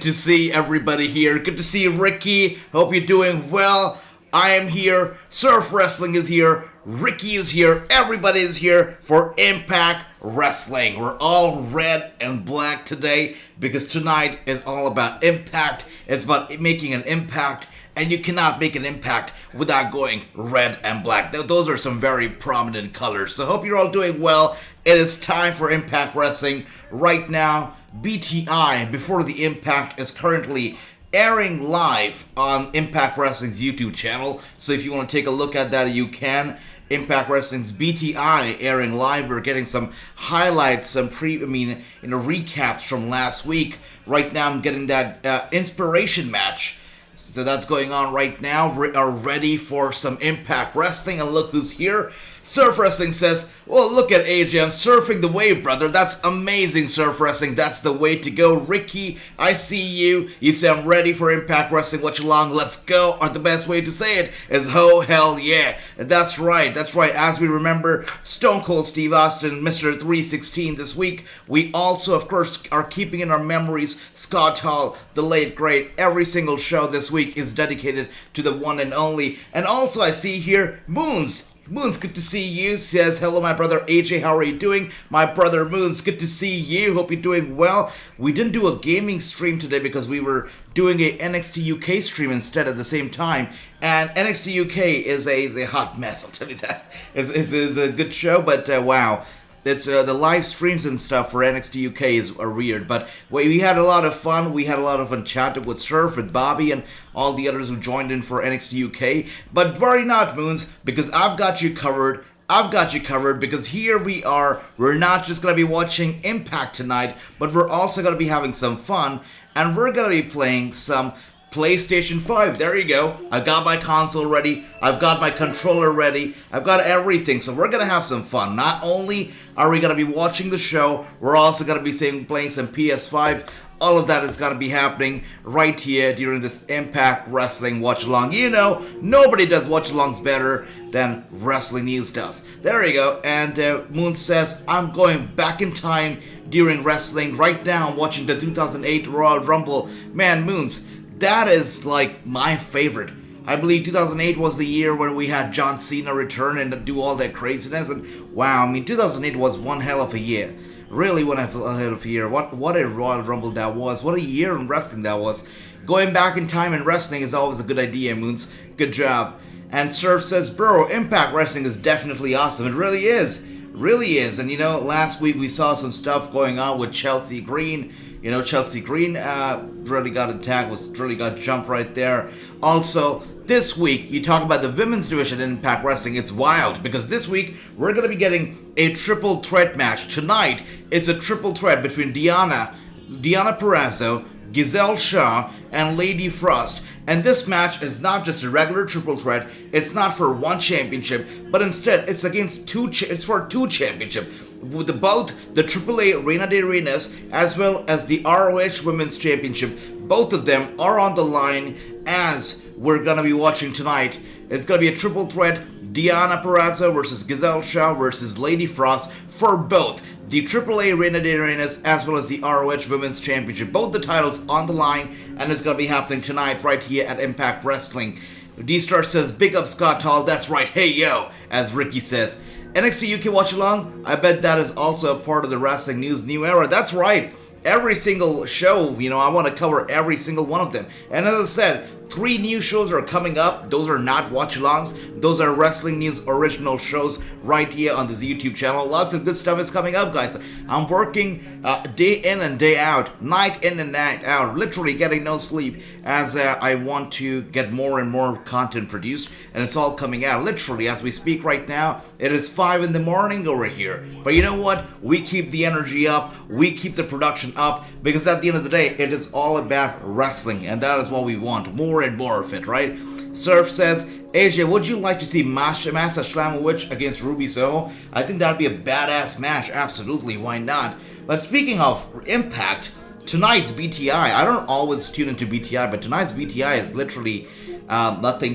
to see everybody here. Good to see Ricky. Hope you're doing well. I am here. Surf Wrestling is here. Ricky is here. Everybody is here for Impact Wrestling. We're all red and black today because tonight is all about impact. It's about making an impact. And you cannot make an impact without going red and black. Those are some very prominent colors. So hope you're all doing well. It is time for Impact Wrestling. Right now, BTI, Before the Impact, is currently airing live on Impact Wrestling's YouTube channel. So if you want to take a look at that, you can. Impact Wrestling's BTI airing live. We're getting some highlights, some recaps from last week. Right now, I'm getting that inspiration match. So that's going on right now. We are ready for some Impact Wrestling, and look who's here. Surf Wrestling says, well, look at AJ, I'm surfing the wave, brother. That's amazing, Surf Wrestling. That's the way to go. Ricky, I see you. You say, I'm ready for Impact Wrestling. Watchalong, let's go. Or the best way to say it is, ho, hell yeah. That's right. That's right. As we remember, Stone Cold Steve Austin, Mr. 316 this week. We also, of course, are keeping in our memories Scott Hall, the late great. Every single show this week is dedicated to the one and only. And also, I see here, Moons, good to see you. Says, hello, my brother AJ. How are you doing? My brother Moons, good to see you. Hope you're doing well. We didn't do a gaming stream today because we were doing a NXT UK stream instead at the same time. And NXT UK is a hot mess, I'll tell you that. It's a good show, but wow. It's the live streams and stuff for NXT UK are weird, but we had a lot of fun. We had a lot of fun chatting with Surf, with Bobby, and all the others who joined in for NXT UK. But worry not, Moons, because I've got you covered. I've got you covered because here we are. We're not just going to be watching Impact tonight, but we're also going to be having some fun, and we're going to be playing some PlayStation 5. There you go. I've got my console ready. I've got my controller ready. I've got everything. So we're going to have some fun. Not only are we going to be watching the show, we're also going to be playing some PS5. All of that is going to be happening right here during this Impact Wrestling Watchalong. You know, nobody does Watchalongs better than Wrestling News does. There you go. And Moon says, I'm going back in time during wrestling. Right now, I'm watching the 2008 Royal Rumble. Man, Moons, that is like my favorite. I believe 2008 was the year when we had John Cena return and do all that craziness. And wow, I mean, 2008 was one hell of a year. Really one hell of a year. What a Royal Rumble that was. What a year in wrestling that was. Going back in time in wrestling is always a good idea, Moons. Good job. And Surf says, bro, Impact Wrestling is definitely awesome. It really is. Really is. And you know, last week we saw some stuff going on with Chelsea Green. You know, Chelsea Green really got attacked, really got jumped right there. Also, this week, you talk about the women's division in Impact Wrestling. It's wild, because this week, we're going to be getting a triple threat match. Tonight, it's a triple threat between Deonna Purrazzo, Giselle Shaw, and Lady Frost. And this match is not just a regular triple threat. It's not for one championship, but instead, it's for two championships. With both the AAA Reina de Reinas as well as the ROH Women's Championship, both of them are on the line as we're going to be watching tonight. It's going to be a triple threat, Deonna Purrazzo versus Giselle Shaw versus Lady Frost for both the AAA Reina de Reinas as well as the ROH Women's Championship. Both the titles on the line, and it's going to be happening tonight right here at Impact Wrestling. D-Star says, big up Scott Hall, that's right, hey yo, as Ricky says. NXT UK Watchalong, I bet that is also a part of the Wrestling News New Era. That's right. Every single show, you know, I want to cover every single one of them. And as I said, 3 new shows are coming up. Those are not watch-alongs. Those are Wrestling News original shows right here on this YouTube channel. Lots of good stuff is coming up, guys. I'm working day in and day out, night in and night out, literally getting no sleep as I want to get more and more content produced, and it's all coming out literally as we speak right now. It is 5 in the morning over here. But you know what? We keep the energy up. We keep the production up because at the end of the day, it is all about wrestling, and that is what we want. More and more of it, right? Surf says, AJ, would you like to see Masha Slamovich against Ruby Soho? I think that'd be a badass match. Absolutely, why not? But speaking of Impact, tonight's BTI, I don't always tune into BTI, but tonight's BTI is literally Nothing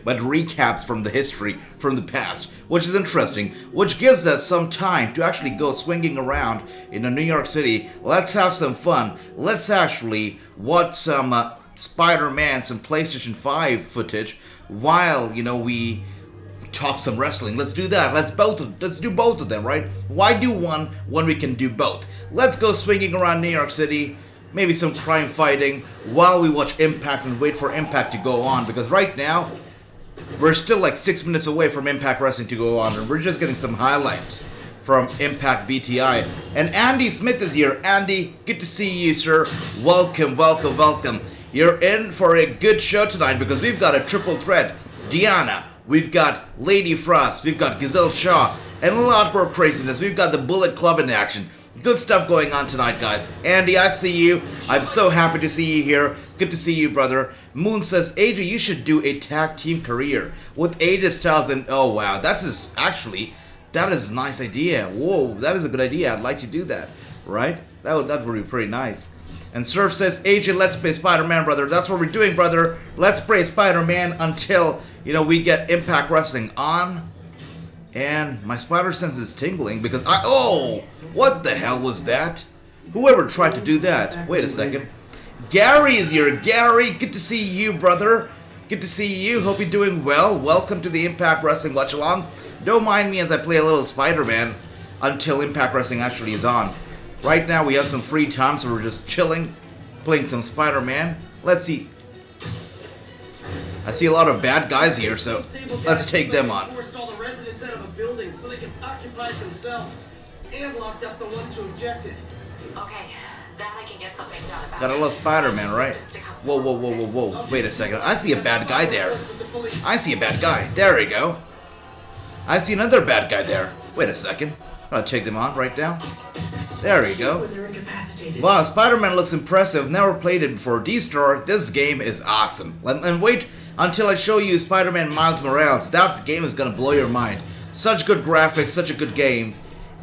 but recaps from the history from the past, which is interesting, which gives us some time to actually go swinging around in New York City. Let's have some fun. Let's actually watch some Spider-Man, some PlayStation 5 footage while, we talk some wrestling. Let's do that. Let's do both of them, right? Why do one when we can do both? Let's go swinging around New York City. Maybe some crime fighting while we watch Impact and wait for Impact to go on, because right now we're still like 6 minutes away from Impact Wrestling to go on, and we're just getting some highlights from Impact BTI. And Andy Smith is here. Andy, good to see you, sir. Welcome, welcome, welcome. You're in for a good show tonight because we've got a triple threat. Deonna, we've got Lady Frost, we've got Giselle Shaw, and a lot more craziness. We've got the Bullet Club in action. Good stuff going on tonight, guys. Andy, I see you. I'm so happy to see you here. Good to see you, brother. Moon says, AJ, you should do a tag team career with AJ Styles and... Oh, wow. That is a nice idea. Whoa, that is a good idea. I'd like to do that, right? That would be pretty nice. And Surf says, AJ, let's play Spider-Man, brother. That's what we're doing, brother. Let's play Spider-Man until, we get Impact Wrestling on. And my spider sense is tingling because oh, what the hell was that? Whoever tried to do that? Wait a second. Gary is here. Gary, good to see you, brother. Good to see you. Hope you're doing well. Welcome to the Impact Wrestling Watchalong. Don't mind me as I play a little Spider-Man until Impact Wrestling actually is on. Right now we have some free time, so we're just chilling, playing some Spider-Man. Let's see. I see a lot of bad guys here, so let's take them on. So they can occupy themselves and locked up the ones who objected. Okay, that I can get something done about. Gotta love Spider-Man, right? Whoa, whoa, whoa, whoa, whoa. Wait a second. I see a bad guy there. I see a bad guy. There we go. I see another bad guy there. Wait a second. I'll take them on right now. There we go. Wow, Spider-Man looks impressive. Never played it before. D-Star, this game is awesome. And wait until I show you Spider-Man Miles Morales. That game is gonna blow your mind. Such good graphics, such a good game.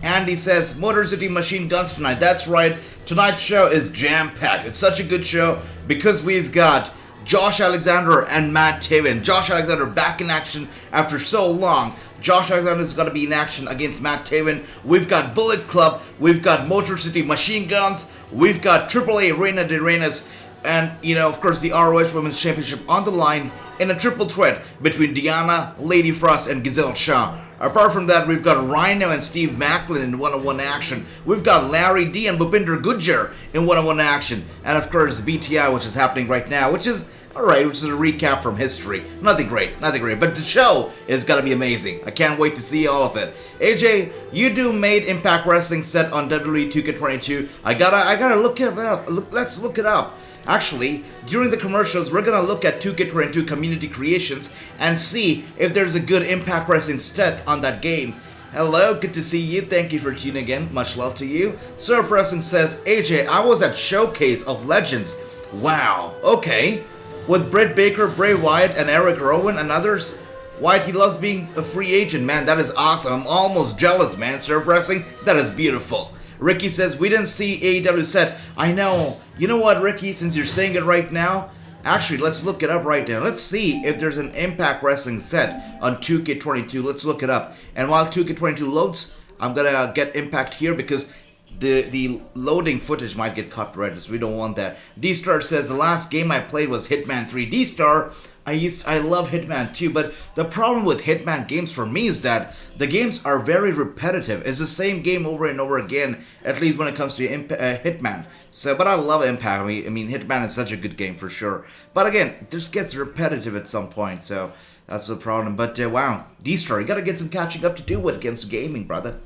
Andy says, Motor City Machine Guns tonight. That's right. Tonight's show is jam-packed. It's such a good show because we've got Josh Alexander and Matt Taven. Josh Alexander back in action after so long. Josh Alexander is going to be in action against Matt Taven. We've got Bullet Club. We've got Motor City Machine Guns. We've got AAA Reina de Reinas. And, of course, the ROH Women's Championship on the line in a triple threat between Deonna, Lady Frost, and Giselle Shaw. Apart from that, we've got Rhyno and Steve Maclin in one-on-one action. We've got Larry D and Bhupinder Gujjar in one-on-one action. And, of course, BTI, which is happening right now, which is alright, which is a recap from history. Nothing great, nothing great. But the show is going to be amazing. I can't wait to see all of it. AJ, you do made Impact Wrestling set on WWE 2K22. I gotta look it up. Let's look it up. Actually, during the commercials, we're gonna look at 2K22 community creations and see if there's a good Impact Wrestling set on that game. Hello, good to see you. Thank you for tuning in. Much love to you. Surf Wrestling says, AJ, I was at Showcase of Legends. Wow, okay. With Britt Baker, Bray Wyatt, and Eric Rowan and others. Wyatt, he loves being a free agent, man. That is awesome. I'm almost jealous, man. Surf Wrestling, that is beautiful. Ricky says, we didn't see AEW set. I know. You know what, Ricky, since you're saying it right now, actually, let's look it up right now. Let's see if there's an Impact Wrestling set on 2K22. Let's look it up. And while 2K22 loads, I'm going to get Impact here because the loading footage might get copyrighted, so we don't want that. D-Star says, the last game I played was Hitman 3. D-Star, I love Hitman 2, but the problem with Hitman games for me is that the games are very repetitive. It's the same game over and over again, at least when it comes to Hitman. So, but I love Impact. I mean, Hitman is such a good game for sure. But again, it just gets repetitive at some point, so that's the problem. But wow, D-Star, you gotta get some catching up to do with against gaming, brother.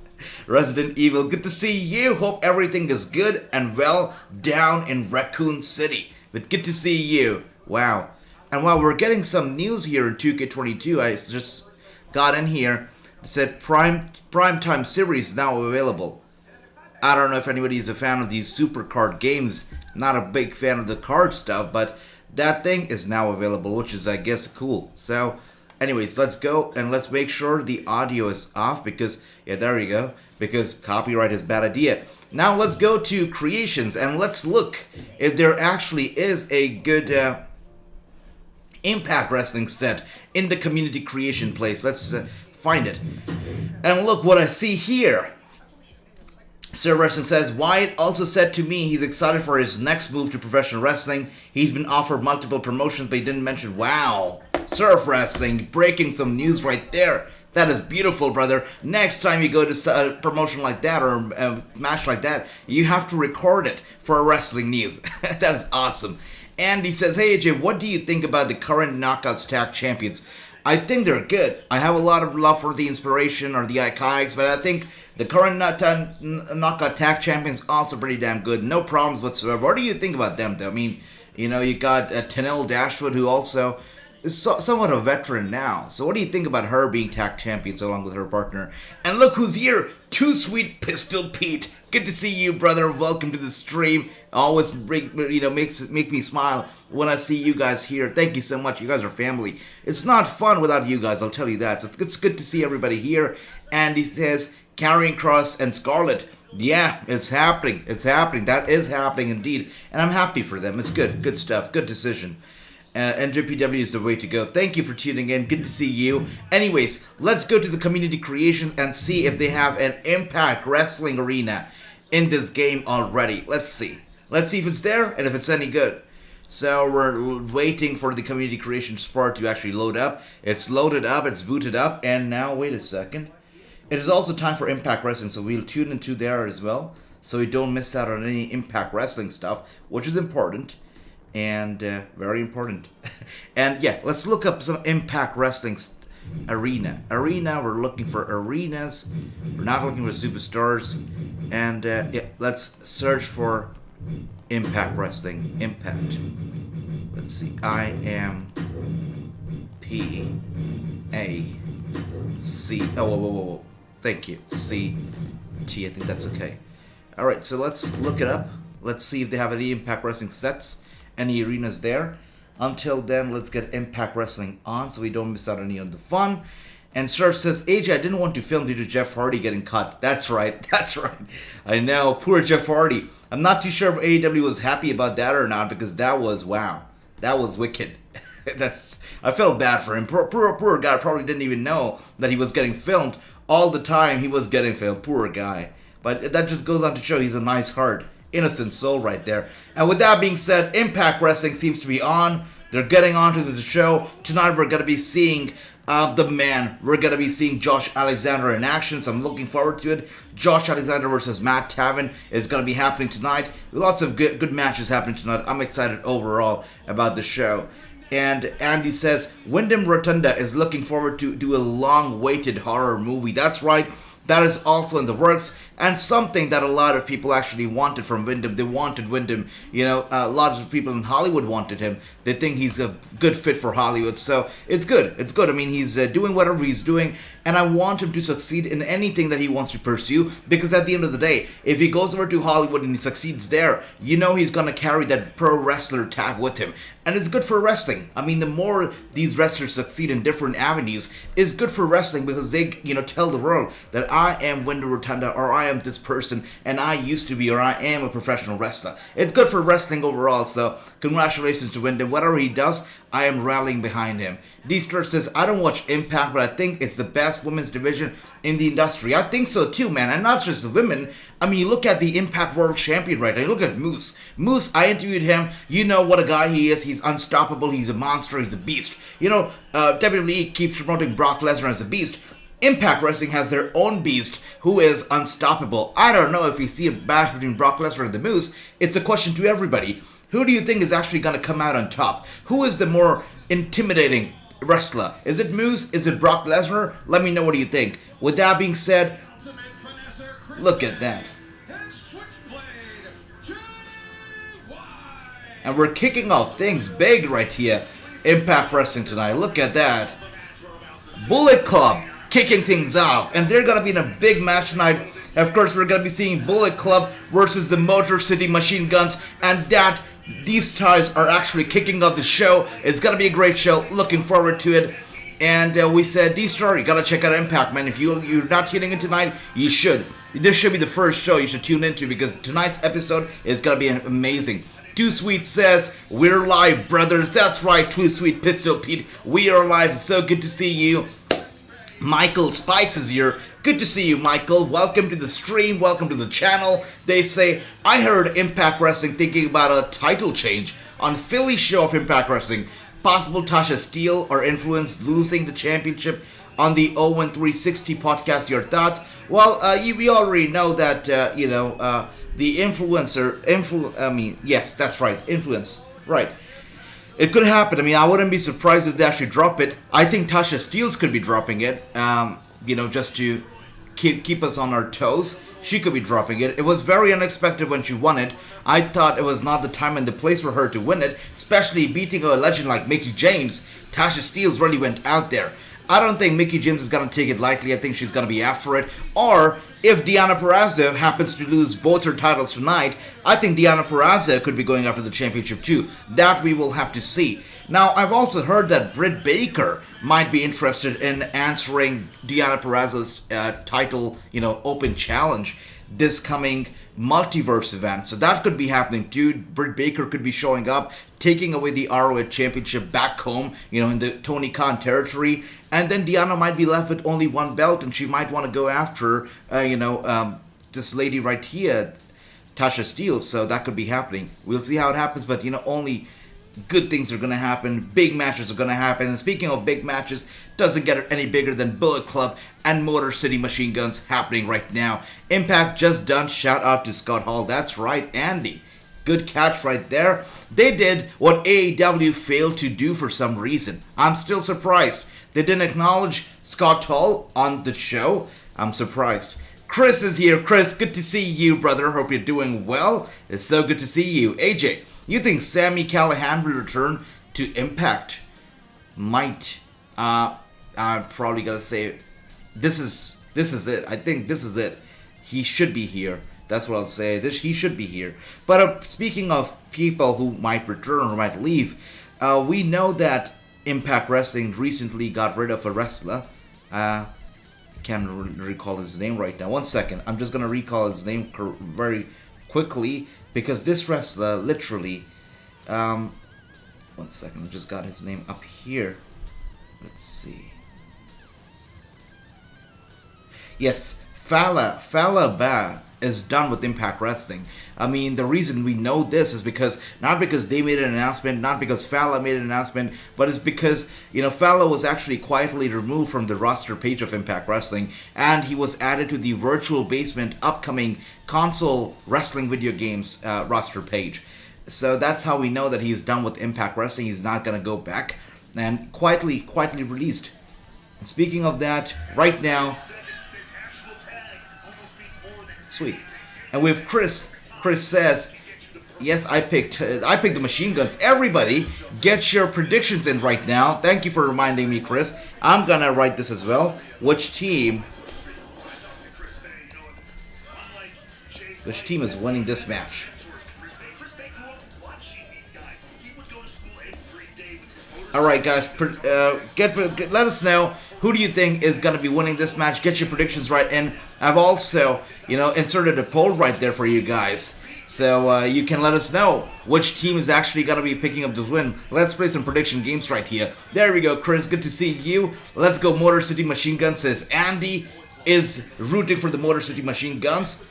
Resident Evil, good to see you. Hope everything is good and well down in Raccoon City. But good to see you. Wow. And while we're getting some news here in 2K22, I just got in here. It said Primetime Series now available. I don't know if anybody is a fan of these super card games. Not a big fan of the card stuff, but that thing is now available, which is, I guess, cool. So, anyways, let's go and let's make sure the audio is off because, yeah, there you go. Because copyright is a bad idea. Now let's go to creations and let's look if there actually is a good Impact Wrestling set in the community creation place. Let's find it. And look what I see here. Sir Wrestling says, Wyatt also said to me he's excited for his next move to professional wrestling. He's been offered multiple promotions, but he didn't mention. Wow. Surf Wrestling, breaking some news right there. That is beautiful, brother. Next time you go to a promotion like that or a match like that, you have to record it for wrestling news. That is awesome. And he says, hey AJ, what do you think about the current Knockouts Tag Champions? I think they're good. I have a lot of love for the Inspiration or the Iconics, but I think the current Knockout Tag Champions also pretty damn good. No problems whatsoever. What do you think about them, though? I mean, you know, you got Tenille Dashwood, who also is somewhat a veteran now. So what do you think about her being tag champions along with her partner? And look who's here. Too Sweet Pistol Pete. Good to see you, brother. Welcome to the stream. Always make me smile when I see you guys here. Thank you so much. You guys are family. It's not fun without you guys, I'll tell you that. So it's good to see everybody here. And he says, Karrion Kross and Scarlett. Yeah, it's happening. It's happening. That is happening indeed. And I'm happy for them. It's good. Good stuff. Good decision. NJPW is the way to go. Thank you for tuning in. Good to see you. Anyways, let's go to the community creation and see if they have an Impact Wrestling arena in this game already. Let's see. Let's see if it's there and if it's any good. So we're waiting for the community creation part to actually load up. It's loaded up. It's booted up. And now, wait a second. It is also time for Impact Wrestling, so we'll tune into there as well, so we don't miss out on any Impact Wrestling stuff, which is important. And very important. And yeah, let's look up some Impact Wrestling arena. We're looking for arenas. We're not looking for superstars. And yeah, let's search for Impact Wrestling. Impact. Let's see. IMPAC. Whoa. Thank you. CT. I think that's okay. Alright, so let's look it up. Let's see if they have any Impact Wrestling sets. Any arenas there. Until then, let's get Impact Wrestling on so we don't miss out on any of the fun. And Surf says, AJ, I didn't want to film due to Jeff Hardy getting cut. That's right. That's right. I know. Poor Jeff Hardy. I'm not too sure if AEW was happy about that or not, because that was, wow. That was wicked. I felt bad for him. Poor guy probably didn't even know that he was getting filmed. All the time he was getting filmed. Poor guy. But that just goes on to show he's a nice heart. Innocent soul right there. And with that being said, Impact Wrestling seems to be on. They're getting onto the show. Tonight we're going to be seeing the man. We're going to be seeing Josh Alexander in action, so I'm looking forward to it. Josh Alexander versus Matt Taven is going to be happening tonight. Lots of good matches happening tonight. I'm excited overall about the show. And Andy says, Wyndham Rotunda is looking forward to do a long-awaited horror movie. That's right. That is also in the works, and something that a lot of people actually wanted from Wyndham. They wanted Wyndham, you know, a lot of people in Hollywood wanted him. They think he's a good fit for Hollywood, so it's good. It's good. I mean, he's doing whatever he's doing, and I want him to succeed in anything that he wants to pursue, because at the end of the day, if he goes over to Hollywood and he succeeds there, you know he's going to carry that pro wrestler tag with him. And it's good for wrestling. I mean, the more these wrestlers succeed in different avenues, is good for wrestling, because they, you know, tell the world that I am Wyndham Rotunda, or I am this person, and I used to be, or I am a professional wrestler. It's good for wrestling overall, so congratulations to Wyndham. Whatever he does, I am rallying behind him. D-Star says, I don't watch Impact, but I think it's the best women's division in the industry. I think so too, man. And not just the women. I mean, you look at the Impact World Champion right now. You look at Moose. Moose, I interviewed him. You know what a guy he is. He's unstoppable. He's a monster. He's a beast. You know, WWE keeps promoting Brock Lesnar as a beast. Impact Wrestling has their own beast who is unstoppable. I don't know if you see a match between Brock Lesnar and the Moose. It's a question to everybody. Who do you think is actually going to come out on top? Who is the more intimidating wrestler? Is it Moose? Is it Brock Lesnar? Let me know what you think. With that being said, look at that. And we're kicking off things big right here. Impact Wrestling tonight. Look at that. Bullet Club kicking things off. And they're going to be in a big match tonight. Of course, we're going to be seeing Bullet Club versus the Motor City Machine Guns. And that, these ties are actually kicking off the show. It's going to be a great show. Looking forward to it. And we said, D-Star, you got to check out Impact, man. If you're not tuning in tonight, you should. This should be the first show you should tune into, because tonight's episode is going to be amazing. Too Sweet says, we're live, brothers. That's right, Too Sweet Pistol Pete. We are live. It's so good to see you. Michael Spice is here. Good to see you, Michael. Welcome to the stream. Welcome to the channel. They say, I heard Impact Wrestling thinking about a title change on Philly's show of Impact Wrestling. Possible Tasha Steele or Influence losing the championship on the 01360 podcast. Your thoughts? Well, we already know that, the influencer, yes, that's right, Influence, right. It could happen. I mean, I wouldn't be surprised if they actually drop it. I think Tasha Steele could be dropping it, just to keep us on our toes. She could be dropping it. It was very unexpected when she won it. I thought it was not the time and the place for her to win it, especially beating a legend like Mickie James. Tasha Steele really went out there. I don't think Mickie James is going to take it lightly. I think she's going to be after it. Or, if Deonna Purrazzo happens to lose both her titles tonight, I think Deonna Purrazzo could be going after the championship too. That we will have to see. Now, I've also heard that Britt Baker might be interested in answering Deonna Purrazzo's title, open challenge this coming multiverse event. So that could be happening too. Britt Baker could be showing up, taking away the ROH championship back home, in the Tony Khan territory. And then Deonna might be left with only one belt, and she might want to go after, this lady right here, Tasha Steele. So that could be happening. We'll see how it happens, but only good things are going to happen. Big matches are going to happen. And speaking of big matches, doesn't get any bigger than Bullet Club and Motor City Machine Guns happening right now. Impact just done. Shout out to Scott Hall. That's right, Andy. Good catch right there. They did what AEW failed to do for some reason. I'm still surprised. They didn't acknowledge Scott Hall on the show. I'm surprised. Chris is here. Chris, good to see you, brother. Hope you're doing well. It's so good to see you. AJ, you think Sami Callihan will return to Impact? Might. I'm probably gonna say this is it. I think this is it. He should be here. That's what I'll say. He should be here. But speaking of people who might return or might leave, we know that Impact Wrestling recently got rid of a wrestler. I can't recall his name right now. 1 second. I'm just gonna recall his name very quickly because this wrestler literally. 1 second. I just got his name up here. Let's see. Yes, Fala Ba is done with Impact Wrestling. I mean, the reason we know this is not because they made an announcement, not because Fala made an announcement, but it's because, Fala was actually quietly removed from the roster page of Impact Wrestling, and he was added to the Virtual Basement upcoming console wrestling video games roster page. So that's how we know that he's done with Impact Wrestling. He's not going to go back, and quietly released. And speaking of that, right now, sweet. And with Chris says, yes, I picked the Machine Guns. Everybody, get your predictions in right now. Thank you for reminding me, Chris. I'm gonna write this as well. Which team is winning this match? All right, guys, let us know. Who do you think is going to be winning this match? Get your predictions right in. I've also, inserted a poll right there for you guys. So you can let us know which team is actually going to be picking up the win. Let's play some prediction games right here. There we go, Chris. Good to see you. Let's go Motor City Machine Guns, says Andy is rooting for the Motor City Machine Guns.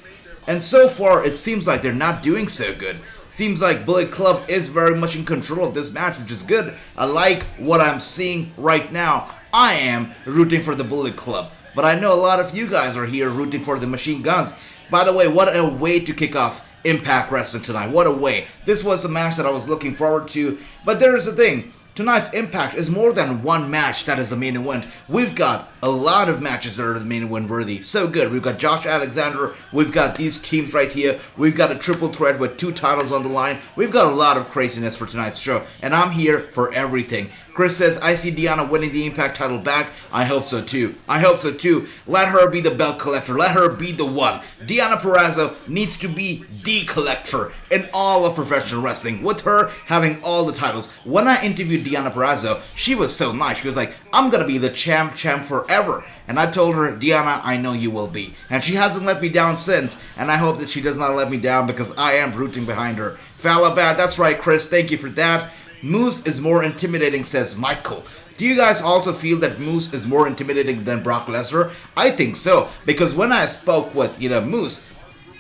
And so far, it seems like they're not doing so good. Seems like Bullet Club is very much in control of this match, which is good. I like what I'm seeing right now. I am rooting for the Bullet Club, but I know a lot of you guys are here rooting for the Machine Guns. By the way, what a way to kick off Impact Wrestling tonight. What a way. This was a match that I was looking forward to, but there is a thing. Tonight's Impact is more than one match that is the main event. We've got a lot of matches that are the main event worthy. So good. We've got Josh Alexander. We've got these teams right here. We've got a triple threat with 2 titles on the line. We've got a lot of craziness for tonight's show, and I'm here for everything. Chris says, I see Deonna winning the Impact title back. I hope so too. I hope so too. Let her be the belt collector. Let her be the one. Deonna Purrazzo needs to be the collector in all of professional wrestling, with her having all the titles. When I interviewed Deonna Purrazzo, she was so nice. She was like, I'm going to be the champ forever. And I told her, Deonna, I know you will be. And she hasn't let me down since. And I hope that she does not let me down, because I am rooting behind her. Fala bad. That's right, Chris. Thank you for that. Moose is more intimidating, says Michael. Do you guys also feel that Moose is more intimidating than Brock Lesnar? I think so, because when I spoke with, Moose,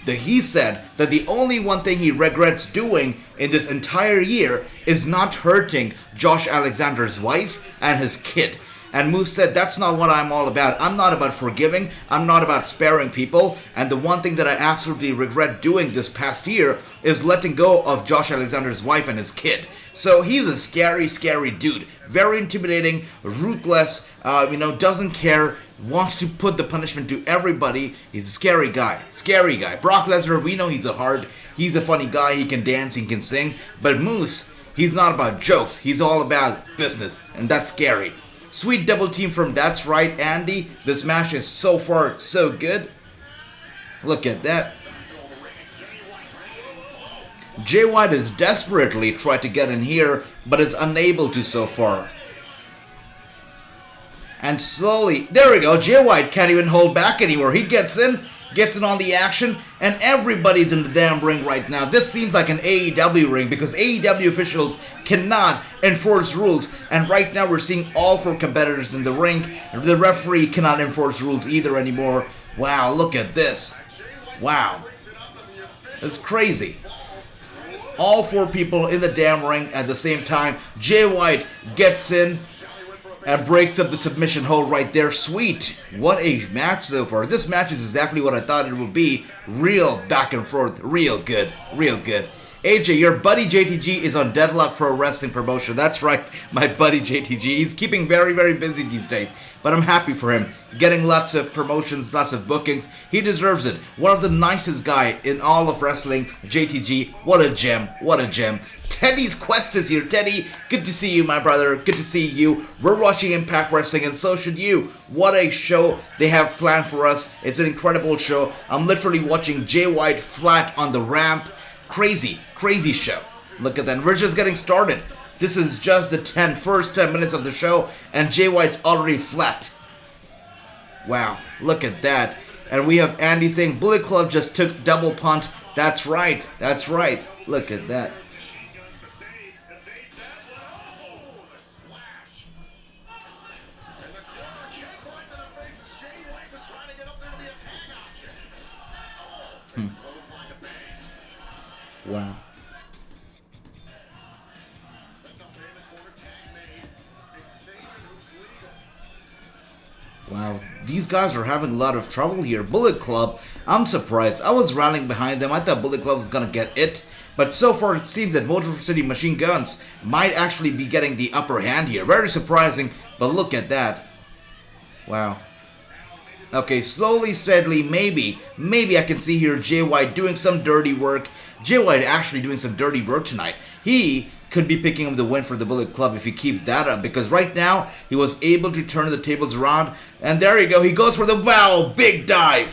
he said that the only one thing he regrets doing in this entire year is not hurting Josh Alexander's wife and his kid. And Moose said, that's not what I'm all about. I'm not about forgiving. I'm not about sparing people. And the one thing that I absolutely regret doing this past year is letting go of Josh Alexander's wife and his kid. So he's a scary, scary dude. Very intimidating, ruthless, doesn't care, wants to put the punishment to everybody. He's a scary guy. Scary guy. Brock Lesnar, we know he's a funny guy. He can dance, he can sing. But Moose, he's not about jokes. He's all about business. And that's scary. Sweet double team from That's Right, Andy. This match is so far so good. Look at that. Jay White is desperately trying to get in here, but is unable to so far. And slowly, there we go. Jay White can't even hold back anymore. He gets in on the action, and everybody's in the damn ring right now. This seems like an AEW ring, because AEW officials cannot enforce rules, and right now we're seeing all 4 competitors in the ring. The referee cannot enforce rules either anymore. Wow, look at this. Wow. It's crazy. All 4 people in the damn ring at the same time. Jay White gets in and breaks up the submission hold right there. Sweet. What a match so far. This match is exactly what I thought it would be. Real back and forth. Real good. Real good. AJ, your buddy JTG is on Deadlock Pro Wrestling Promotion. That's right, my buddy JTG. He's keeping very, very busy these days. But I'm happy for him. Getting lots of promotions, lots of bookings. He deserves it. One of the nicest guy in all of wrestling. JTG, what a gem. What a gem. Teddy's Quest is here. Teddy, good to see you, my brother. Good to see you. We're watching Impact Wrestling, and so should you. What a show they have planned for us. It's an incredible show. I'm literally watching Jay White flat on the ramp. Crazy, crazy show. Look at that. We're just getting started. This is just the first 10 minutes of the show, and Jay White's already flat. Wow, look at that. And we have Andy saying, Bullet Club just took double punt. That's right, that's right. Look at that. Wow. Wow, these guys are having a lot of trouble here. Bullet Club, I'm surprised. I was rallying behind them. I thought Bullet Club was gonna get it. But so far it seems that Motor City Machine Guns might actually be getting the upper hand here. Very surprising, but look at that. Wow. Okay, slowly, steadily, maybe I can see here Jay White doing some dirty work. Jay White actually doing some dirty work tonight. He could be picking up the win for the Bullet Club if he keeps that up, because right now he was able to turn the tables around, and there you go, he goes for the big dive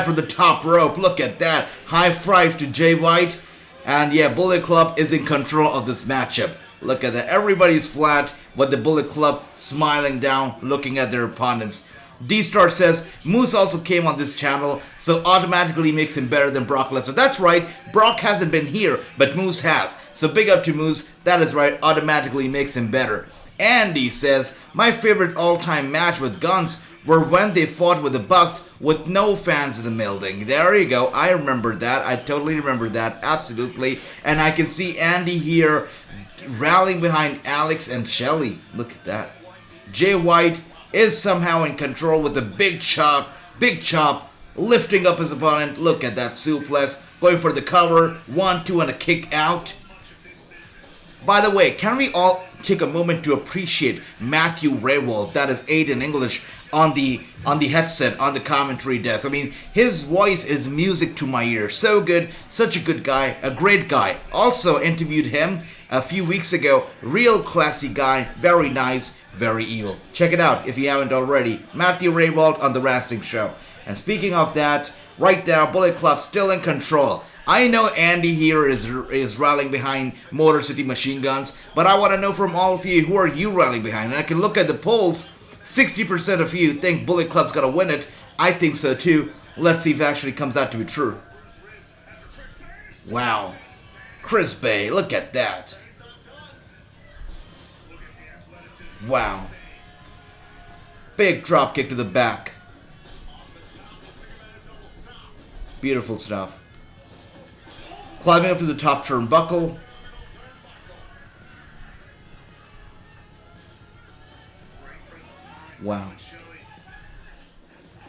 from the top rope. Look at that, high five to Jay White, and yeah, Bullet Club is in control of this matchup. Look at that, everybody's flat, but the Bullet Club smiling down, looking at their opponents. D-Star says, Moose also came on this channel, so automatically makes him better than Brock Lesnar. That's right, Brock hasn't been here, but Moose has. So big up to Moose, that is right, automatically makes him better. Andy says, my favorite all-time match with Guns were when they fought with the Bucks with no fans in the building. There you go, I remember that, I totally remember that, absolutely. And I can see Andy here rallying behind Alex and Shelly. Look at that. Jay White is somehow in control with the big chop, lifting up his opponent. Look at that suplex, going for the cover, 1-2 and a kick out. By the way, can we all take a moment to appreciate Matthew Raywald, that is 8 in English, on the headset, on the commentary desk. I mean, his voice is music to my ear. So good, such a good guy, a great guy. Also interviewed him a few weeks ago. Real classy guy, very nice, very evil. Check it out if you haven't already. Matthew Raywald on The Wrassing Show. And speaking of that, right now, Bullet Club still in control. I know Andy here is rallying behind Motor City Machine Guns, but I want to know from all of you, who are you rallying behind? And I can look at the polls. 60% of you think Bullet Club's gonna win it. I think so too. Let's see if it actually comes out to be true. Wow. Chris Bay, look at that. Wow. Big drop kick to the back. Beautiful stuff. Climbing up to the top turnbuckle. Wow.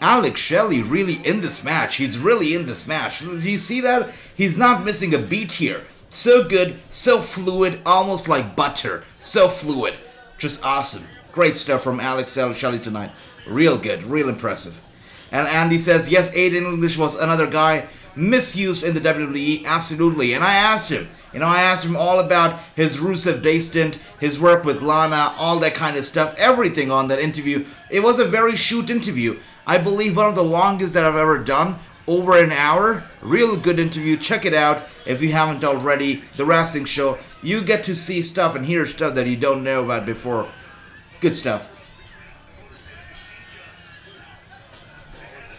Alex Shelley really in this match. He's really in this match. Do you see that? He's not missing a beat here. So good, so fluid, almost like butter. So fluid. Just awesome. Great stuff from Alex Shelley tonight. Real good, real impressive. And Andy says, yes, Aiden English was another guy misused in the WWE, absolutely. And I asked him, all about his Rusev Day stint, his work with Lana, all that kind of stuff, everything on that interview. It was a very shoot interview. I believe one of the longest that I've ever done, over an hour. Real good interview. Check it out if you haven't already. The Wrassing Show. You get to see stuff and hear stuff that you don't know about before. Good stuff.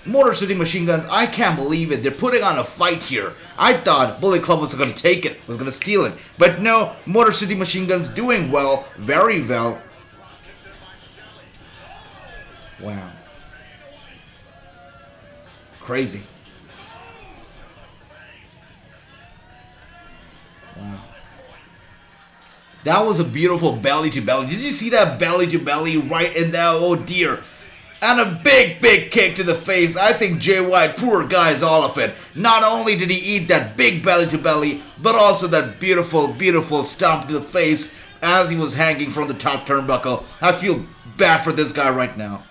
Motor City Machine Guns, I can't believe it. They're putting on a fight here. I thought Bullet Club was going to take it, was going to steal it. But no, Motor City Machine Guns doing well, very well. Wow. Crazy. Wow. That was a beautiful belly to belly. Did you see that belly to belly right in there? Oh dear. And a big, big kick to the face. I think Jay White, poor guy, is all of it. Not only did he eat that big belly to belly, but also that beautiful, beautiful stomp to the face as he was hanging from the top turnbuckle. I feel bad for this guy right now.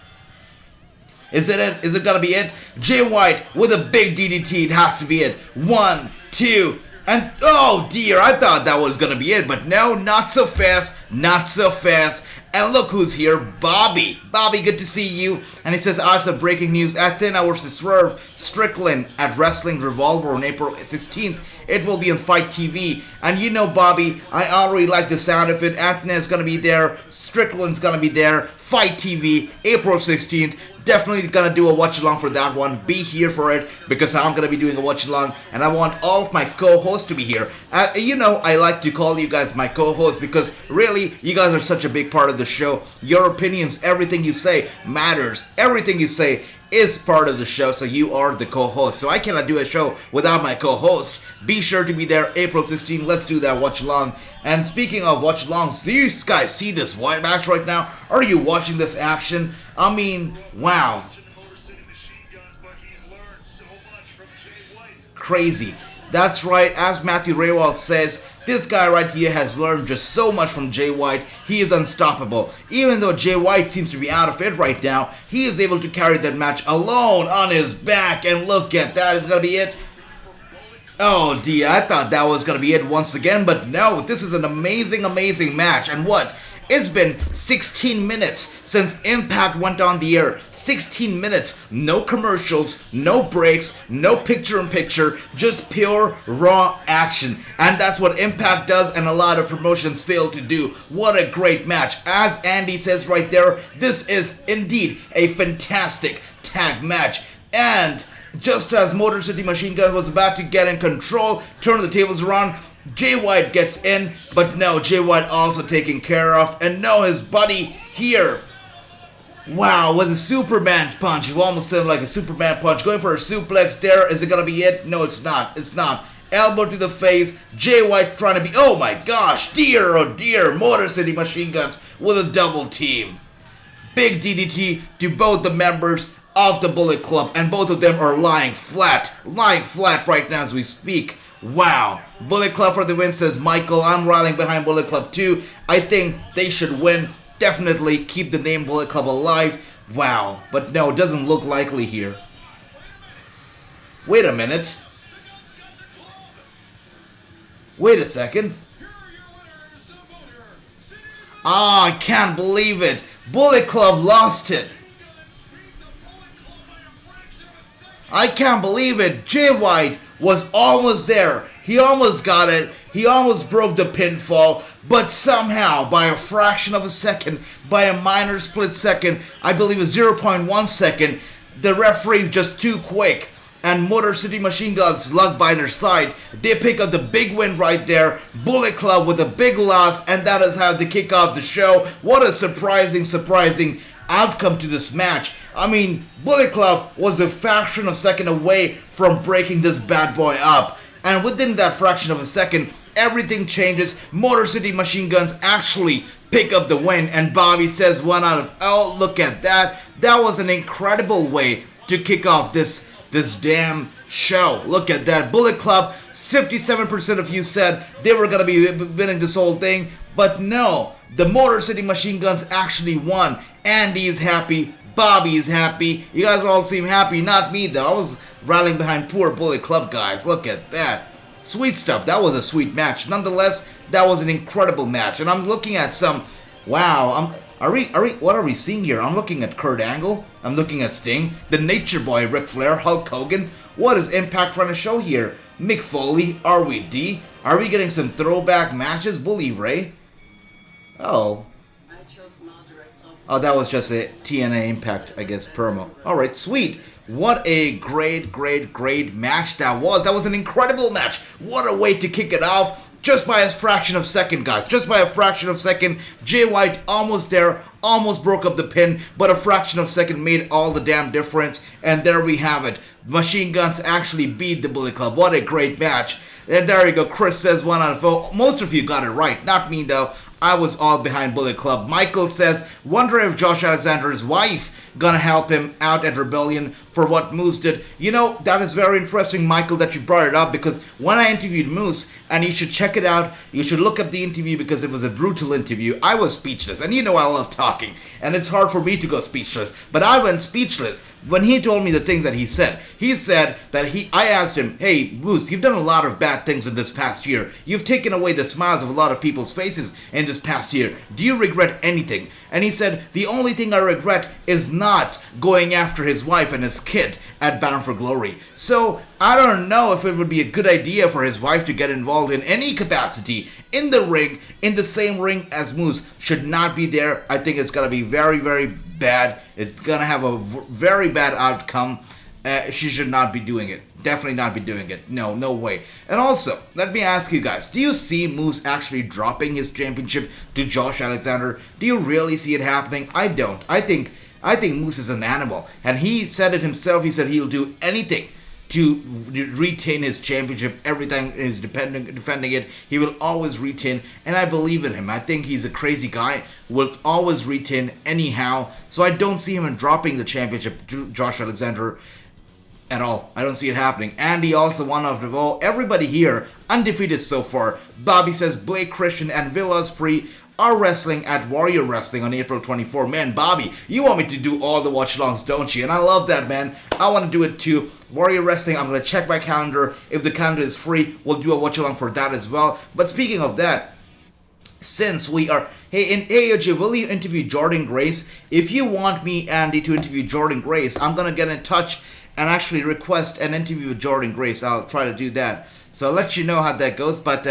Is it it? Is it gonna be it? Jay White with a big DDT. It has to be it. 1, 2, and oh dear, I thought that was gonna be it, but no, not so fast, not so fast. And look who's here, Bobby. Bobby, good to see you. And he says, I have some breaking news. Athena versus Swerve Strickland at Wrestling Revolver on April 16th. It will be on Fight TV. And you know, Bobby, I already like the sound of it. Athena is going to be there. Strickland's going to be there. Fight TV, April 16th. Definitely gonna do a watch along for that one. Be here for it because I'm gonna be doing a watch along, and I want all of my co-hosts to be here. You know, I like to call you guys my co-hosts because really, you guys are such a big part of the show. Your opinions, everything you say matters. Everything you say is part of the show, so you are the co-host. So I cannot do a show without my co-host. Be sure to be there April 16th. Let's do that watch along. And speaking of watch alongs, do you guys see this white match right now? Are you watching this action? I mean, wow. Crazy. That's right, as Matthew Raywald says, this guy right here has learned just so much from Jay White. He is unstoppable. Even though Jay White seems to be out of it right now, he is able to carry that match alone on his back. And look at that, is going to be it. Oh dear, I thought that was going to be it once again, but no, this is an amazing, amazing match. And what? It's been 16 minutes since Impact went on the air. 16 minutes, no commercials, no breaks, no picture-in-picture, just pure, raw action. And that's what Impact does and a lot of promotions fail to do. What a great match. As Andy says right there, this is indeed a fantastic tag match. And just as Motor City Machine Gun was about to get in control, turn the tables around, Jay White gets in, but no, Jay White also taken care of, and no, his buddy here, wow, with a Superman punch. He almost sounded like a Superman punch, going for a suplex there. Is it gonna be it? No, it's not, it's not. Elbow to the face, Jay White trying to be, oh my gosh, dear, oh dear, Motor City Machine Guns with a double team. Big DDT to both the members of the Bullet Club, and both of them are lying flat right now as we speak. Wow. Bullet Club for the win, says Michael. I'm rallying behind Bullet Club too. I think they should win. Definitely keep the name Bullet Club alive. Wow. But no, it doesn't look likely here. Wait a minute. Wait a second. I can't believe it. Bullet Club lost it. I can't believe it. Jay White was almost there. He almost got it. He almost broke the pinfall. But somehow, by a fraction of a second, by a minor split second, I believe a 0.1 second, the referee just too quick. And Motor City Machine Guns luck by their side. They pick up the big win right there. Bullet Club with a big loss. And that is how they kick off the show. What a surprising outcome to this match. I mean, Bullet Club was a fraction of a second away from breaking this bad boy up. And within that fraction of a second, everything changes. Motor City Machine Guns actually pick up the win. And Bobby says 1 out of, oh, look at that. That was an incredible way to kick off this damn show. Look at that. Bullet Club, 57% of you said they were going to be winning this whole thing. But no, the Motor City Machine Guns actually won. Andy is happy. Bobby is happy. You guys all seem happy. Not me, though. I was rallying behind poor Bullet Club guys. Look at that. Sweet stuff. That was a sweet match. Nonetheless, that was an incredible match. And I'm looking at some... Wow. What are we seeing here? I'm looking at Kurt Angle. I'm looking at Sting. The Nature Boy, Ric Flair, Hulk Hogan. What is Impact trying to show here? Mick Foley, RVD. Are we getting some throwback matches? Bully Ray. Oh. Oh, that was just a TNA Impact, I guess, promo. Alright, sweet. What a great match that was. That was an incredible match. What a way to kick it off. Just by a fraction of a second, guys. Just by a fraction of a second. Jay White almost there. Almost broke up the pin. But a fraction of a second made all the damn difference. And there we have it. Machine Guns actually beat the Bullet Club. What a great match. And there you go. Chris says 1 out of 4. Most of you got it right. Not me, though. I was all behind Bullet Club. Michael says, wonder if Josh Alexander's wife gonna help him out at Rebellion for what Moose did. You know, that is very interesting, Michael, that you brought it up, because when I interviewed Moose, and you should check it out, you should look up the interview because it was a brutal interview. I was speechless, and you know I love talking, and it's hard for me to go speechless, but I went speechless when he told me the things that he said. He said that I asked him, hey, Moose, you've done a lot of bad things in this past year. You've taken away the smiles of a lot of people's faces in this past year. Do you regret anything? And he said, the only thing I regret is not going after his wife and his kid at Bound for Glory. So, I don't know if it would be a good idea for his wife to get involved in any capacity in the ring, in the same ring as Moose. Should not be there. I think it's going to be very bad. It's going to have a very bad outcome. She should not be doing it. Definitely not be doing it. No way. And also, let me ask you guys, do you see Moose actually dropping his championship to Josh Alexander? Do you really see it happening? I don't. I think Moose is an animal. And he said it himself. He said he'll do anything to retain his championship. Every time he's defending it, he will always retain. And I believe in him. I think he's a crazy guy. Will always retain anyhow. So I don't see him dropping the championship to Josh Alexander at all. I don't see it happening. Andy also 1 out of 4. Everybody here undefeated so far. Bobby says Blake Christian and Will Ospreay are wrestling at Warrior Wrestling on April 24. Man, Bobby, you want me to do all the watch-alongs, don't you? And I love that, man. I want to do it too. Warrior Wrestling, I'm going to check my calendar. If the calendar is free, we'll do a watch-along for that as well. But speaking of that, since we are... Hey, AOG, will you interview Jordan Grace? If you want me, Andy, to interview Jordan Grace, I'm going to get in touch and actually request an interview with Jordan Grace. I'll try to do that. So I'll let you know how that goes. But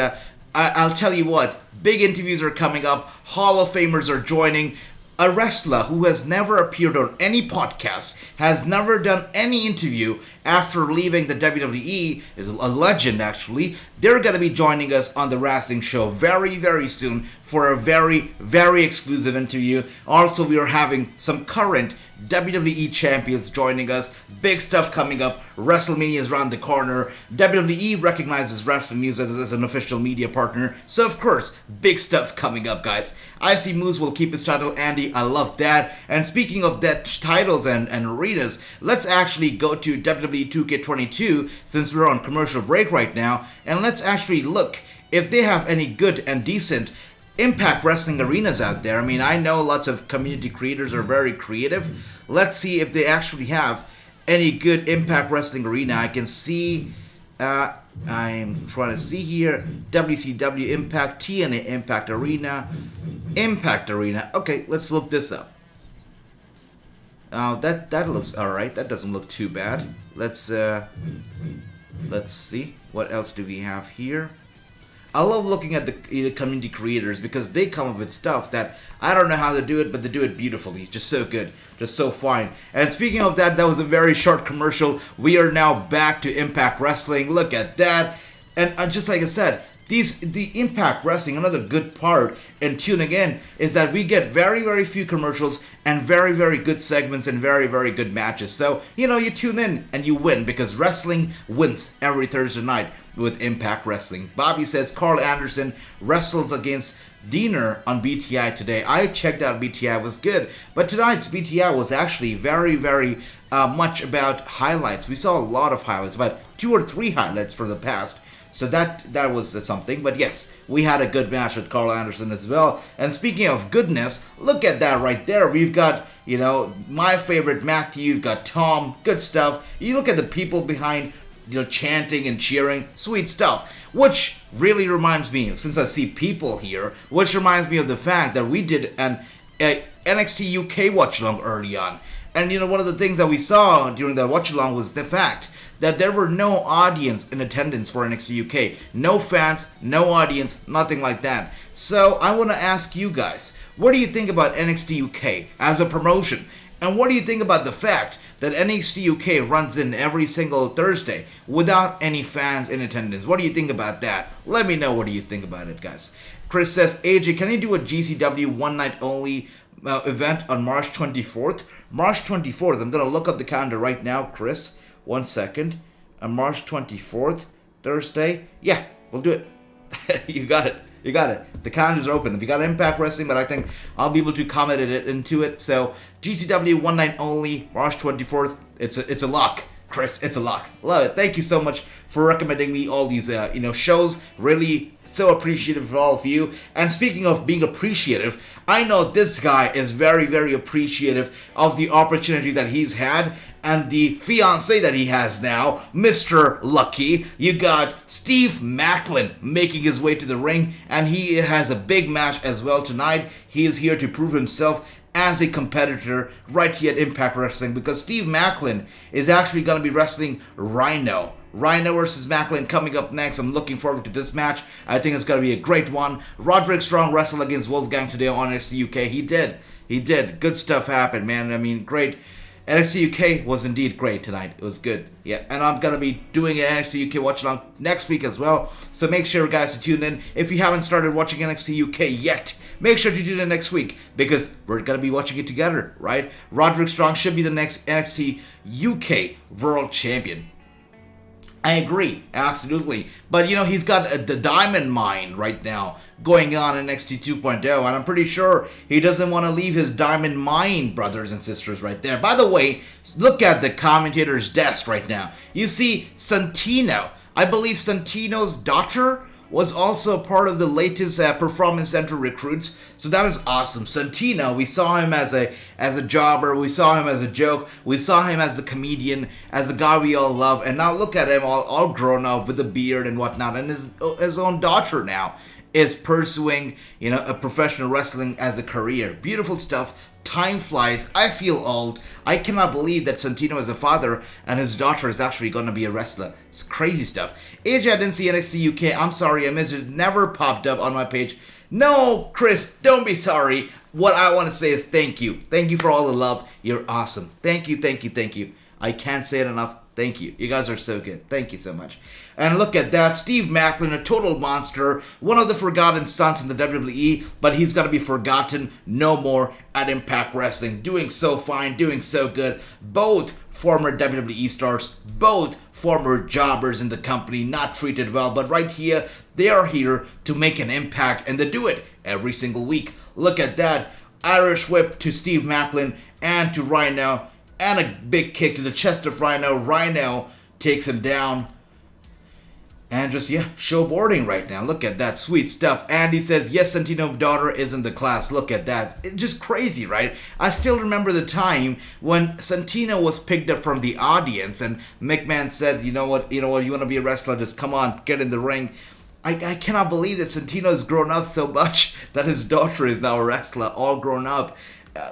I'll tell you what, big interviews are coming up. Hall of Famers are joining. A wrestler who has never appeared on any podcast, has never done any interview after leaving the WWE, is a legend actually. They're going to be joining us on the Wrassing show very soon for a very exclusive interview. Also, we are having some current WWE champions joining us. Big stuff coming up. WrestleMania is around the corner. WWE recognizes Wrasslinews as an official media partner. So, of course, big stuff coming up, guys. I see Moose will keep his title. Andy, I love that. And speaking of that titles and arenas, let's actually go to WWE 2K22 since we're on commercial break right now. And let's actually look if they have any good and decent Impact Wrestling arenas out there. I mean, I know lots of community creators are very creative. Let's see if they actually have any good Impact Wrestling arena. I can see I'm trying to see here. WCW Impact, TNA Impact Arena, Impact Arena. Okay, let's look this up. That looks alright. That doesn't look too bad. Let's see. What else do we have here? I love looking at the community creators because they come up with stuff that I don't know how to do it, but they do it beautifully. Just so good. Just so fine. And speaking of that, that was a very short commercial. We are now back to Impact Wrestling. Look at that. And just like I said, the Impact Wrestling, another good part in tuning in is that we get very, very few commercials and very, very good segments and very, very good matches. So, you tune in and you win because wrestling wins every Thursday night with Impact Wrestling. Bobby says Carl Anderson wrestles against Deonna on BTI today. I checked out BTI, it was good. But tonight's BTI was actually very, very much about highlights. We saw a lot of highlights, about 2 or 3 highlights for the past. So that was something. But yes, we had a good match with Carl Anderson as well. And speaking of goodness, look at that right there. We've got, my favorite Matthew. You've got Tom. Good stuff. You look at the people behind, chanting and cheering. Sweet stuff. Which really reminds me, since I see people here, which reminds me of the fact that we did an NXT UK watch-along early on. And one of the things that we saw during that watch-along was the fact that there were no audience in attendance for NXT UK. No fans, no audience, nothing like that. So I want to ask you guys, what do you think about NXT UK as a promotion? And what do you think about the fact that NXT UK runs in every single Thursday without any fans in attendance? What do you think about that? Let me know what do you think about it, guys. Chris says, AJ, can you do a GCW one night only event on March 24th? March 24th, I'm going to look up the calendar right now, Chris. 1 second. On March 24th, Thursday. Yeah, we'll do it. You got it. You got it. The calendars are open. If you got Impact Wrestling, but I think I'll be able to comment into it. So GCW one night only, March 24th. It's a lock, Chris. It's a lock. Love it. Thank you so much for recommending me all these shows. Really so appreciative of all of you. And speaking of being appreciative, I know this guy is very, very appreciative of the opportunity that he's had and the fiance that he has now, Mr. Lucky. You got Steve Maclin making his way to the ring, and he has a big match as well tonight. He is here to prove himself as a competitor right here at Impact Wrestling because Steve Maclin is actually going to be wrestling Rhyno. Rhyno versus Maclin coming up next. I'm looking forward to this match. I think it's going to be a great one. Roderick Strong wrestled against Wolfgang today on NXT UK. He did. Good stuff happened, man. I mean, great. NXT UK was indeed great tonight. It was good. Yeah, and I'm going to be doing an NXT UK watch-along next week as well. So make sure, guys, to tune in. If you haven't started watching NXT UK yet, make sure to tune in next week because we're going to be watching it together, right? Roderick Strong should be the next NXT UK World Champion. I agree, absolutely. But, he's got the diamond mine right now going on in NXT 2.0, and I'm pretty sure he doesn't want to leave his diamond mine, brothers and sisters, right there. By the way, look at the commentator's desk right now. You see Santino. I believe Santino's daughter was also part of the latest Performance Center recruits. So that is awesome. Santino, we saw him as a jobber, we saw him as a joke, we saw him as the comedian, as the guy we all love, and now look at him all grown up with a beard and whatnot, and his own daughter now is pursuing, a professional wrestling as a career. Beautiful stuff. Time flies. I feel old. I cannot believe that Santino is a father and his daughter is actually going to be a wrestler. It's crazy stuff. AJ, I didn't see NXT UK. I'm sorry, I missed it. Never popped up on my page. No, Chris, don't be sorry. What I want to say is thank you. Thank you for all the love. You're awesome. Thank you, thank you, thank you. I can't say it enough. Thank you. You guys are so good. Thank you so much. And look at that. Steve Maclin, a total monster. One of the forgotten sons in the WWE, but he's going to be forgotten no more at Impact Wrestling. Doing so fine, doing so good. Both former WWE stars, both former jobbers in the company, not treated well, but right here, they are here to make an impact, and they do it every single week. Look at that. Irish whip to Steve Maclin and to Rhyno. And a big kick to the chest of Rhyno. Rhyno takes him down. And just, yeah, showboarding right now. Look at that sweet stuff. Andy says, yes, Santino's daughter is in the class. Look at that. It's just crazy, right? I still remember the time when Santino was picked up from the audience and McMahon said, you know what, you want to be a wrestler, just come on, get in the ring. I cannot believe that Santino has grown up so much that his daughter is now a wrestler, all grown up.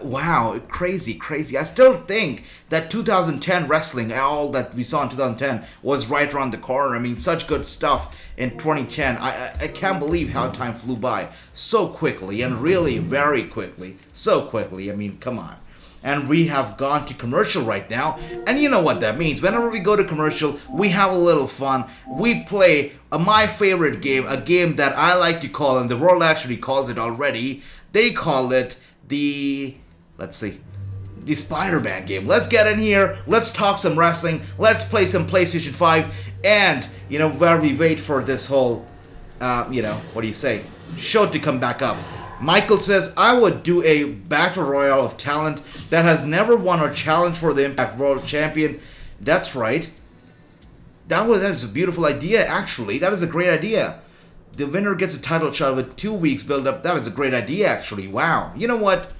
Wow, crazy. I still think that 2010 wrestling, all that we saw in 2010, was right around the corner. I mean, such good stuff in 2010. I can't believe how time flew by so quickly, and really very quickly. So quickly, I mean, come on. And we have gone to commercial right now, and you know what that means. Whenever we go to commercial, we have a little fun. We play my favorite game, a game that I like to call, and the world actually calls it already. They call it the Spider-Man game. Let's get in here, let's talk some wrestling, let's play some PlayStation 5, and, while we wait for this whole, show to come back up. Michael says, I would do a battle royale of talent that has never won or challenged for the Impact World Champion. That's right. That is a beautiful idea, actually. That is a great idea. The winner gets a title shot with 2 weeks build up. That is a great idea, actually. Wow. You know what?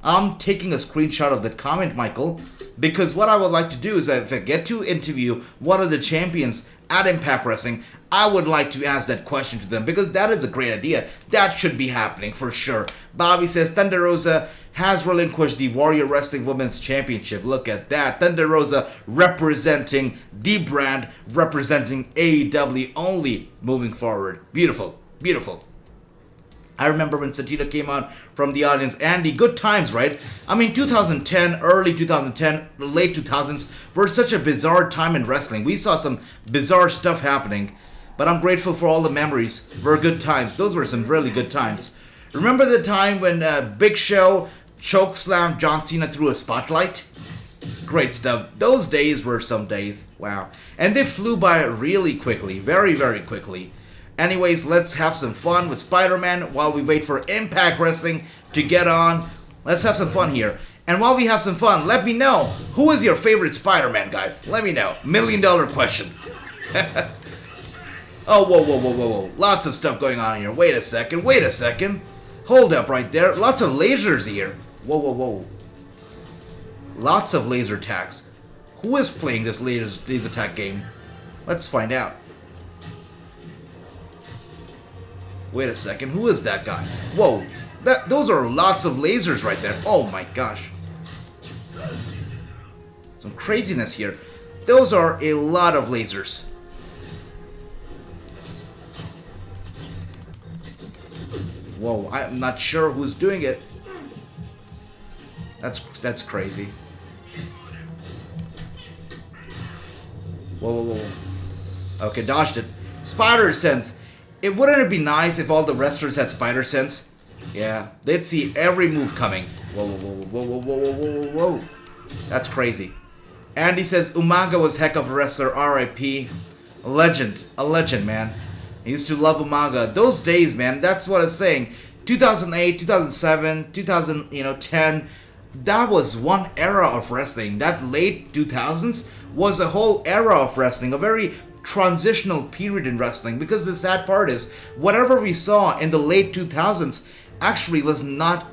I'm taking a screenshot of that comment, Michael, because what I would like to do is that if I get to interview one of the champions at Impact Wrestling, I would like to ask that question to them, because that is a great idea. That should be happening for sure. Bobby says Thunder Rosa has relinquished the Warrior Wrestling Women's Championship. Look at that. Thunder Rosa representing the brand, representing AEW only moving forward. Beautiful. I remember when Santino came out from the audience. Andy, good times, right? I mean, 2010, early 2010, late 2000s were such a bizarre time in wrestling. We saw some bizarre stuff happening, but I'm grateful for all the memories. Were good times. Those were some really good times. Remember the time when Big Show chokeslammed John Cena through a spotlight? Great stuff. Those days were some days. Wow. And they flew by really quickly. Very, very quickly. Anyways, let's have some fun with Spider-Man while we wait for Impact Wrestling to get on. Let's have some fun here. And while we have some fun, let me know, who is your favorite Spider-Man, guys? Let me know. $1 million question. Oh, whoa. Lots of stuff going on here. Wait a second. Hold up right there. Lots of lasers here. Whoa. Lots of laser attacks. Who is playing this laser attack game? Let's find out. Wait a second, who is that guy? Whoa, those are lots of lasers right there. Oh my gosh. Some craziness here. Those are a lot of lasers. Whoa, I'm not sure who's doing it. That's crazy. Whoa. Okay, dodged it. Spider sense. Wouldn't it be nice if all the wrestlers had spider sense? Yeah, they'd see every move coming. Whoa. That's crazy. Andy says Umaga was heck of a wrestler, R.I.P. A legend, man. I used to love Umaga. Those days, man, that's what I was saying. 2008, 2007, 2010, that was one era of wrestling. That late 2000s was a whole era of wrestling, a very transitional period in wrestling, because the sad part is whatever we saw in the late 2000s actually was not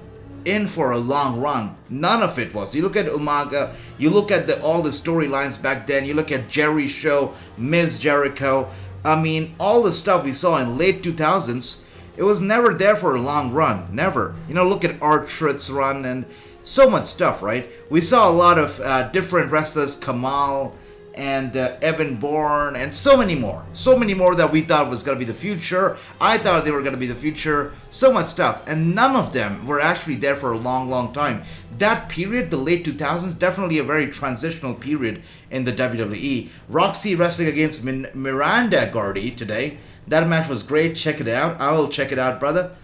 in for a long run. None of it was. You look at Umaga, you look at all the storylines back then, you look at Jerry's show, Miz Jericho, I mean, all the stuff we saw in late 2000s, it was never there for a long run. Never. Look at R-Truth's run and so much stuff, right? We saw a lot of different wrestlers, Kamal and Evan Bourne, and so many more that we thought was going to be the future. I thought they were going to be the future. So much stuff, and none of them were actually there for a long time. That period, the late 2000s, definitely a very transitional period in the WWE. Roxy wrestling against Miranda Gordy today. That match was great. Check it out. I will check it out, brother.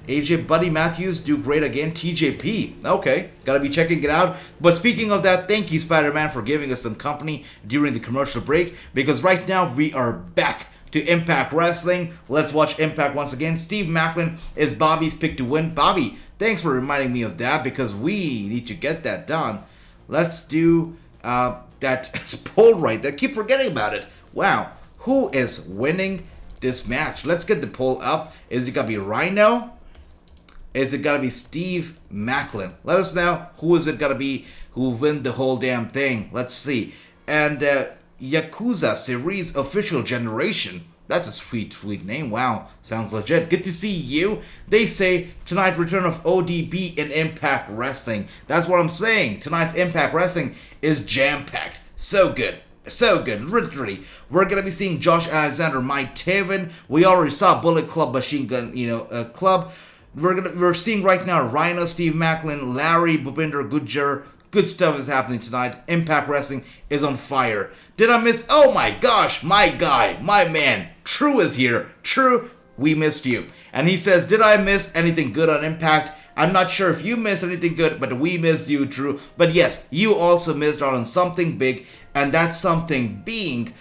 AJ Buddy Matthews do great again. TJP. Okay, gotta be checking it out. But speaking of that, thank you, Spider-Man, for giving us some company during the commercial break, because right now we are back to Impact Wrestling. Let's watch Impact once again. Steve Maclin is Bobby's pick to win. Bobby, thanks for reminding me of that, because we need to get that done. Let's do that poll right there. Keep forgetting about it. Wow. who is winning this match? Let's get the poll up. Is it gonna be Rhyno? Is it gonna be Steve Maclin? Let us know who is it gonna be who will win the whole damn thing. Let's see. And Yakuza Series Official Generation. That's a sweet name. Wow, sounds legit. Good to see you. They say tonight return of ODB in Impact Wrestling. That's what I'm saying. Tonight's Impact Wrestling is jam-packed. So good. So good, literally. We're gonna be seeing Josh Alexander, Mike Taven. We already saw Bullet Club Machine Gun, Club. We're seeing right now Rhyno, Steve Maclin, Larry, Bhupinder Gujjar. Good stuff is happening tonight. Impact Wrestling is on fire. Did I miss? Oh my gosh, my guy, my man, True is here. True, we missed you. And he says, did I miss anything good on Impact? I'm not sure if you missed anything good, but we missed you, True. But yes, you also missed out on something big, and that's something being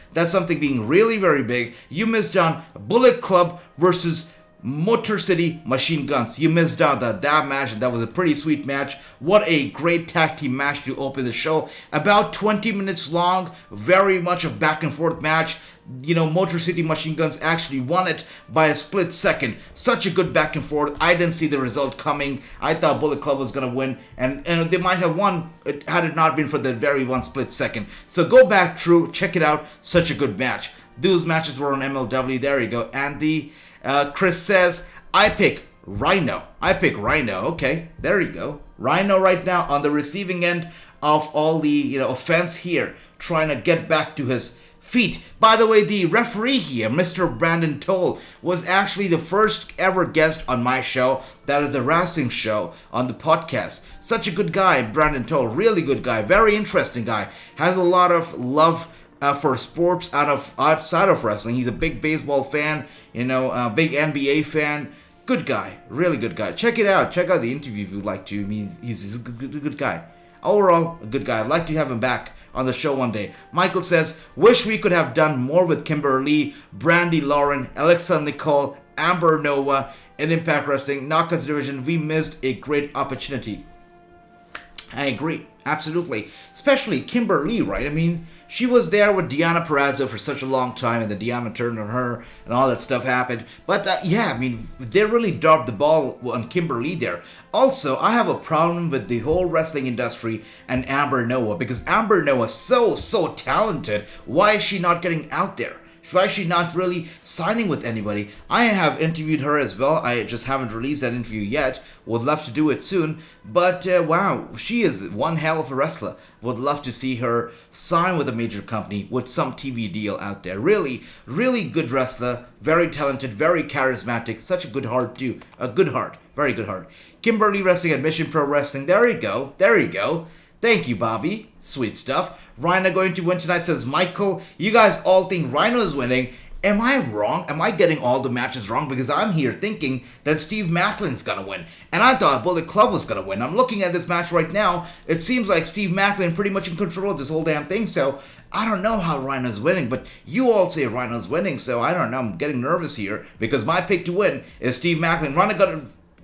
really very big. You missed on Bullet Club versus Motor City Machine Guns. You missed out that match, and that was a pretty sweet match. What a great tag team match to open the show. About 20 minutes long, very much a back and forth match. Motor City Machine Guns actually won it by a split second. Such a good back and forth. I didn't see the result coming. I thought Bullet Club was going to win, and they might have won had it not been for the very one split second. So go back, True, check it out. Such a good match. Those matches were on MLW. There you go. Andy, Chris says, I pick Rhyno. Okay, there you go. Rhyno right now on the receiving end of all the offense here, trying to get back to his feet. By the way, the referee here, Mr. Brandon Toll, was actually the first ever guest on my show. That is the Wrassing show on the podcast. Such a good guy, Brandon Toll. Really good guy. Very interesting guy. Has a lot of love for sports outside of wrestling. He's a big baseball fan, a big NBA fan. Good guy, really good guy. Check it out. Check out the interview if you'd like to. I mean, he's a good guy. Overall, a good guy. I'd like to have him back on the show one day. Michael says, wish we could have done more with Kimberly, Brandy Lauren, Alexa Nicole, Amber Nova in Impact Wrestling. Knockouts division, we missed a great opportunity. I agree, absolutely. Especially Kimberly, right? I mean, she was there with Deonna Purrazzo for such a long time, and the Deonna turned on her, and all that stuff happened. But they really dropped the ball on Kimberly there. Also, I have a problem with the whole wrestling industry and Amber Nova, because Amber Nova is so talented. Why is she not getting out there? Why is she not really signing with anybody? I have interviewed her as well. I just haven't released that interview yet. Would love to do it soon. But wow, she is one hell of a wrestler. Would love to see her sign with a major company with some TV deal out there. Really, really good wrestler. Very talented, very charismatic. Such a good heart too. A good heart. Very good heart. Kimberly Wrestling at Mission Pro Wrestling. There you go. Thank you, Bobby. Sweet stuff. Rhyno going to win tonight, says Michael. You guys all think Rhyno is winning. Am I wrong? Am I getting all the matches wrong? Because I'm here thinking that Steve Maclin's going to win. And I thought Bullet Club was going to win. I'm looking at this match right now. It seems like Steve Maclin pretty much in control of this whole damn thing. So I don't know how Rhyno's winning. But you all say Rhyno's winning. So I don't know. I'm getting nervous here. Because my pick to win is Steve Maclin.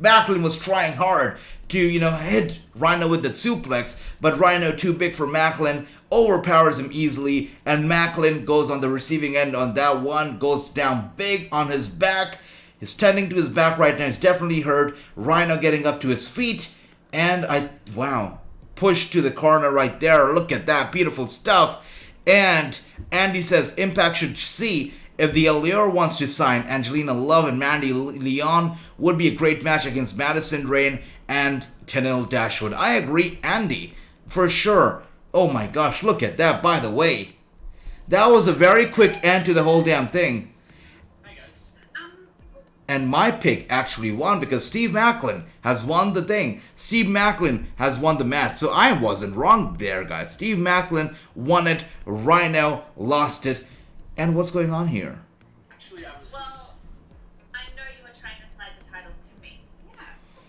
Maclin was trying hard to, hit Rhyno with that suplex, but Rhyno too big for Maclin, overpowers him easily, and Maclin goes on the receiving end on that one, goes down big on his back. He's tending to his back right now. He's definitely hurt. Rhyno getting up to his feet, and push to the corner right there. Look at that, beautiful stuff. And Andy says Impact should see if the Allure wants to sign Angelina Love and Mandy Leon. Would be a great match against Madison Rayne and Tenille Dashwood. I agree, Andy, for sure. Oh my gosh, look at that, by the way. That was a very quick end to the whole damn thing. And my pick actually won because Steve Maclin has won the thing. Steve Maclin has won the match. So I wasn't wrong there, guys. Steve Maclin won it. Rhyno lost it. And what's going on here? Well, I know you were trying to slide the title to me. Yeah,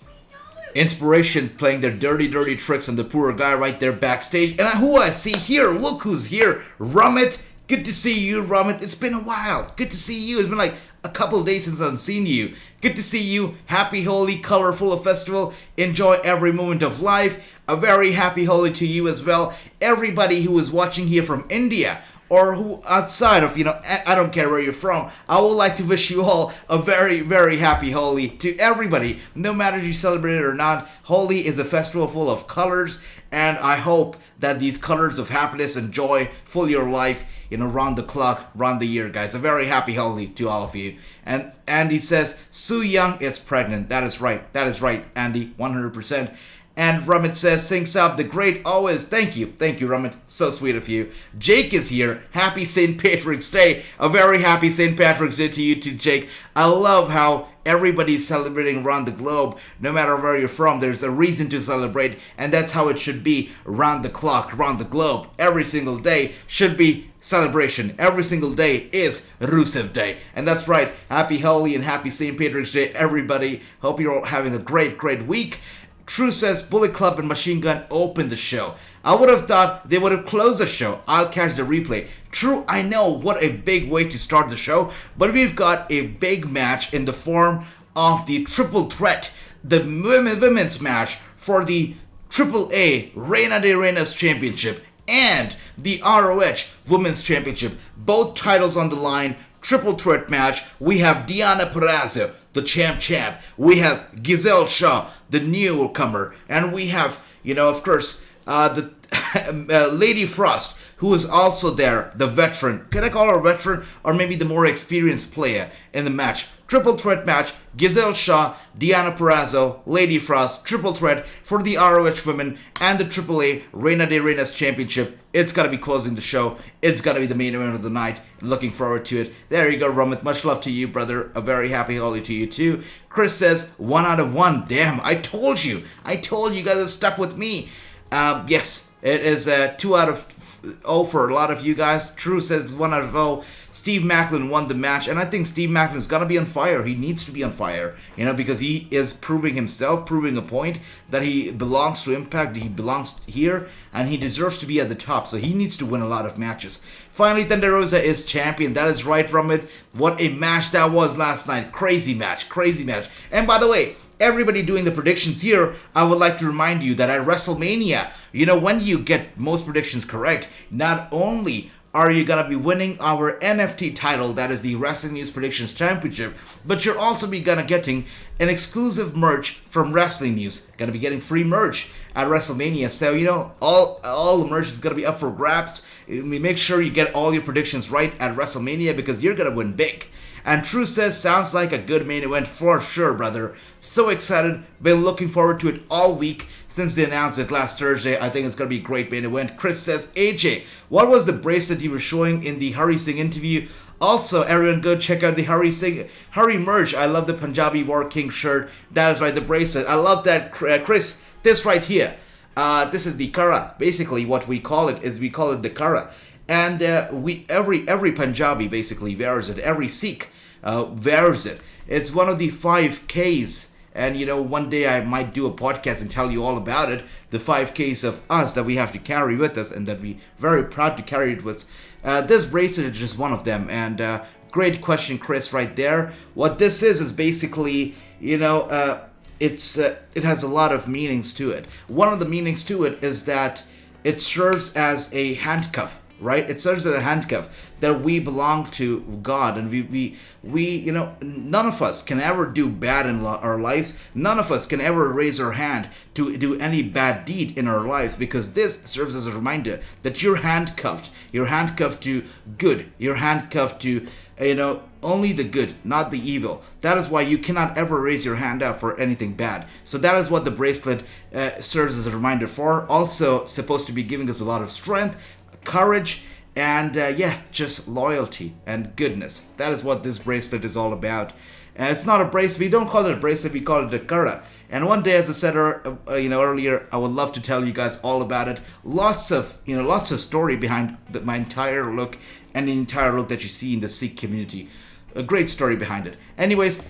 we know. Inspiration playing their dirty tricks on the poor guy right there backstage. And who I see here, look who's here. Rummet. Good to see you, Rummet. It's been a while. Good to see you. It's been like a couple of days since I've seen you. Good to see you. Happy Holi, colorful festival. Enjoy every moment of life. A very happy Holi to you as well. Everybody who is watching here from India or who outside of, I don't care where you're from, I would like to wish you all a very, very happy Holi to everybody. No matter if you celebrate it or not, Holi is a festival full of colors, and I hope that these colors of happiness and joy fill your life, round the clock, round the year, guys. A very happy Holi to all of you. And Andy says, Su Young is pregnant. That is right. That is right, Andy, 100%. And Rumit says, syncs up the great always. Thank you, Rumit. So sweet of you. Jake is here. Happy St. Patrick's Day. A very happy St. Patrick's Day to you too, Jake. I love how everybody's celebrating around the globe. No matter where you're from, there's a reason to celebrate. And that's how it should be around the clock, around the globe. Every single day should be celebration. Every single day is Rusev Day. And that's right. Happy Holi and happy St. Patrick's Day, everybody. Hope you're all having a great, great week. True says Bullet Club and Machine Gun opened the show. I would have thought they would have closed the show. I'll catch the replay. True, I know, what a big way to start the show. But we've got a big match in the form of the triple threat. The women's match for the AAA Reina de Reinas Championship and the ROH Women's Championship. Both titles on the line. Triple threat match. We have Deonna Purrazzo, the champ. We have Giselle Shaw, the newcomer. And we have, of course, the Lady Frost, who is also there, the veteran. Can I call her a veteran? Or maybe the more experienced player in the match. Triple threat match. Giselle Shaw, Deonna Purrazzo, Lady Frost. Triple threat for the ROH Women and the AAA Reina de Reinas Championship. It's going to be closing the show. It's going to be the main event of the night. Looking forward to it. There you go, Rumit. Much love to you, brother. A very happy Holi to you, too. Chris says, 1 out of 1. Damn, I told you. You guys have stuck with me. Yes, it is 2 out of 0 for a lot of you guys. True says 1 out of 0. Steve Maclin won the match, and I think Steve Maclin is gonna be on fire. He needs to be on fire, because he is proving himself, proving a point that he belongs to Impact, he belongs here, and he deserves to be at the top, so he needs to win a lot of matches. Finally, Thunder Rosa is champion. That is right, Rumit. What a match that was last night. Crazy match. And by the way, everybody doing the predictions here, I would like to remind you that at WrestleMania, when you get most predictions correct, not only are you going to be winning our NFT title, that is the Wrestling News Predictions Championship, but you're also getting an exclusive merch from Wrestling News. Going to be getting free merch at WrestleMania, so all the merch is going to be up for grabs. Make sure you get all your predictions right at WrestleMania because you're going to win big. And True says, sounds like a good main event for sure, brother. So excited. Been looking forward to it all week since they announced it last Thursday. I think it's going to be a great main event. Chris says, AJ, what was the bracelet you were showing in the Hari Singh interview? Also, everyone go check out the Hari merch. I love the Punjabi War King shirt. That is right, the bracelet. I love that, Chris. This right here. This is the Kara. Basically, what we call it is we call it the Kara. And every Punjabi basically wears it. Every Sikh wears it. It's one of the 5 Ks. And one day I might do a podcast and tell you all about it. The 5 Ks of us that we have to carry with us and that we very proud to carry it with. This bracelet is just one of them. And great question, Chris, right there. What this is basically, it has a lot of meanings to it. One of the meanings to it is that it serves as a handcuff. Right? It serves as a handcuff that we belong to God, and we none of us can ever do bad in our lives. None of us can ever raise our hand to do any bad deed in our lives, because this serves as a reminder that you're handcuffed. You're handcuffed to good. You're handcuffed to only the good, not the evil. That is why you cannot ever raise your hand up for anything bad. So that is what the bracelet serves as a reminder for. Also supposed to be giving us a lot of strength, courage, and just loyalty and goodness. That is what this bracelet is all about. And it's not a bracelet. We don't call it a bracelet. We call it a kara. And one day, as I said earlier, I would love to tell you guys all about it. Lots of story behind my entire look and the entire look that you see in the Sikh community. A great story behind it. Anyways,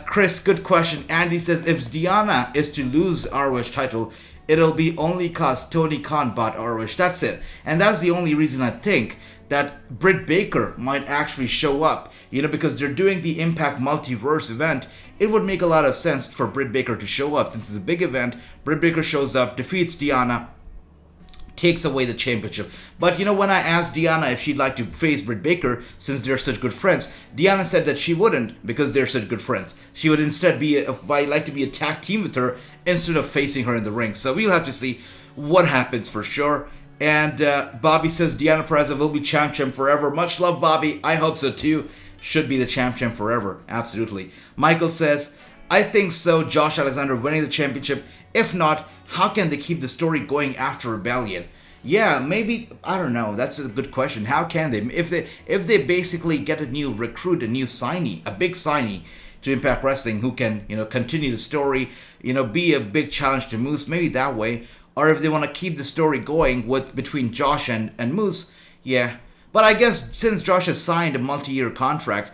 Chris, good question. Andy says, if Deonna is to lose ROH title, it'll be only cause Tony Khan bought ROH. That's it. And that's the only reason I think that Britt Baker might actually show up. Because they're doing the Impact Multiverse event. It would make a lot of sense for Britt Baker to show up. Since it's a big event, Britt Baker shows up, defeats Deonna. takes away the championship. But when I asked Deonna if she'd like to face Britt Baker since they're such good friends, Deonna said that she wouldn't because they're such good friends. She would instead like to be a tag team with her instead of facing her in the ring. So we'll have to see what happens for sure. And Bobby says Deonna Purrazzo will be champion forever. Much love, Bobby. I hope so too. Should be the champion forever. Absolutely. Michael says, I think so. Josh Alexander winning the championship. If not, how can they keep the story going after Rebellion? Yeah, maybe, I don't know. That's a good question. How can they? If they basically get a new recruit, a new signee, a big signee to Impact Wrestling who can, continue the story, be a big challenge to Moose, maybe that way. Or if they want to keep the story going between Josh and Moose, yeah. But I guess since Josh has signed a multi-year contract,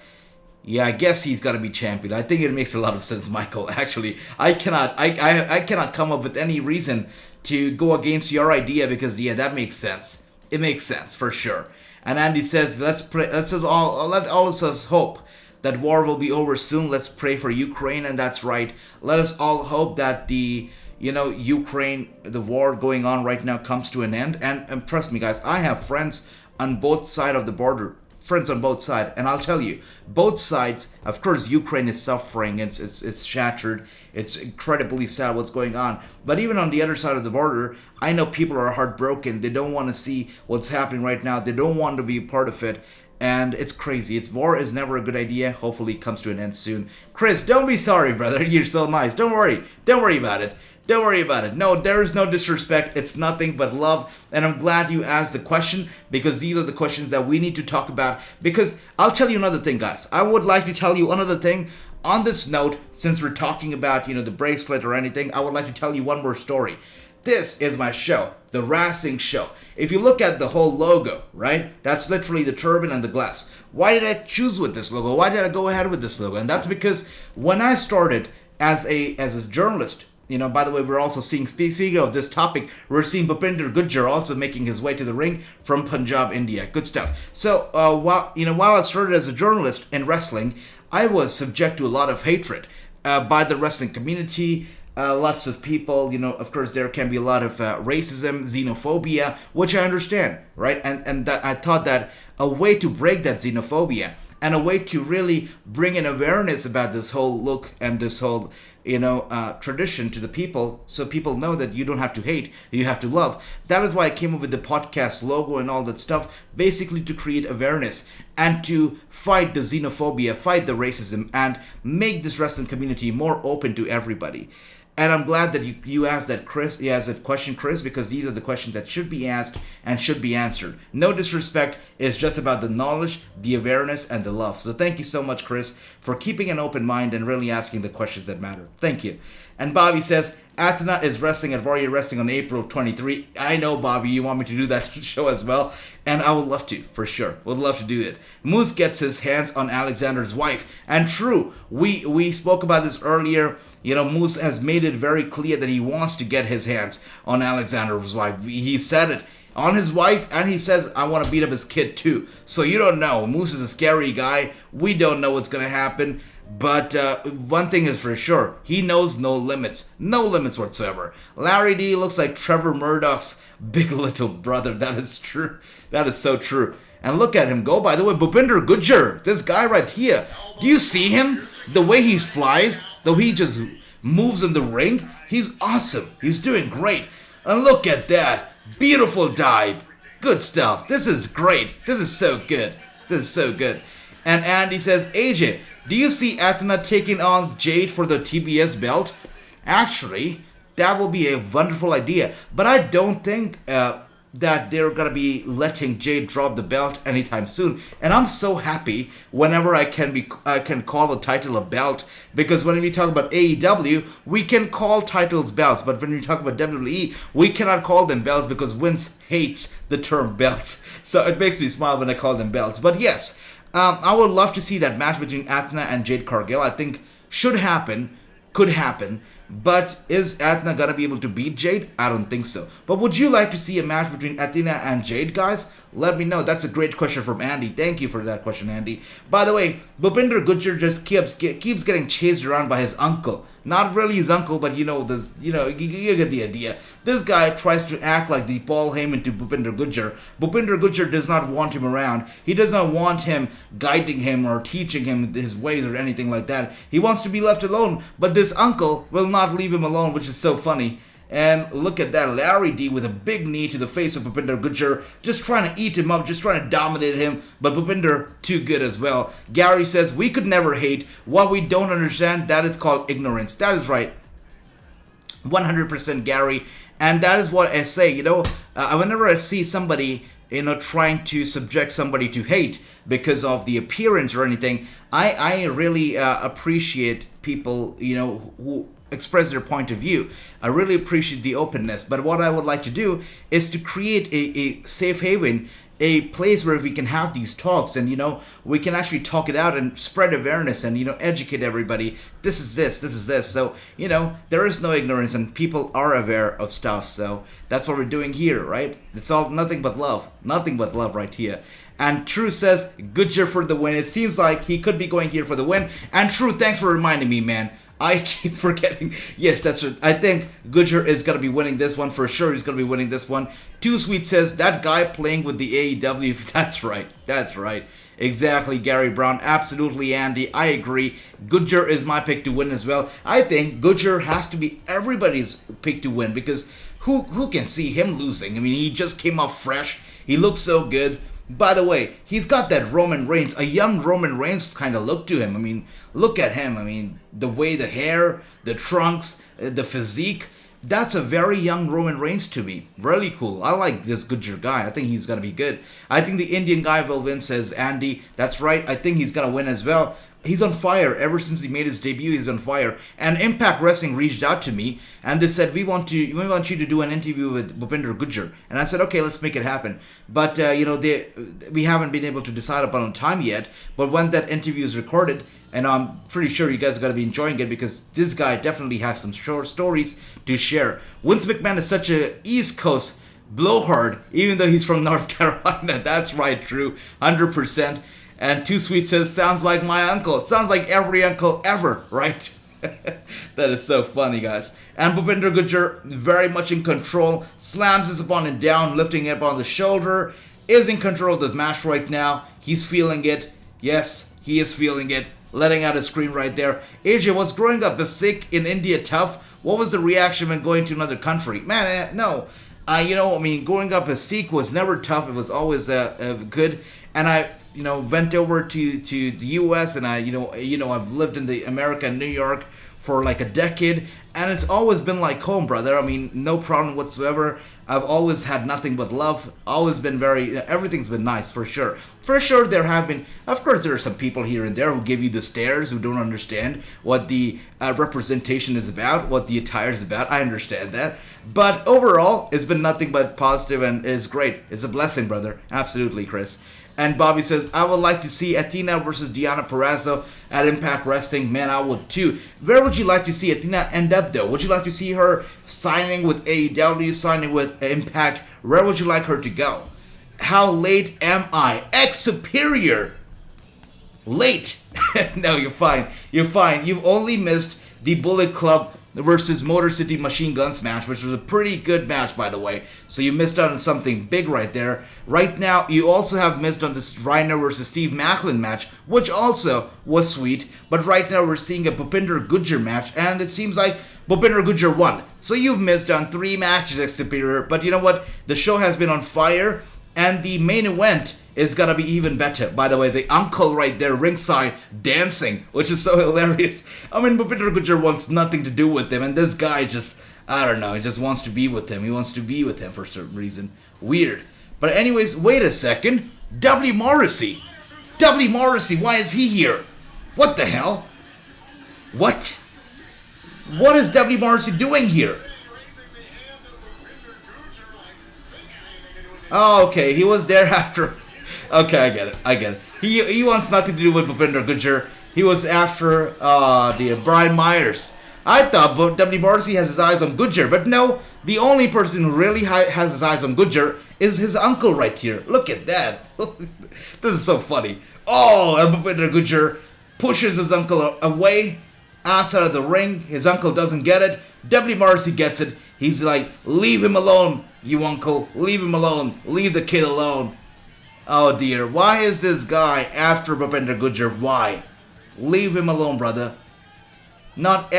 yeah, I guess he's got to be champion. I think it makes a lot of sense, Michael. Actually, I cannot come up with any reason to go against your idea because that makes sense. It makes sense for sure. And Andy says, let all of us hope that war will be over soon. Let's pray for Ukraine, and that's right. Let us all hope that the Ukraine, the war going on right now comes to an end. And trust me, guys, I have friends on both sides of the border. Friends on both sides. And I'll tell you, both sides, of course, Ukraine is suffering. It's shattered. It's incredibly sad what's going on. But even on the other side of the border, I know people are heartbroken. They don't want to see what's happening right now. They don't want to be a part of it. And it's crazy. War is never a good idea. Hopefully it comes to an end soon. Chris, don't be sorry, brother. You're so nice. Don't worry. Don't worry about it. Don't worry about it. No, there is no disrespect. It's nothing but love. And I'm glad you asked the question because these are the questions that we need to talk about. Because I'll tell you another thing, guys. I would like to tell you another thing. On this note, since we're talking about, the bracelet or anything, I would like to tell you one more story. This is my show, the Wrassing Show. If you look at the whole logo, right? That's literally the turban and the glass. Why did I choose with this logo? Why did I go ahead with this logo? And that's because when I started as a journalist, by the way, we're also seeing, speaking of this topic, we're seeing Bhupinder Gujjar also making his way to the ring from Punjab, India. Good stuff. So, while I started as a journalist in wrestling, I was subject to a lot of hatred by the wrestling community. Lots of people, of course, there can be a lot of racism, xenophobia, which I understand, right? And that I thought that a way to break that xenophobia and a way to really bring an awareness about this whole look and this whole tradition to the people, so people know that you don't have to hate, you have to love. That is why I came up with the podcast logo and all that stuff, basically to create awareness and to fight the xenophobia, fight the racism, and make this wrestling community more open to everybody. And I'm glad that you asked that, Chris. You asked that question, Chris, because these are the questions that should be asked and should be answered. No disrespect. It's just about the knowledge, the awareness, and the love. So thank you so much, Chris, for keeping an open mind and really asking the questions that matter. Thank you. And Bobby says, Athena is wrestling at Warrior Wrestling on April 23. I know, Bobby, you want me to do that show as well. And I would love to, for sure. Would love to do it. Moose gets his hands on Alexander's wife. And true, we spoke about this earlier. Moose has made it very clear that he wants to get his hands on Alexander's wife. He said it on his wife, and he says, I want to beat up his kid too. So you don't know. Moose is a scary guy. We don't know what's going to happen. But one thing is for sure, he knows no limits. No limits whatsoever. Larry D looks like Trevor Murdoch's big little brother. That is true. That is so true. And look at him go. By the way, Bhupinder Gujjar, this guy right here. Do you see him? The way he flies, the way he just moves in the ring. He's awesome. He's doing great. And look at that. Beautiful dive. Good stuff. This is great. This is so good. This is so good. And Andy says, AJ, do you see Athena taking on Jade for the TBS belt? Actually, that will be a wonderful idea. But I don't think that they're going to be letting Jade drop the belt anytime soon. And I'm so happy whenever I can call the title a belt. Because when we talk about AEW, we can call titles belts. But when we talk about WWE, we cannot call them belts because Vince hates the term belts. So it makes me smile when I call them belts. But yes, I would love to see that match between Athena and Jade Cargill. I think should happen, could happen. But is Athena going to be able to beat Jade? I don't think so. But would you like to see a match between Athena and Jade, guys? Let me know. That's a great question from Andy. Thank you for that question, Andy. By the way, Bhupinder Gujjar just keeps getting chased around by his uncle. Not really his uncle, but you get the idea. This guy tries to act like the Paul Heyman to Bhupinder Gujjar. Bhupinder Gujjar does not want him around. He does not want him guiding him or teaching him his ways or anything like that. He wants to be left alone, but this uncle will not leave him alone, which is so funny. And look at that, Larry D with a big knee to the face of Bhupinder Gujjar, just trying to eat him up, just trying to dominate him, but Bhupinder too good as well. Gary says, we could never hate. What we don't understand, that is called ignorance. That is right. 100% Gary. And that is what I say, whenever I see somebody, trying to subject somebody to hate because of the appearance or anything, I really appreciate people, who express their point of view. I really appreciate the openness, but what I would like to do is to create a safe haven, a place where we can have these talks and we can actually talk it out and spread awareness and educate everybody. This is this. So there is no ignorance and people are aware of stuff. So that's what we're doing here, right? It's all nothing but love right here. And True says Gujjar for the win. It seems like he could be going here for the win. And True, thanks for reminding me, man. I keep forgetting. Yes, that's right. I think Gujjar is going to be winning this one. For sure, he's going to be winning this one. Too Sweet says, that guy playing with the AEW. That's right. That's right. Exactly, Gary Brown. Absolutely, Andy. I agree. Gujjar is my pick to win as well. I think Gujjar has to be everybody's pick to win because who can see him losing? I mean, he just came off fresh. He looks so good. By the way, he's got that Roman Reigns, a young Roman Reigns kind of look to him. I mean, look at him. I mean, the way the hair, the trunks, the physique, that's a very young Roman Reigns to me. Really cool. I like this Gujjar guy. I think he's going to be good. I think the Indian guy will win, says Andy. That's right. I think he's going to win as well. He's on fire. Ever since he made his debut, he's on fire. And Impact Wrestling reached out to me and they said, we want you to do an interview with Bhupinder Gujjar. And I said, okay, let's make it happen. But we haven't been able to decide upon a time yet. But when that interview is recorded, and I'm pretty sure you guys are going to be enjoying it because this guy definitely has some short stories to share. Vince McMahon is such a East Coast blowhard, even though he's from North Carolina. That's right, True. 100%. And Too Sweet says, sounds like my uncle. It sounds like every uncle ever, right? That is so funny, guys. And Bhupinder Gujjar, very much in control, slams his opponent down, lifting it up on the shoulder, is in control of the match right now. He's feeling it. Yes, he is feeling it. Letting out a scream right there. AJ, was growing up as Sikh in India tough? What was the reaction when going to another country? Man, no. Growing up as Sikh was never tough. It was always good. And I went over to the U.S. and I've lived in the America and New York for like a decade, and it's always been like home, brother. I mean, no problem whatsoever. I've always had nothing but love. Always been everything's been nice, for sure. For sure, of course, there are some people here and there who give you the stares, who don't understand what the representation is about, what the attire is about. I understand that. But overall, it's been nothing but positive and is great. It's a blessing, brother. Absolutely, Chris. And Bobby says, I would like to see Athena versus Deonna Purrazzo at Impact Wrestling. Man, I would too. Where would you like to see Athena end up, though? Would you like to see her signing with AEW, signing with Impact? Where would you like her to go? How late am I? Superior. Late. No, you're fine. You're fine. You've only missed the Bullet Club versus Motor City Machine Guns match, which was a pretty good match, by the way. So you missed out on something big right there. Right now, you also have missed on this Rhyno versus Steve Maclin match, which also was sweet. But right now, we're seeing a Bhupinder Gujjar match, and it seems like Bhupinder Gujjar won. So you've missed on 3 matches at Superior. But you know what? The show has been on fire, and the main event is gonna be even better. By the way, the uncle right there ringside dancing, which is so hilarious. I mean, Bhupinder Gujjar wants nothing to do with him, and this guy just, I don't know, he just wants to be with him. He wants to be with him for some reason. Weird. But anyways, wait a second. W. Morrissey. W. Morrissey, why is he here? What the hell? What? What is W. Morrissey doing here? Oh, okay, he was there after... Okay, I get it. He wants nothing to do with Bhupinder Gujjar. He was after the Brian Myers. I thought W. Morrissey has his eyes on Gujjar, but no, the only person who really has his eyes on Gujjar is his uncle right here. Look at that. This is so funny. Oh, and Bhupinder Gujjar pushes his uncle away, Outside of the ring, his uncle doesn't get it. W. Morrissey gets it. He's like, leave him alone, you uncle. Leave him alone. Leave the kid alone. Oh dear, why is this guy after Bhupender Gujjar? Why? Leave him alone, brother. Not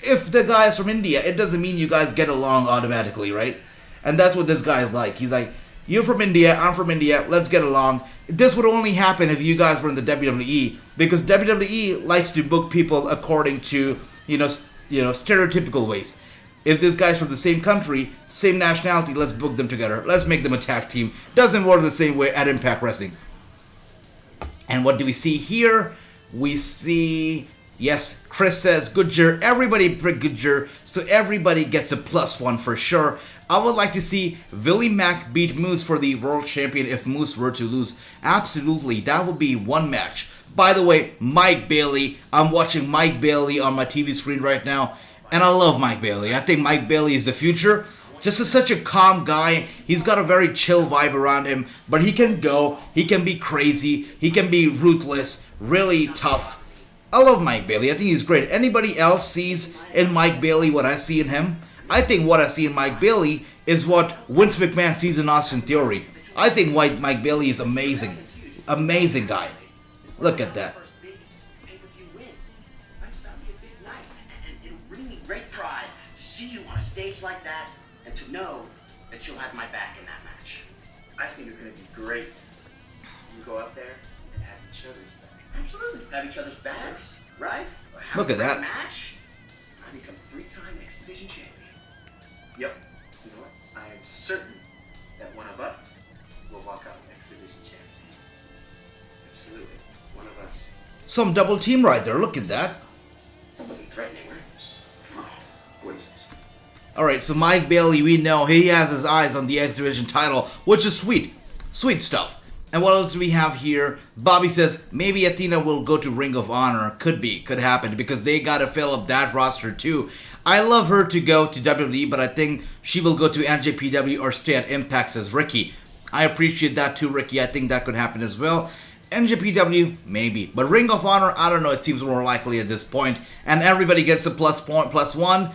if the guy is from India, it doesn't mean you guys get along automatically, right? And that's what this guy is like. He's like, you're from India, I'm from India, let's get along. This would only happen if you guys were in the WWE, because WWE likes to book people according to, stereotypical ways. If this guy's from the same country, same nationality, let's book them together. Let's make them a tag team. Doesn't work the same way at Impact Wrestling. And what do we see here? We see, yes, Chris says Gujjar. Everybody pick Gujjar, so everybody gets a +1 for sure. I would like to see Willie Mack beat Moose for the World Champion if Moose were to lose. Absolutely, that would be one match. By the way, Mike Bailey. I'm watching Mike Bailey on my TV screen right now. And I love Mike Bailey. I think Mike Bailey is the future. Just such a calm guy. He's got a very chill vibe around him. But he can go. He can be crazy. He can be ruthless. Really tough. I love Mike Bailey. I think he's great. Anybody else sees in Mike Bailey what I see in him? I think what I see in Mike Bailey is what Vince McMahon sees in Austin Theory. I think Mike Bailey is amazing. Amazing guy. Look at that. Stage like that, and to know that you'll have my back in that match. I think it's going to be great. You go up there and have each other's back. Absolutely. Have each other's backs, right? Look at that. Match. I become 3-time X Division champion. Yep. You know what? I am certain that one of us will walk out X Division champion. Absolutely. One of us. Some double team right there. Look at that. That wasn't threatening, right? Oh, coincidence. Alright, so Mike Bailey, we know he has his eyes on the X Division title, which is sweet. Sweet stuff. And what else do we have here? Bobby says maybe Athena will go to Ring of Honor. Could be. Could happen. Because they gotta fill up that roster too. I love her to go to WWE, but I think she will go to NJPW or stay at Impact, says Ricky. I appreciate that too, Ricky. I think that could happen as well. NJPW, maybe. But Ring of Honor, I don't know. It seems more likely at this point. And everybody gets a +1.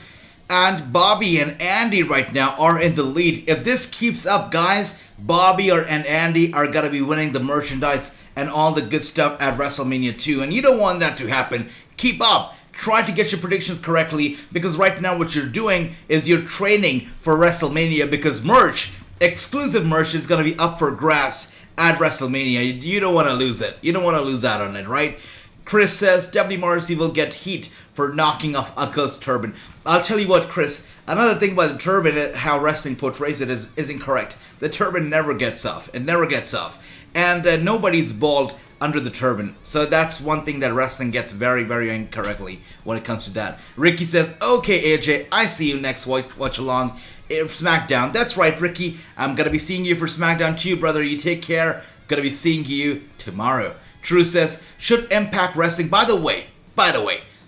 And Bobby and Andy right now are in the lead. If this keeps up, guys, Bobby and Andy are going to be winning the merchandise and all the good stuff at WrestleMania 2. And you don't want that to happen. Keep up. Try to get your predictions correctly, because right now what you're doing is you're training for WrestleMania, because merch, exclusive merch, is going to be up for grabs at WrestleMania. You don't want to lose it. You don't want to lose out on it, right? Chris says W. Morrissey will get heat for knocking off Uncle's turban. I'll tell you what, Chris, another thing about the turban, how wrestling portrays it is incorrect. The turban never gets off. It never gets off. And nobody's bald under the turban. So that's one thing that wrestling gets very, very incorrectly when it comes to that. Ricky says, okay, AJ, I see you next Watchalong SmackDown. That's right, Ricky. I'm going to be seeing you for SmackDown too, brother. You take care. Going to be seeing you tomorrow. True says, should Impact Wrestling, by the way,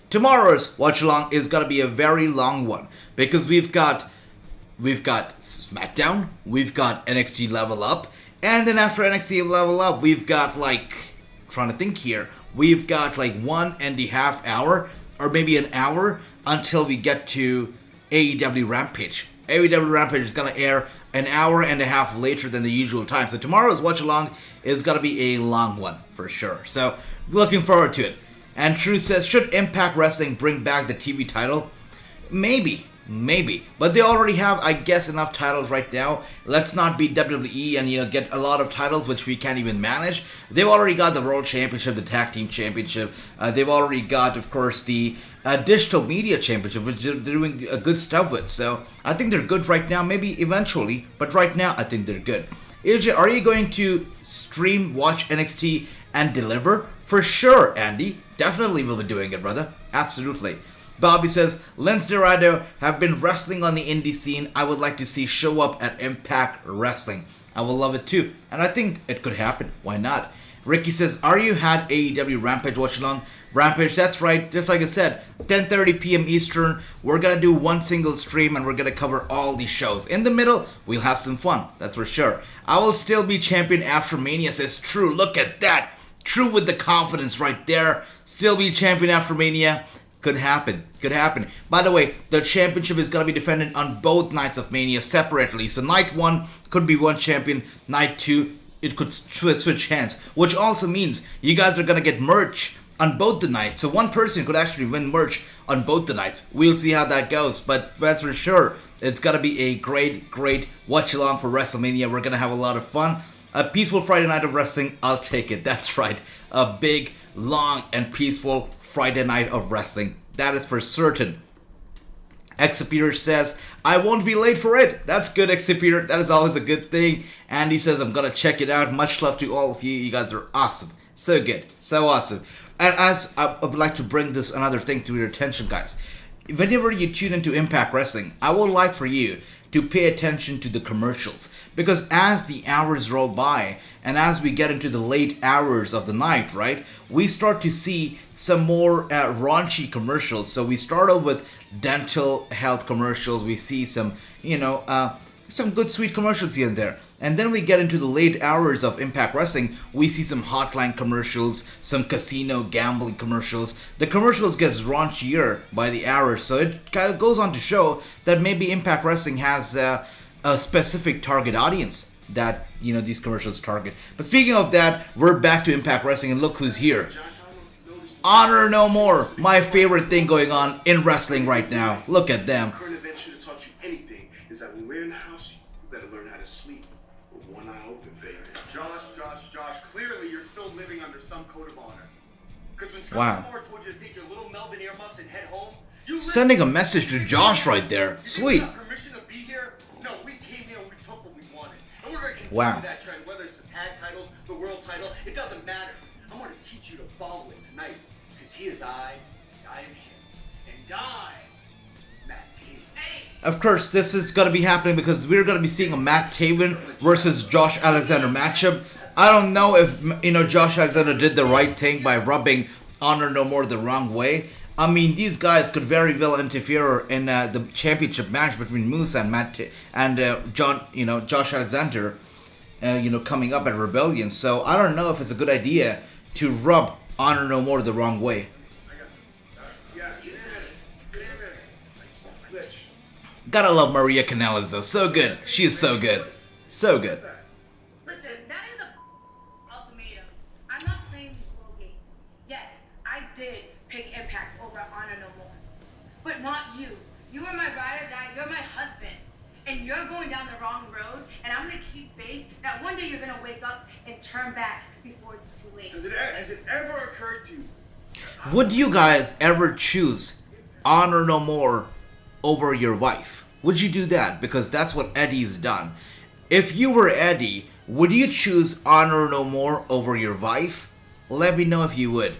tomorrow's Watchalong is going to be a very long one, because we've got SmackDown, we've got NXT Level Up, and then after NXT Level Up, we've got we've got 1.5 hour, or maybe an hour, until we get to AEW Rampage. AEW Rampage is going to air an hour and a half later than the usual time. So tomorrow's Watchalong is going to be a long one, for sure. So, looking forward to it. And True says, should Impact Wrestling bring back the TV title? Maybe. But they already have, I guess, enough titles right now. Let's not be WWE and get a lot of titles which we can't even manage. They've already got the World Championship, the Tag Team Championship. They've already got, of course, the Digital Media Championship, which they're doing good stuff with. So I think they're good right now. Maybe eventually, but right now I think they're good. AJ, are you going to stream, watch NXT, and deliver? For sure, Andy. Definitely will be doing it, brother. Absolutely. Bobby says, Lince Dorado have been wrestling on the indie scene. I would like to see show up at Impact Wrestling. I will love it too. And I think it could happen. Why not? Ricky says, are you had AEW Rampage Watchalong? Rampage, that's right. Just like I said, 10:30 p.m. Eastern. We're going to do one single stream and we're going to cover all these shows. In the middle, we'll have some fun. That's for sure. I will still be champion after Mania, says True. Look at that. True with the confidence right there. Still be champion after Mania. Could happen. Could happen. By the way, the championship is going to be defended on both nights of Mania separately. So night 1 could be one champion. Night 2, it could switch hands. Which also means you guys are going to get merch on both the nights. So one person could actually win merch on both the nights. We'll see how that goes. But that's for sure. It's going to be a great watch along for WrestleMania. We're going to have a lot of fun. A peaceful Friday night of wrestling, I'll take it. That's right. A big, long, and peaceful Friday night of wrestling. That is for certain. Exepeter says, I won't be late for it. That's good, Exepeter. That is always a good thing. Andy says, I'm going to check it out. Much love to all of you. You guys are awesome. So good. So awesome. And as I would like to bring this another thing to your attention, guys. Whenever you tune into Impact Wrestling, I would like for you to pay attention to the commercials, because as the hours roll by and as we get into the late hours of the night, right, we start to see some more raunchy commercials. So we start off with dental health commercials. We see some, some good sweet commercials here and there. And then we get into the late hours of Impact Wrestling. We see some hotline commercials, some casino gambling commercials. The commercials get raunchier by the hour, so it kind of goes on to show that maybe Impact Wrestling has a specific target audience that these commercials target. But speaking of that, we're back to Impact Wrestling, and look who's here. Honor No More, my favorite thing going on in wrestling right now. Look at them. Current event should have taught you anything is that when we're in the house, you better learn how to sleep with one eye open, baby. Josh, clearly you're still living under some code of honor. Because when Wow. Scott Moore told you to take your little Melvin earmuffs and head home, you Sending a message to Josh right there. Sweet. got permission to be here? No, we came here and we took what we wanted. And we're going to continue Wow. that trend, whether it's the tag titles, the world title, it doesn't matter. I'm going to teach you to follow it tonight. Because he is I am him. And I, Matt Taven. Of course, this is going to be happening because we're going to be seeing a Matt Taven versus Josh Alexander matchup. I don't know if, Josh Alexander did the right thing by rubbing Honor No More the wrong way. I mean, these guys could very well interfere in the championship match between Moose and Josh Alexander, coming up at Rebellion. So I don't know if it's a good idea to rub Honor No More the wrong way. Gotta love Maria Kanellis though. So good. She is so good. So good. Listen, that is a ultimatum. I'm not playing these little games. Yes, I did pick Impact over Honor No More. But not you. You are my ride or die. You're my husband. And you're going down the wrong road. And I'm going to keep faith that one day you're going to wake up and turn back before it's too late. Has it ever occurred to you? Would you guys ever choose Honor No More over your wife? Would you do that? Because that's what Eddie's done. If you were Eddie, would you choose Honor No More over your wife? Let me know if you would.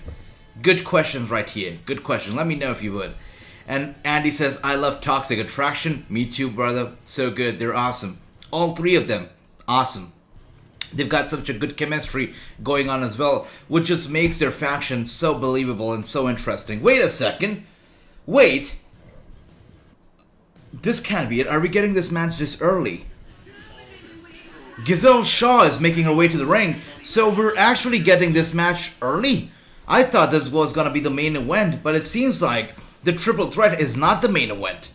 Good questions right here. Good question. Let me know if you would. And Andy says, I love Toxic Attraction. Me too, brother. So good. They're awesome. All three of them. Awesome. They've got such a good chemistry going on as well, which just makes their faction so believable and so interesting. Wait a second. Wait. This can't be it. Are we getting this match this early? Giselle Shaw is making her way to the ring, so we're actually getting this match early? I thought this was going to be the main event, but it seems like the triple threat is not the main event.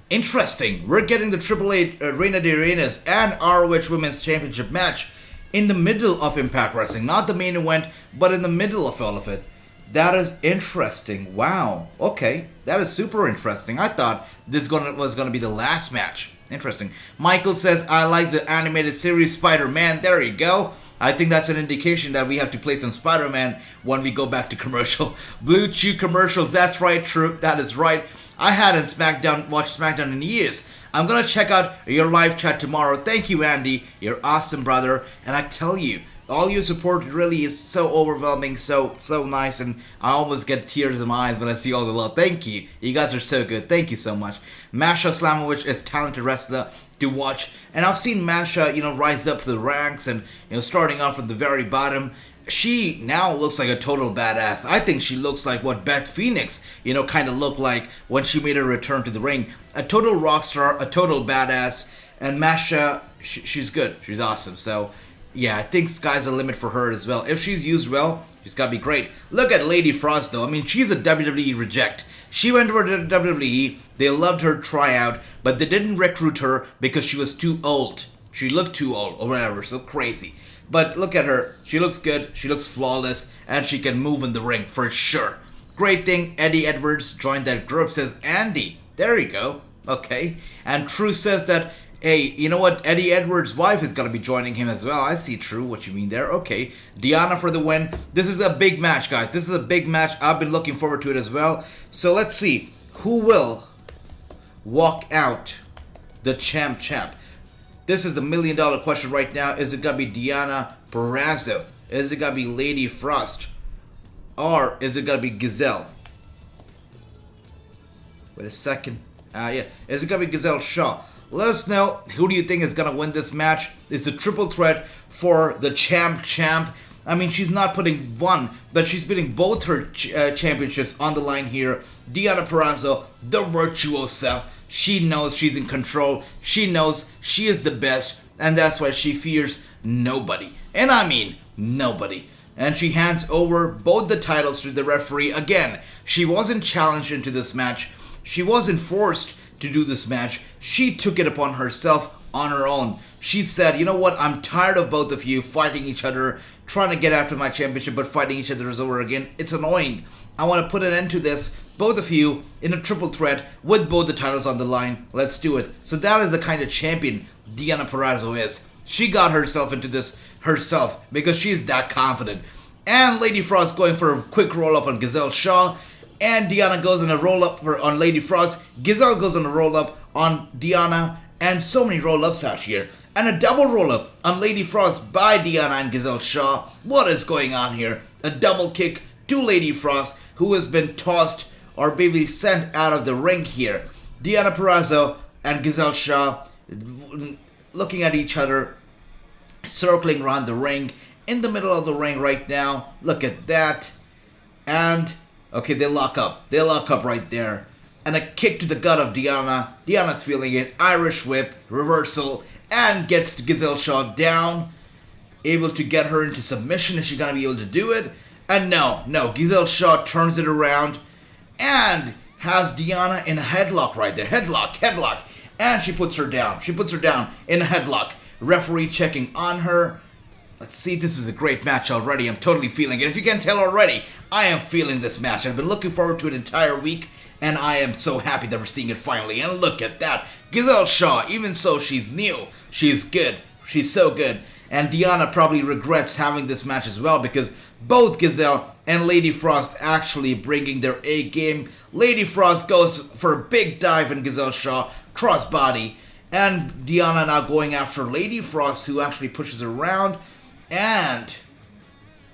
Interesting. We're getting the Triple H, Reina de Reinas and ROH Women's Championship match in the middle of Impact Wrestling. Not the main event, but in the middle of all of it. That is interesting. Wow. Okay. That is super interesting. I thought this was going to be the last match. Interesting. Michael says, I like the animated series Spider-Man. There you go. I think that's an indication that we have to play some Spider-Man when we go back to commercial. Blue Chew commercials. That's right, Troop. That is right. I hadn't watched SmackDown in years. I'm going to check out your live chat tomorrow. Thank you, Andy. You're awesome, brother. And I tell you, all your support really is so overwhelming, so nice, and I almost get tears in my eyes when I see all the love. Thank you. You guys are so good. Thank you so much. Masha Slamovich is a talented wrestler to watch, and I've seen Masha, rise up to the ranks and, starting off from the very bottom. She now looks like a total badass. I think she looks like what Beth Phoenix, kind of looked like when she made her return to the ring. A total rock star, a total badass, and Masha, she's good. She's awesome. So, yeah, I think sky's the limit for her as well. If she's used well, she's got to be great. Look at Lady Frost, though. I mean, she's a WWE reject. She went over to WWE. They loved her tryout, but they didn't recruit her because she was too old. She looked too old or whatever, so crazy. But look at her. She looks good. She looks flawless, and she can move in the ring for sure. Great thing, Eddie Edwards joined that group, says Andy. There you go. Okay. And True says that, hey, you know what? Eddie Edwards' wife is going to be joining him as well. I see, True, what you mean there. Okay. Deonna for the win. This is a big match, guys. This is a big match. I've been looking forward to it as well. So let's see. Who will walk out the champ? This is the $1 million question right now. Is it going to be Deonna Purrazzo? Is it going to be Lady Frost? Or is it going to be Gazelle? Wait a second. Yeah. Is it going to be Gazelle Shaw? Let us know. Who do you think is going to win this match? It's a triple threat for the champ. I mean, she's not putting one, but she's putting both her championships on the line here. Deonna Purrazzo, the virtuosa. She knows she's in control. She knows she is the best. And that's why she fears nobody. And I mean nobody. And she hands over both the titles to the referee. Again, she wasn't challenged into this match. She wasn't forced to do this match. She took it upon herself on her own. She said, you know what, I'm tired of both of you fighting each other, trying to get after my championship, but fighting each other over again. It's annoying. I want to put an end to this. Both of you in a triple threat with both the titles on the line. Let's do it. So that is the kind of champion Deonna Purrazzo is. She got herself into this herself because she's that confident. And Lady Frost going for a quick roll-up on Gazelle Shaw. And Deonna goes on a roll-up on Lady Frost. Gazelle goes on a roll-up on Deonna. And so many roll-ups out here. And a double roll-up on Lady Frost by Deonna and Gazelle Shaw. What is going on here? A double kick to Lady Frost, who has been tossed or maybe sent out of the ring here. Deonna Purrazzo and Gazelle Shaw looking at each other, circling around the ring, in the middle of the ring right now. Look at that. And, okay, they lock up. They lock up right there. And a kick to the gut of Deonna. Deonna's feeling it. Irish whip, reversal, and gets Gazelle Shaw down. Able to get her into submission. Is she going to be able to do it? And no. Gazelle Shaw turns it around and has Deonna in a headlock right there. Headlock. And she puts her down. She puts her down in a headlock. Referee checking on her. Let's see, this is a great match already. I'm totally feeling it. If you can't tell already, I am feeling this match. I've been looking forward to it entire week, and I am so happy that we're seeing it finally. And look at that. Gazelle Shaw, even so she's new, she's good. She's so good. And Deonna probably regrets having this match as well because both Gazelle and Lady Frost actually bringing their A game. Lady Frost goes for a big dive in Gazelle Shaw, crossbody. And Deonna now going after Lady Frost, who actually pushes her around. And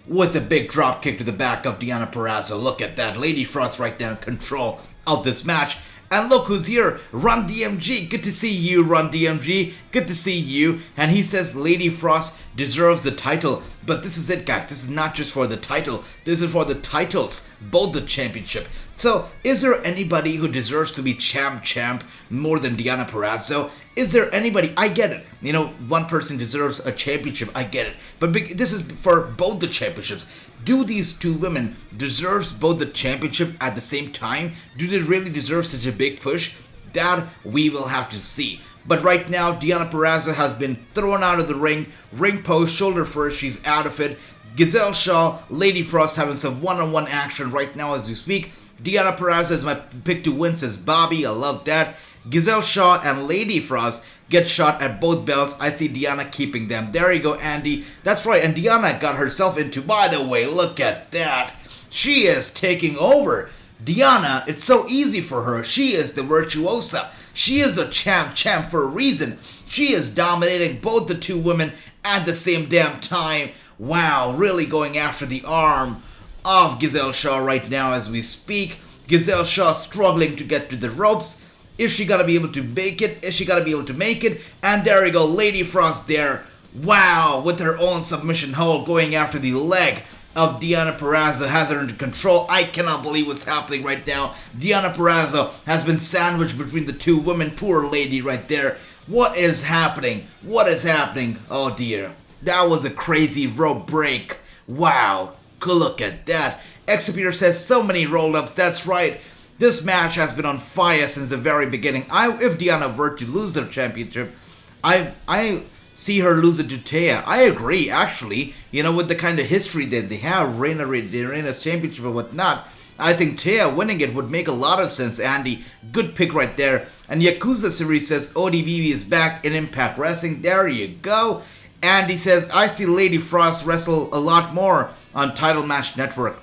with a big drop kick to the back of Deonna Purrazzo. Look at that. Lady Frost right there in control of this match. And look who's here. Run DMG. Good to see you, Run DMG. Good to see you. And he says Lady Frost deserves the title. But this is it, guys. This is not just for the title. This is for the titles. Both the championship. So, is there anybody who deserves to be champ more than Deonna Purrazzo? Is there anybody? I get it. You know, one person deserves a championship. I get it. But this is for both the championships. Do these two women deserve both the championship at the same time? Do they really deserve such a big push? That we will have to see. But right now, Deonna Purrazzo has been thrown out of the ring. Ring post, shoulder first, she's out of it. Gazelle Shaw, Lady Frost having some one-on-one action right now as we speak. Deonna Purrazzo is my pick to win, says Bobby. I love that. Gazelle Shaw and Lady Frost get shot at both belts. I see Deonna keeping them. There you go, Andy. That's right, and Deonna got herself into, by the way, look at that. She is taking over. Deonna, it's so easy for her. She is the virtuosa. She is the champ for a reason. She is dominating both the two women at the same damn time. Wow, really going after the arm of Gazelle Shaw right now as we speak. Gazelle Shaw struggling to get to the ropes. Is she gonna be able to make it? Is she gonna be able to make it? And there you go, Lady Frost there. Wow, with her own submission hold going after the leg of Deonna Purrazzo, has her under control. I cannot believe what's happening right now. Deonna Purrazzo has been sandwiched between the two women. Poor lady right there. What is happening? What is happening? Oh dear. That was a crazy rope break. Wow. Good look at that. Executor says so many roll-ups. That's right. This match has been on fire since the very beginning. If Deonna were to lose the championship, I see her lose it to Taya. I agree, actually. You know, with the kind of history that they have, Reina's championship and whatnot, I think Taya winning it would make a lot of sense, Andy. Good pick right there. And Yakuza Series says ODB is back in Impact Wrestling. There you go. Andy says, I see Lady Frost wrestle a lot more on Title Match Network.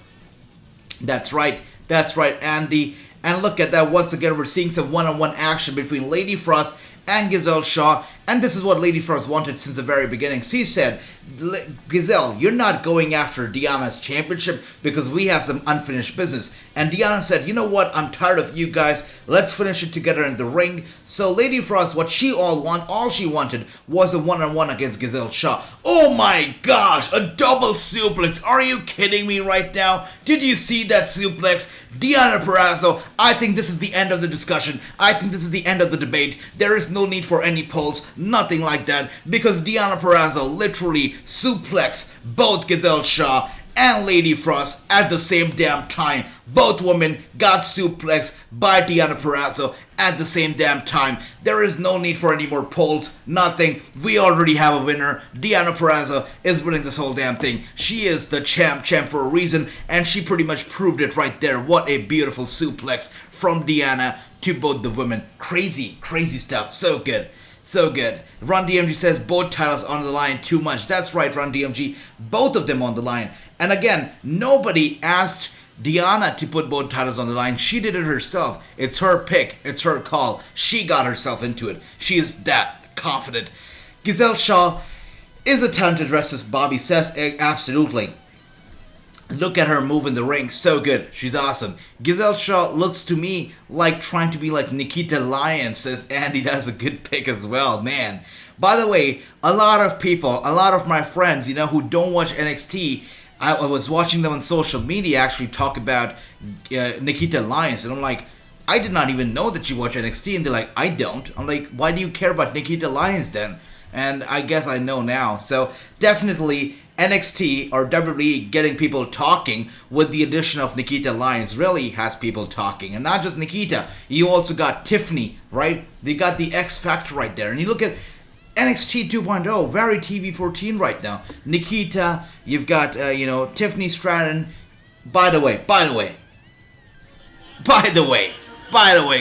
That's right, Andy. And look at that, once again, we're seeing some one-on-one action between Lady Frost and Giselle Shaw. And this is what Lady Frost wanted since the very beginning. She said, Giselle, you're not going after Deonna's championship because we have some unfinished business. And Deonna said, you know what, I'm tired of you guys. Let's finish it together in the ring. So Lady Frost, what she all she wanted was a one-on-one against Giselle Shaw. Oh my gosh, a double suplex. Are you kidding me right now? Did you see that suplex? Deonna Purrazzo, I think this is the end of the discussion. I think this is the end of the debate. There is no need for any polls, nothing like that, because Deonna Purrazzo literally suplexed both Giselle Shaw and Lady Frost at the same damn time. Both women got suplexed by Deonna Purrazzo at the same damn time. There is no need for any more polls, nothing. We already have a winner. Deonna Purrazzo is winning this whole damn thing. She is the champ for a reason, and she pretty much proved it right there. What a beautiful suplex from Deonna to both the women. Crazy stuff. So good. So good. Run DMG says both titles on the line too much. That's right, Run DMG. Both of them on the line. And again, nobody asked Deonna to put both titles on the line. She did it herself. It's her pick. It's her call. She got herself into it. She is that confident. Giselle Shaw is a talented wrestler, Bobby says. Absolutely. Look at her move in the ring. So good. She's awesome. Giselle Shaw looks to me like trying to be like Nikita Lyons, says Andy. That's a good pick as well, man. By the way, a lot of people, a lot of my friends, you know, who don't watch NXT, I was watching them on social media actually talk about Nikita Lyons. And I'm like, I did not even know that you watch NXT. And they're like, I don't. I'm like, why do you care about Nikita Lyons then? And I guess I know now. So definitely NXT or WWE getting people talking with the addition of Nikita Lyons really has people talking. And not just Nikita, you also got Tiffany, right? They got the X Factor right there. And you look at NXT 2.0, very TV14 right now. Nikita, you've got, Tiffany Stratton. By the way,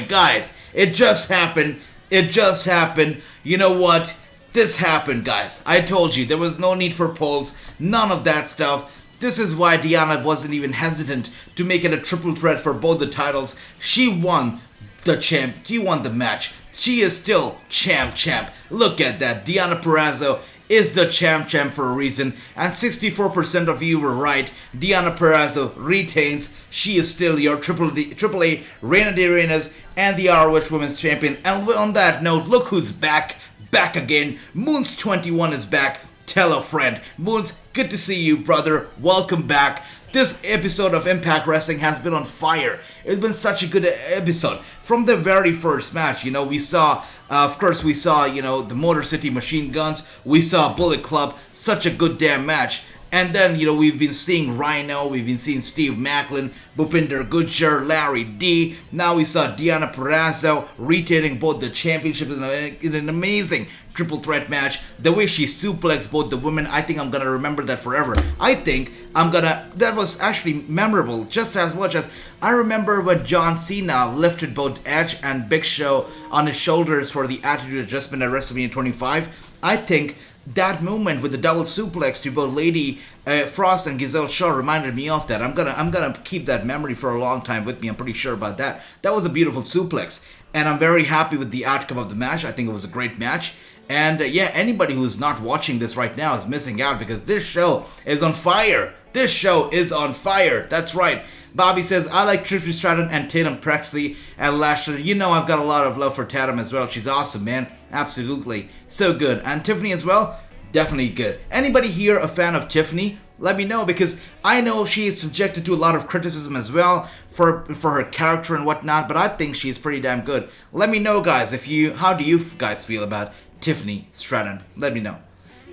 guys, it just happened. You know what? This happened, guys. I told you, there was no need for polls, none of that stuff. This is why Deonna wasn't even hesitant to make it a triple threat for both the titles. She won the match. She is still champ. Look at that. Deonna Purrazzo is the champ for a reason. And 64% of you were right. Deonna Purrazzo retains. She is still your AAA Reina de Reinas and the ROH Women's Champion. And on that note, look who's back. Back again. Moons21 is back. Tell a friend. Moons, good to see you, brother. Welcome back. This episode of Impact Wrestling has been on fire. It's been such a good episode. From the very first match, we saw, the Motor City Machine Guns. We saw Bullet Club. Such a good damn match. And then, we've been seeing Rhyno, we've been seeing Steve Maclin, Bhupinder Gujjar, Larry D. Now we saw Deonna Purrazzo retaining both the championships in an amazing triple threat match. The way she suplexed both the women, I think I'm going to remember that forever. That was actually memorable just as much as I remember when John Cena lifted both Edge and Big Show on his shoulders for the Attitude Adjustment at WrestleMania 25. I think that moment with the double suplex to both Lady Frost and Giselle Shaw reminded me of that. I'm gonna keep that memory for a long time with me. I'm pretty sure about that. That was a beautiful suplex, and I'm very happy with the outcome of the match. I think it was a great match. And anybody who's not watching this right now is missing out because this show is on fire. This show is on fire. That's right. Bobby says, I like Tiffany Stratton and Tatum Prexley and Lashley. I've got a lot of love for Tatum as well. She's awesome, man. Absolutely. So good. And Tiffany as well? Definitely good. Anybody here a fan of Tiffany? Let me know, because I know she is subjected to a lot of criticism as well for her character and whatnot, but I think she's pretty damn good. Let me know, guys, how do you guys feel about Tiffany Stratton? Let me know.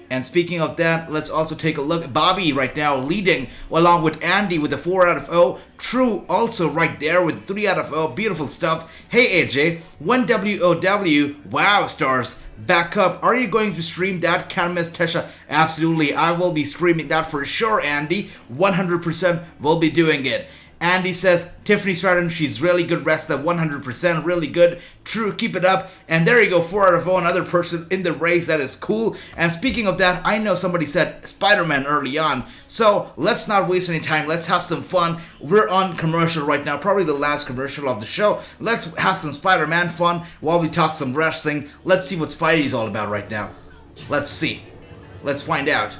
And speaking of that, let's also take a look at Bobby right now leading along with Andy with a 4 out of 0. True also right there with 3 out of 0. Beautiful stuff. Hey AJ, when WOW WoW stars back up, are you going to stream that? Can't miss Tesha. Absolutely, I will be streaming that for sure, Andy. 100% will be doing it. Andy says, Tiffany Stratton, she's really good wrestler, 100%, really good. True, keep it up. And there you go, 4 out of 0, another person in the race. That is cool. And speaking of that, I know somebody said Spider-Man early on. So let's not waste any time. Let's have some fun. We're on commercial right now, probably the last commercial of the show. Let's have some Spider-Man fun while we talk some wrestling. Let's see what Spidey's all about right now. Let's see. Let's find out.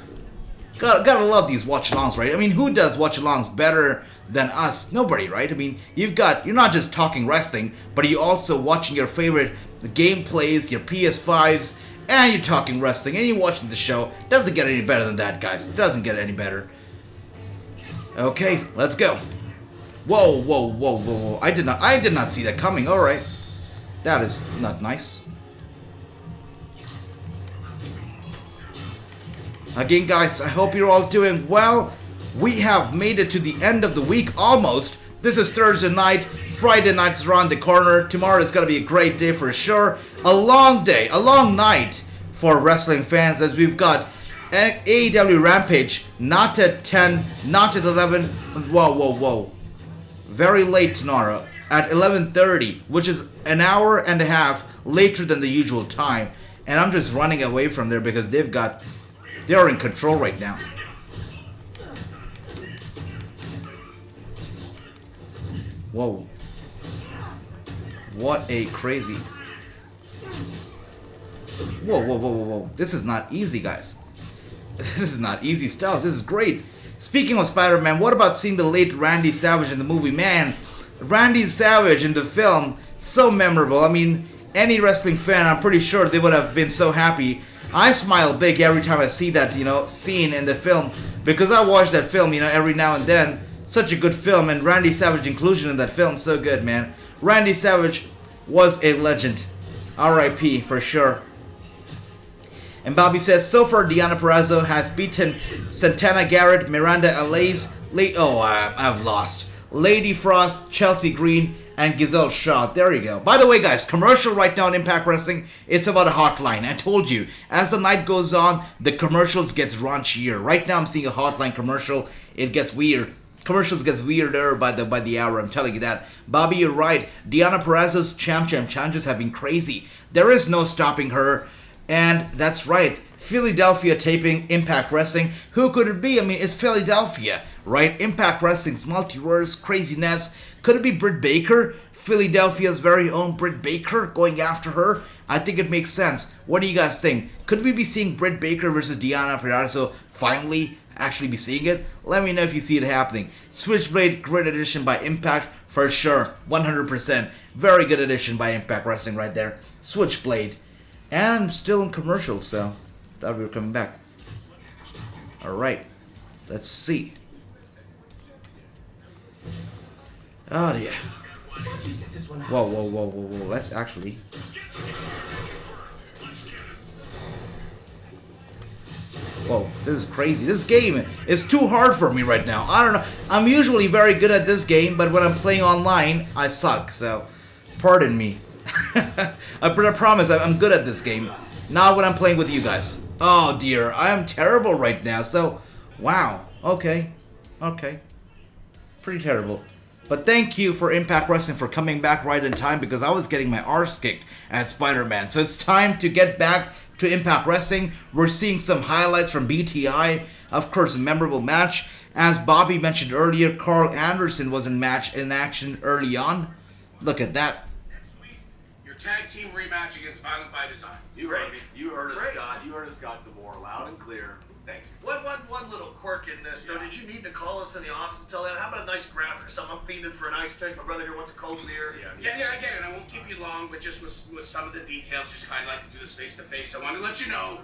Gotta love these watch-alongs, right? I mean, who does watch-alongs better than us? Nobody, right? I mean, you're not just talking wrestling, but you're also watching your favorite gameplays, your PS5s, and you're talking wrestling, and you're watching the show. Doesn't get any better than that, guys. Doesn't get any better. Okay, let's go. Whoa, whoa, whoa, whoa, whoa. I did not see that coming. All right. That is not nice. Again, guys, I hope you're all doing well. We have made it to the end of the week, almost. This is Thursday night. Friday night's around the corner. Tomorrow is going to be a great day for sure. A long day, a long night for wrestling fans, as we've got AEW Rampage, not at 10, not at 11. Whoa, whoa, whoa. Very late tomorrow at 11:30, which is an hour and a half later than the usual time. And I'm just running away from there because they're in control right now. Whoa. What a crazy... Whoa, whoa, whoa, whoa, whoa. This is not easy, guys. This is not easy stuff. This is great. Speaking of Spider-Man, what about seeing the late Randy Savage in the movie? Man, Randy Savage in the film, so memorable. I mean, any wrestling fan, I'm pretty sure they would have been so happy. I smile big every time I see that, scene in the film, because I watch that film, every now and then. Such a good film, and Randy Savage inclusion in that film, so good, man. Randy Savage was a legend. R.I.P. for sure. And Bobby says, so far Deonna Purrazzo has beaten Santana Garrett, Miranda Alaise, I've lost. Lady Frost, Chelsea Green, and Giselle Shaw. There you go. By the way, guys, commercial right now in Impact Wrestling, it's about a hotline. I told you, as the night goes on, the commercials gets raunchier. Right now I'm seeing a hotline commercial. It gets weird. Commercials gets weirder by the hour, I'm telling you that. Bobby, you're right. Deonna Purrazzo's champ challenges have been crazy. There is no stopping her. And that's right. Philadelphia taping Impact Wrestling. Who could it be? I mean, it's Philadelphia, right? Impact Wrestling's multiverse, craziness. Could it be Britt Baker? Philadelphia's very own Britt Baker going after her? I think it makes sense. What do you guys think? Could we be seeing Britt Baker versus Deonna Purrazzo finally actually be seeing it? Let me know if you see it happening. Switchblade, great addition by Impact for sure. 100%. Very good addition by Impact Wrestling right there. Switchblade. And I'm still in commercials, so thought we were coming back. Alright. Let's see. Oh dear. Whoa, whoa, whoa, whoa, whoa. Let's actually... Whoa, this is crazy. This game is too hard for me right now. I don't know. I'm usually very good at this game, but when I'm playing online, I suck. So, pardon me. I promise I'm good at this game. Not when I'm playing with you guys. Oh dear, I am terrible right now. So, wow. Okay. Pretty terrible. But thank you for Impact Wrestling for coming back right in time, because I was getting my arse kicked at Spider-Man. So it's time to get back to Impact Wrestling. We're seeing some highlights from BTI. Of course, a memorable match. As Bobby mentioned earlier, Carl Anderson was in action early on. Look at that. Tag team rematch against Violent by Design. You heard me. You heard us, Scott. You heard us, Scott Gabor, loud and clear. Thank you. One little quirk in this, though. Did you need to call us in the office and tell that? How about a nice graphic or something? I'm fiending for an ice pick. My brother here wants a cold beer. Yeah, I get it. I won't keep you long, but just with some of the details, just I'd like to do this face-to-face. I want to let you know,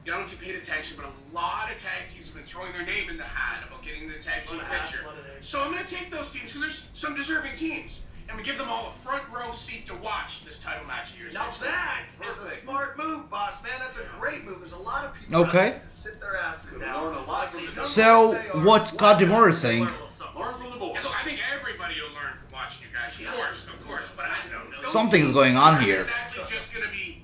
I don't know if you paid attention, but a lot of tag teams have been throwing their name in the hat about getting the tag team picture. So I'm going to take those teams, because there's some deserving teams. and we give them all a front row seat to watch this title match of yours. Now next week. that is a smart move, boss man. That's a great move. There's a lot of people out Okay. there that sit their asses Could down. learn a lot from the So, what Scott D'Amore is saying, Learn from the boys. And look, I think everybody will learn from watching you guys, of course, but I know something is going on here. It's actually just going to be,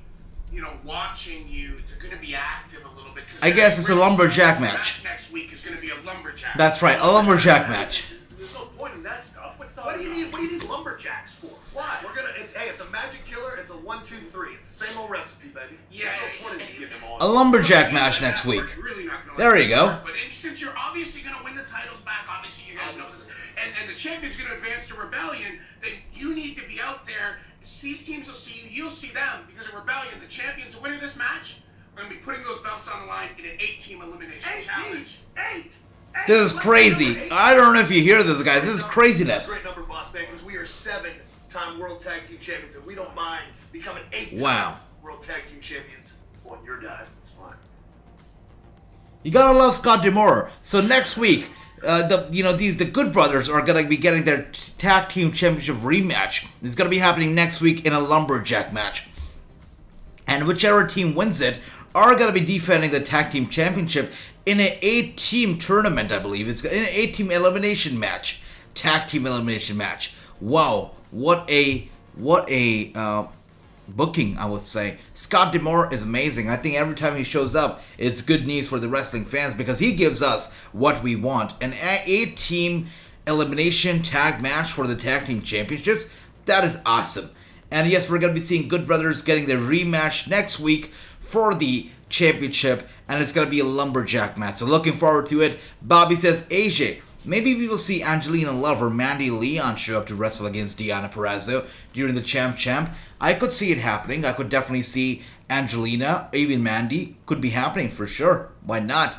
watching you. They're going to be active a little bit. I guess it's a lumberjack match. Next week is going to be a lumberjack. That's right, a lumberjack match. There's no point in that stuff. What's What do you need lumberjacks for? Why? It's a magic killer. It's a 1, 2, 3. It's the same old recipe, baby. Yeah. There's no point in giving them all. A lumberjack match next week. Really not gonna There let you this go. work, But since you're obviously going to win the titles back, obviously you guys know this, and the champion's going to advance to Rebellion, then you need to be out there. These teams will see you, you'll see them, because of Rebellion, the champions, the winner of this match, are going to be putting those belts on the line in an 8-team elimination challenge. Eight. This is crazy. I don't know if you hear this, guys. This is craziness. Great number, boss man, because we are 7-time World Tag Team Champions, and we don't mind becoming 8-time Wow. World Tag Team Champions on your dime. It's fine. You gotta love Scott D'Amore. So next week, the Good Brothers are gonna be getting their tag team championship rematch. It's gonna be happening next week in a lumberjack match, and whichever team wins it are gonna be defending the tag team championship in an 8-team tournament. I believe it's in an 8-team elimination match, tag team elimination match. Wow, what a booking, I would say. Scott D'Amore is amazing. I think every time he shows up, it's good news for the wrestling fans because he gives us what we want. An 8-team elimination tag match for the tag team championships. That is awesome. And yes, we're going to be seeing Good Brothers getting their rematch next week for the championship, and it's going to be a lumberjack match. So looking forward to it. Bobby says, AJ, maybe we will see Angelina Love or Mandy Leon show up to wrestle against Deonna Purrazzo during the Champ. I could see it happening. I could definitely see Angelina, even Mandy, could be happening for sure. Why not?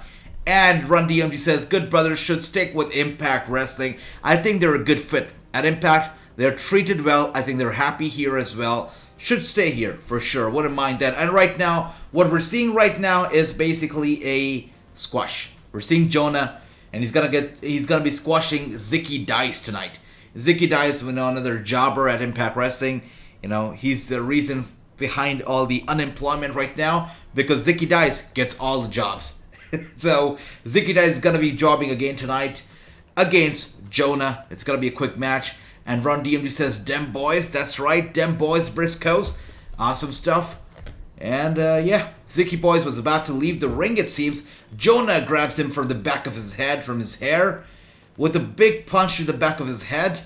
And Run DMG says, Good Brothers should stick with Impact Wrestling. I think they're a good fit at Impact. They're treated well. I think they're happy here as well. Should stay here for sure. Wouldn't mind that. And right now, what we're seeing right now is basically a squash. We're seeing Jonah, and he's gonna be squashing Zicky Dice tonight. Zicky Dice, another jobber at Impact Wrestling. He's the reason behind all the unemployment right now because Zicky Dice gets all the jobs. So Zicky Dice is gonna be jobbing again tonight against Jonah. It's gonna be a quick match. And Ron DMG says, Dem Boys, that's right, Dem Boys Briscoes. Awesome stuff. And Zicky Boys was about to leave the ring, it seems. Jonah grabs him from the back of his head, from his hair, with a big punch to the back of his head.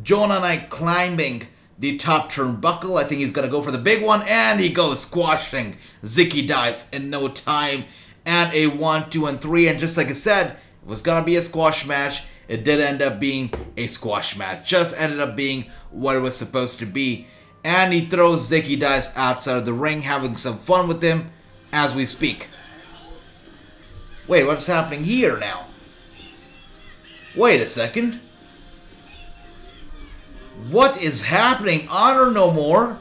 Jonah and I climbing the top turnbuckle. I think he's going to go for the big one, and he goes squashing Zicky Dice in no time. And a 1, 2, and 3. And just like I said, it was going to be a squash match. It did end up being a squash match. Just ended up being what it was supposed to be. And he throws Zicky Dice outside of the ring, having some fun with him as we speak. Wait, what's happening here now? Wait a second. What is happening? Honor No More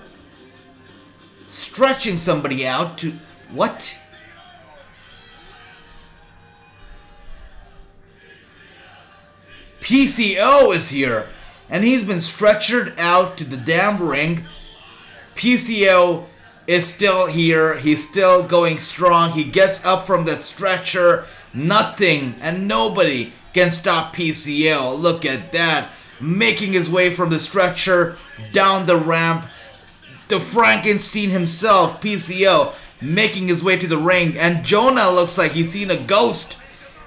stretching somebody out to... What? PCO is here, and he's been stretchered out to the damn ring. PCO is still here. He's still going strong. He gets up from that stretcher. Nothing and nobody can stop PCO. Look at that. Making his way from the stretcher down the ramp. The Frankenstein himself, PCO, making his way to the ring. And Jonah looks like he's seen a ghost.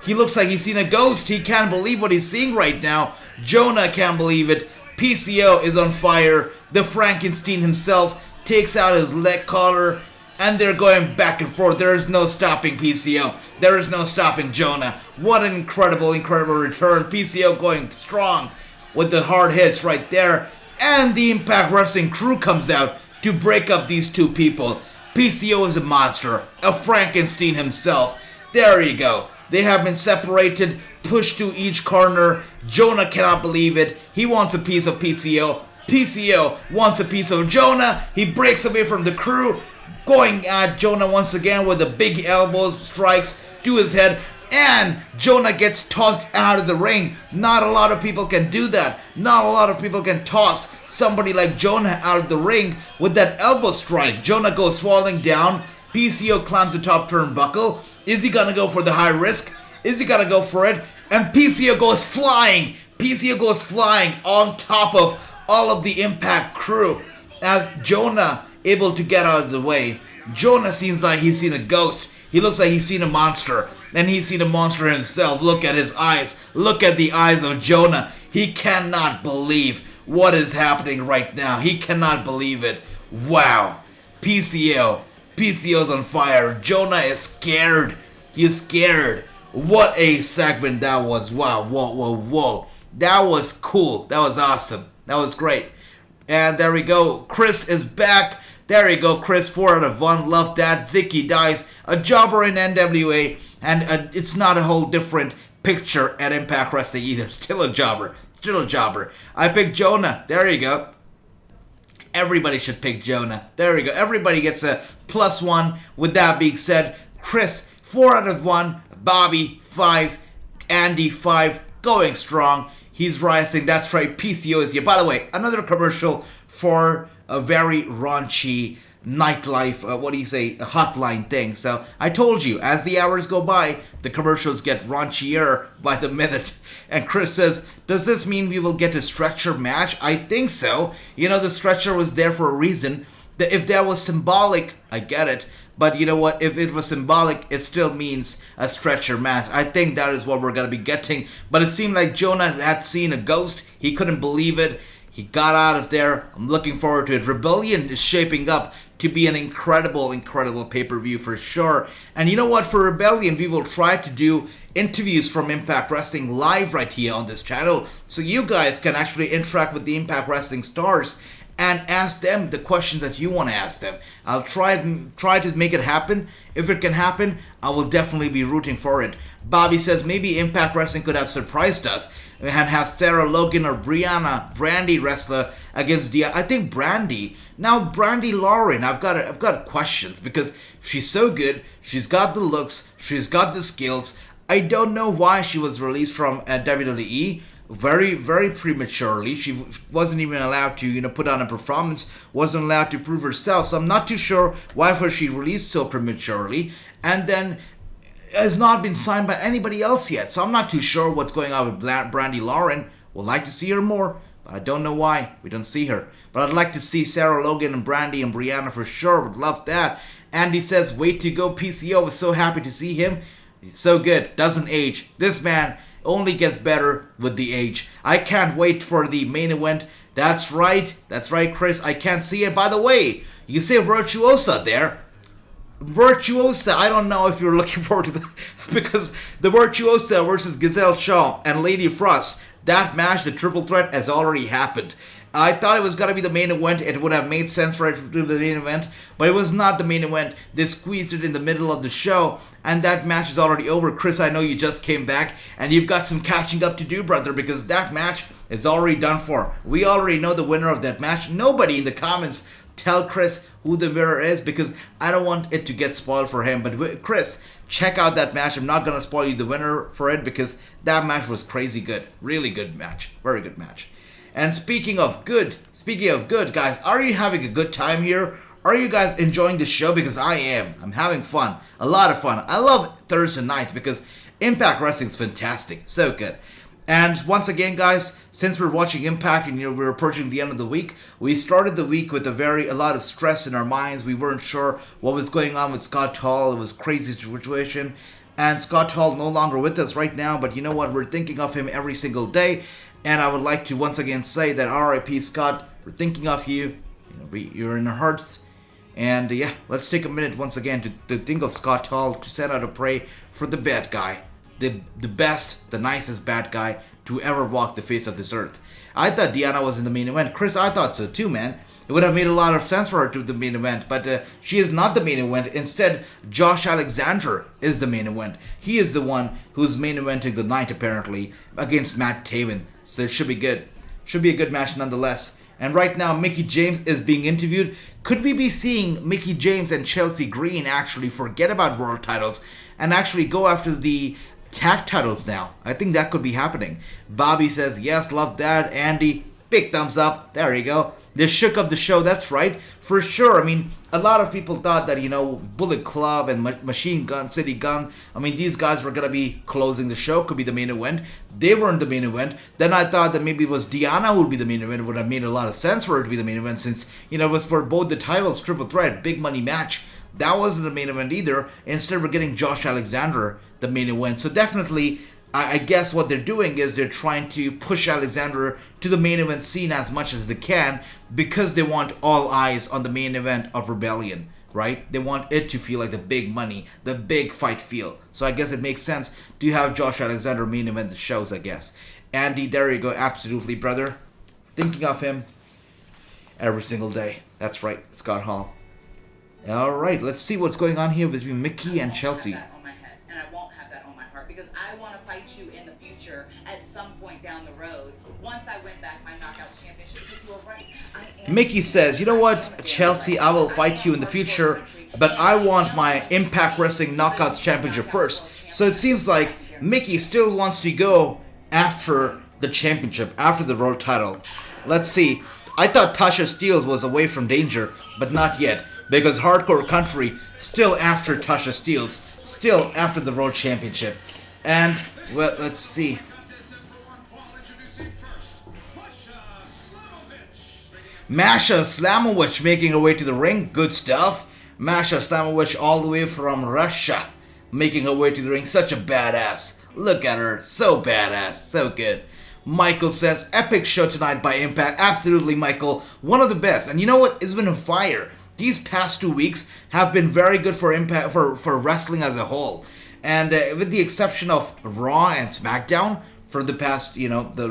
He looks like he's seen a ghost. He can't believe what he's seeing right now. Jonah can't believe it. PCO is on fire. The Frankenstein himself takes out his leg collar. And they're going back and forth. There is no stopping PCO. There is no stopping Jonah. What an incredible, incredible return. PCO going strong with the hard hits right there. And the Impact Wrestling crew comes out to break up these two people. PCO is a monster. A Frankenstein himself. There you go. They have been separated, pushed to each corner. Jonah cannot believe it. He wants a piece of PCO. PCO wants a piece of Jonah. He breaks away from the crew, going at Jonah once again with the big elbows, strikes to his head. And Jonah gets tossed out of the ring. Not a lot of people can do that. Not a lot of people can toss somebody like Jonah out of the ring with that elbow strike. Jonah goes falling down. PCO climbs the top turnbuckle. Is he gonna go for the high risk? Is he gonna go for it? And PCO goes flying. PCO goes flying on top of all of the Impact crew. As Jonah able to get out of the way. Jonah seems like he's seen a ghost. He looks like he's seen a monster. And he's seen a monster himself. Look at his eyes. Look at the eyes of Jonah. He cannot believe what is happening right now. He cannot believe it. Wow. PCO. PCO's on fire. Jonah is scared. He is scared. What a segment that was. Wow. Whoa, whoa, whoa. That was cool. That was awesome. That was great. And there we go. Chris is back. There you go, Chris. 4 out of 1. Love that. Zicky dies. A jobber in NWA. And it's not a whole different picture at Impact Wrestling either. Still a jobber. Still a jobber. I picked Jonah. There you go. Everybody should pick Jonah. There you go. Everybody gets a +1. With that being said, Chris, 4 out of 1. Bobby, 5. Andy, 5. Going strong. He's rising. That's right. PCO is here. By the way, another commercial for a very raunchy nightlife, a hotline thing. So I told you, as the hours go by, the commercials get raunchier by the minute. And Chris says, does this mean we will get a stretcher match? I think so. You know, the stretcher was there for a reason. If that was symbolic, I get it. But you know what? If it was symbolic, it still means a stretcher match. I think that is what we're going to be getting. But it seemed like Jonah had seen a ghost. He couldn't believe it. He got out of there. I'm looking forward to it. Rebellion is shaping up to be an incredible, incredible pay-per-view for sure. And you know what? For Rebellion, we will try to do interviews from Impact Wrestling live right here on this channel. So you guys can actually interact with the Impact Wrestling stars and ask them the questions that you want to ask them. I'll try to make it happen. If it can happen, I will definitely be rooting for it. Bobby says maybe Impact Wrestling could have surprised us and have Sarah Logan or Brandy wrestler against Deonna. I think Brandy. Now Brandy Lauren, I've got questions because she's so good. She's got the looks. She's got the skills. I don't know why she was released from WWE. Very, very prematurely. She wasn't even allowed to, put on a performance, wasn't allowed to prove herself. So I'm not too sure why was she released so prematurely. And then has not been signed by anybody else yet. So I'm not too sure what's going on with Brandy Lauren. Would like to see her more, but I don't know why we don't see her. But I'd like to see Sarah Logan and Brandy and Brianna for sure. Would love that. Andy says, wait to go PCO. Was so happy to see him. He's so good. Doesn't age. This man only gets better with the age. I can't wait for the main event. That's right, Chris. I can't see it. By the way, you say Virtuosa there. Virtuosa, I don't know if you're looking forward to that because the Virtuosa versus Gazelle Shaw and Lady Frost, that match, the triple threat, has already happened. I thought it was going to be the main event. It would have made sense for it to be the main event, but it was not the main event. They squeezed it in the middle of the show, and that match is already over. Chris, I know you just came back, and you've got some catching up to do, brother, because that match is already done for. We already know the winner of that match. Nobody in the comments tell Chris who the winner is, because I don't want it to get spoiled for him. But Chris, check out that match. I'm not going to spoil you the winner for it, because that match was crazy good. Really good match. Very good match. And speaking of good, guys, are you having a good time here? Are you guys enjoying the show? Because I am. I'm having fun. A lot of fun. I love Thursday nights because Impact Wrestling is fantastic. So good. And once again, guys, since we're watching Impact and we're approaching the end of the week, we started the week with a lot of stress in our minds. We weren't sure what was going on with Scott Hall. It was a crazy situation. And Scott Hall no longer with us right now, but you know what? We're thinking of him every single day. And I would like to once again say that R.I.P. Scott, we're thinking of you. You're in our hearts. And yeah, let's take a minute once again to think of Scott Hall, to send out a prayer for the bad guy. The best, the nicest bad guy to ever walk the face of this earth. I thought Deonna was in the main event. Chris, I thought so too, man. It would have made a lot of sense for her to the main event, but she is not the main event. Instead, Josh Alexander is the main event. He is the one who's main eventing the night, apparently, against Matt Taven. So it should be good. Should be a good match nonetheless. And right now, Mickie James is being interviewed. Could we be seeing Mickie James and Chelsea Green actually forget about world titles and actually go after the tag titles now. I think that could be happening. Bobby says, yes, love that. Andy, big thumbs up. There you go. They shook up the show, that's right. For sure. I mean, a lot of people thought that, Bullet Club and Machine Gun, City Gun, these guys were going to be closing the show, could be the main event. They weren't the main event. Then I thought that maybe it was Deonna who would be the main event. It would have made a lot of sense for her to be the main event since, it was for both the titles, triple threat, big money match. That wasn't the main event either. Instead, we're getting Josh Alexander the main event. So definitely, I guess what they're doing is they're trying to push Alexander to the main event scene as much as they can because they want all eyes on the main event of Rebellion, right? They want it to feel like the big money, the big fight feel. So I guess it makes sense to have Josh Alexander main event the shows, I guess. Andy, there you go. Absolutely, brother. Thinking of him every single day. That's right, Scott Hall. All right, let's see what's going on here between Mickey and Chelsea. Because I want to fight you in the future at some point down the road once I win back my Knockouts Championship. Because you are right. Mickey says, you know what, Chelsea, I will fight you in the future, but I want my Impact Wrestling Knockouts Championship first. So it seems like Mickey still wants to go after the championship, after the world title. Let's see. I thought Tasha Steelz was away from danger, but not yet. Because Hardcore Country still after Tasha Steelz, still after the World Championship. And, well, let's see. Masha Slamovich making her way to the ring. Good stuff. Masha Slamovich all the way from Russia making her way to the ring. Such a badass. Look at her. So badass. So good. Michael says, epic show tonight by Impact. Absolutely, Michael. One of the best. And you know what? It's been a fire. These past 2 weeks have been very good for Impact, for wrestling as a whole. And with the exception of Raw and SmackDown, for the past, the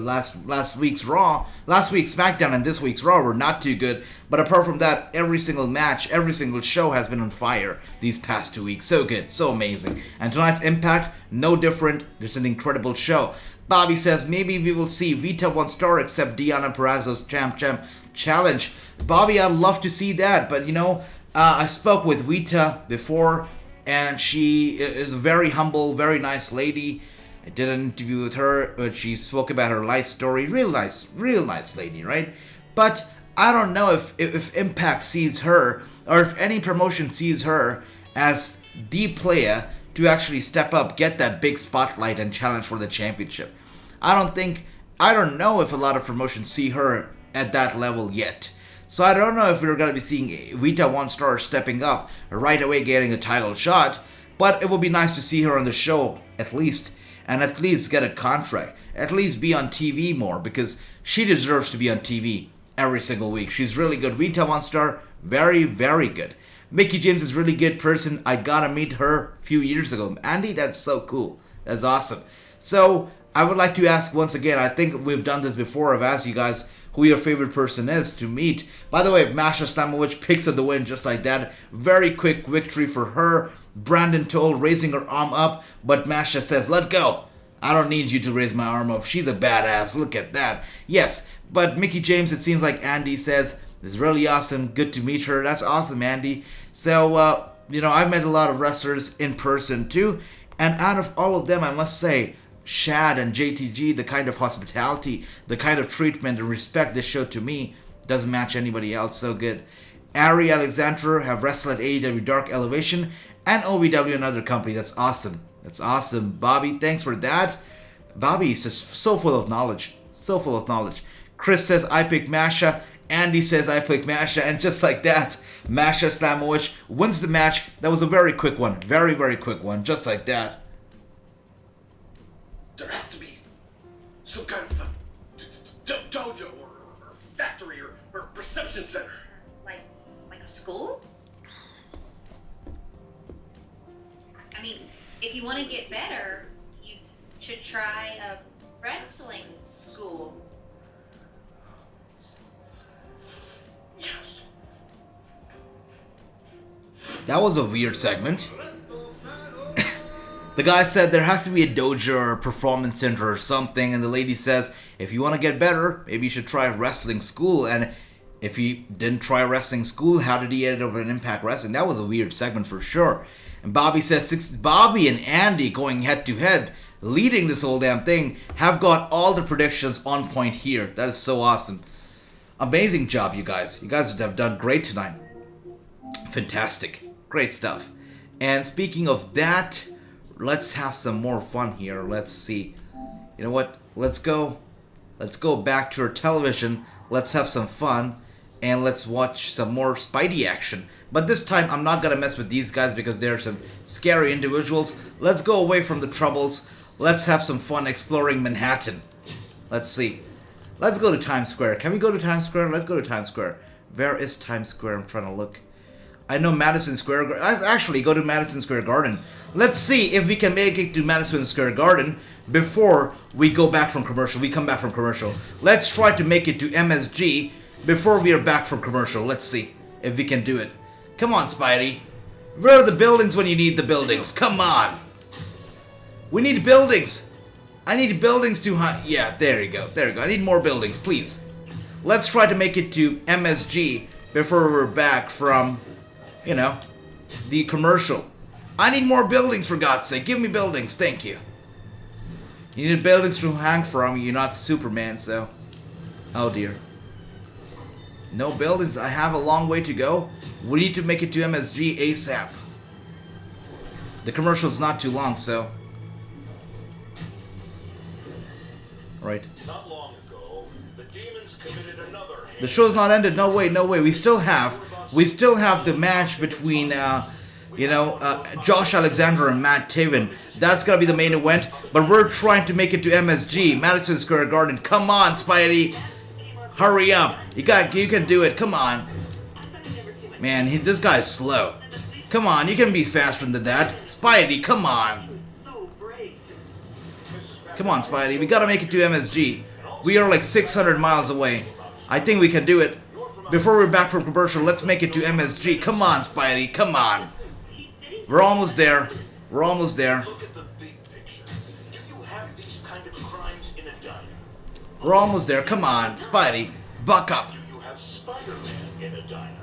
last week's SmackDown and this week's Raw were not too good. But apart from that, every single match, every single show has been on fire these past 2 weeks. So good, so amazing. And tonight's Impact, no different. Just an incredible show. Bobby says, maybe we will see Vita 1 star accept Deonna Purrazzo's champ challenge. Bobby, I'd love to see that. But, I spoke with Vita before, and she is a very humble, very nice lady. I did an interview with her, but she spoke about her life story. Real nice lady, right? But I don't know if Impact sees her, or if any promotion sees her as the player to actually step up, get that big spotlight, and challenge for the championship. I don't know if a lot of promotions see her at that level yet. So I don't know if we're going to be seeing Vita 1 star stepping up right away, getting a title shot. But it would be nice to see her on the show at least, and at least get a contract, at least be on TV more, because she deserves to be on TV every single week. She's really good. Vita 1 star, very, very good. Mickie James is a really good person. I got to meet her a few years ago. Andy, that's so cool. That's awesome. So I would like to ask once again, I think we've done this before. I've asked you guys who your favorite person is to meet. By the way, Masha Slamovich picks up the win just like that. Very quick victory for her. Brandon Toll raising her arm up, but Masha says, let go. I don't need you to raise my arm up. She's a badass. Look at that. Yes, but Mickie James, it seems like Andy says, is really awesome. Good to meet her. That's awesome, Andy. So, I've met a lot of wrestlers in person too, and out of all of them, I must say, Shad and JTG, the kind of hospitality, the kind of treatment and respect they showed to me doesn't match anybody else. So good. Ari Alexander have wrestled at AEW Dark Elevation and OVW, another company. That's awesome. That's awesome. Bobby, thanks for that. Bobby is just so full of knowledge. So full of knowledge. Chris says, I pick Masha. Andy says, I pick Masha. And just like that, Masha Slamovich wins the match. That was a very quick one. Very, very quick one. Just like that. There has to be some kind of dojo or factory or reception center. Like a school? I mean, if you want to get better, you should try a wrestling school. Yes. That was a weird segment. The guy said there has to be a dojo or a performance center or something, and the lady says, if you want to get better, maybe you should try wrestling school. And if he didn't try wrestling school, how did he end up in Impact Wrestling? That was a weird segment for sure. And Bobby says, Bobby and Andy going head to head. leading this whole damn thing, have got all the predictions on point here. That is so awesome. Amazing job, you guys. You guys have done great tonight. Fantastic. Great stuff. And speaking of that, let's have some more fun here. Let's see. You know what? Let's go back to our television. Let's have some fun. And let's watch some more Spidey action. But this time, I'm not going to mess with these guys because they're some scary individuals. Let's go away from the troubles. Let's have some fun exploring Manhattan. Let's see. Let's go to Times Square. Can we go to Times Square? Let's go to Times Square. Where is Times Square? I'm trying to look. I know Madison Square Garden. Let's actually go to Madison Square Garden. Let's see if we can make it to Madison Square Garden before we go back from commercial. We come back from commercial. Let's try to make it to MSG before we are back from commercial. Let's see if we can do it. Come on, Spidey. Where are the buildings when you need the buildings? Come on. We need buildings. I need buildings to hunt. Yeah, there you go. There you go. I need more buildings, please. Let's try to make it to MSG before we're back from, you know, the commercial. I need more buildings, for God's sake. Give me buildings. Thank you. You need buildings to hang from. You're not Superman, so. Oh, dear. No buildings. I have a long way to go. We need to make it to MSG ASAP. The commercial's not too long, so. Right. Not long ago, the demons committed another. The show's not ended. No way, no way. We still have the match between, Josh Alexander and Matt Taven. That's gonna be the main event. But we're trying to make it to MSG, Madison Square Garden. Come on, Spidey. Hurry up. You can do it. Come on. Man, this guy's slow. Come on, you can be faster than that. Spidey, come on. Come on, Spidey. We gotta make it to MSG. We are like 600 miles away. I think we can do it. Before we're back from commercial, let's make it to MSG. Come on, Spidey. Come on. We're almost there. We're almost there. Look at the big picture. Do you have these kind of crimes in a diner? We're almost there. Come on, Spidey. Buck up. Do you have Spider-Man in a diner?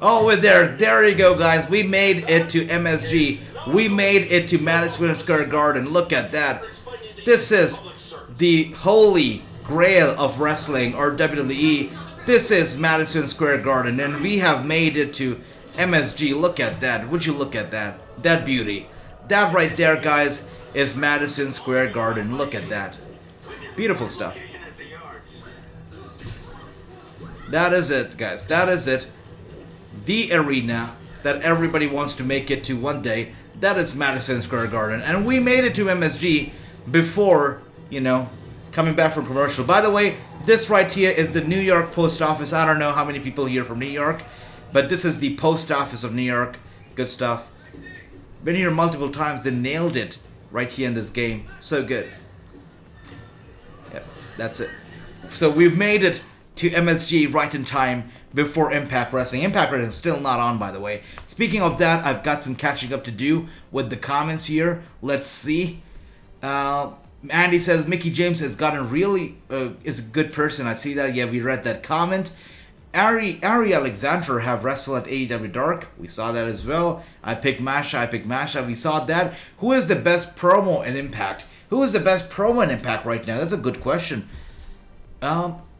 Oh, we're there. There you go, guys. We made it to MSG. We made it to Madison Square Garden. Look at that. This is the holy grail of wrestling, or WWE. This is Madison Square Garden, and we have made it to MSG. Look at that. Would you look at that? That beauty. That right there, guys, is Madison Square Garden. Look at that. Beautiful stuff. That is it, guys. That is it. The arena that everybody wants to make it to one day. That is Madison Square Garden. And we made it to MSG before, coming back from commercial. By the way, this right here is the New York Post Office. I don't know how many people here from New York, but this is the Post Office of New York. Good stuff. Been here multiple times. They nailed it right here in this game. So good. Yep, that's it. So we've made it to MSG right in time before Impact Wrestling. Impact Wrestling is still not on, by the way. Speaking of that, I've got some catching up to do with the comments here. Let's see. Andy says Mickey James has gotten really is a good person. I see that. Yeah, we read that comment. Ari Alexander have wrestled at AEW Dark. We saw that as well. I picked Masha. We saw that. Who is the best promo in Impact? Who is the best promo in Impact right now? That's a good question.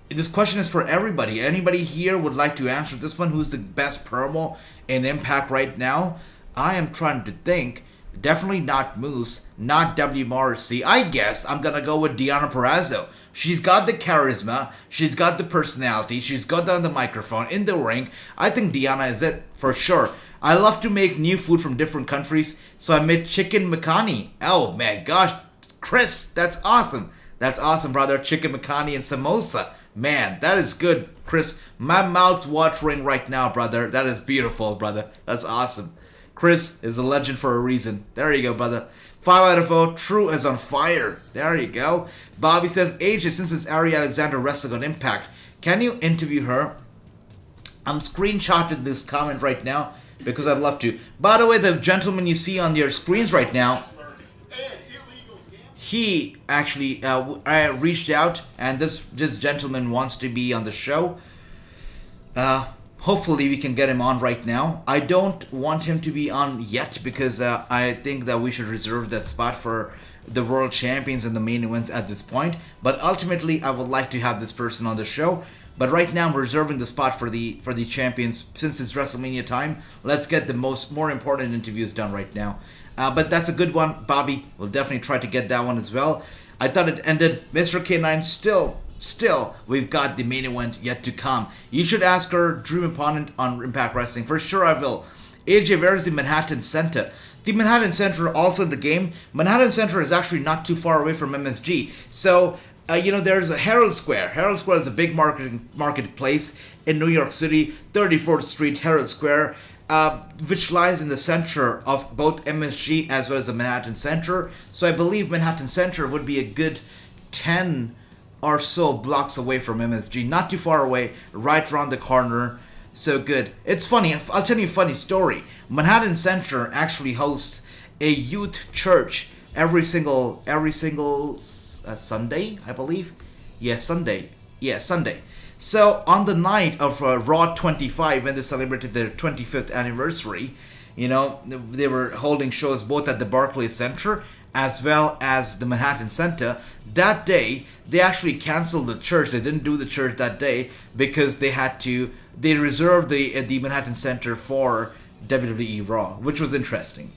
This question is for everybody. Anybody here would like to answer this one? Who's the best promo in Impact right now? I am trying to think. Definitely not Moose, not W. Morrissey. I guess I'm gonna go with Deonna Purrazzo. She's got the charisma, she's got the personality, she's got the microphone in the ring. I think Deonna is it for sure. I love to make new food from different countries, so I made chicken makhani. Oh man, gosh, Chris, that's awesome. That's awesome, brother. Chicken makhani and samosa. Man, that is good, Chris. My mouth's watering right now, brother. That is beautiful, brother. That's awesome. Chris is a legend for a reason. There you go, brother. 5 out of 4. True as on fire. There you go. Bobby says, AJ, since it's Ari Alexander wrestling on Impact, can you interview her? I'm screenshotting this comment right now because I'd love to. By the way, the gentleman you see on your screens right now, he actually reached out, and this gentleman wants to be on the show. Hopefully we can get him on right now. I don't want him to be on yet because I think that we should reserve that spot for the world champions and the main events at this point. But ultimately, I would like to have this person on the show. But right now, I'm reserving the spot for the champions since it's WrestleMania time. Let's get the more important interviews done right now. But that's a good one, Bobby. We'll definitely try to get that one as well. I thought it ended. Mr. K9 Still, we've got the main event yet to come. You should ask our dream opponent on Impact Wrestling. For sure I will. AJ, where's the Manhattan Center? The Manhattan Center also in the game. Manhattan Center is actually not too far away from MSG. So, there's a Herald Square. Herald Square is a big marketplace in New York City. 34th Street, Herald Square, which lies in the center of both MSG as well as the Manhattan Center. So I believe Manhattan Center would be a good 10 or so blocks away from MSG. Not too far away, right around the corner. So good. It's funny, I'll tell you a funny story. Manhattan Center actually hosts a youth church every single Sunday, I believe. Sunday. So on the night of Raw 25, when they celebrated their 25th anniversary, they were holding shows both at the Barclays Center as well as the Manhattan Center. That day, they actually canceled the church. They didn't do the church that day because they reserved the Manhattan Center for WWE Raw, which was interesting.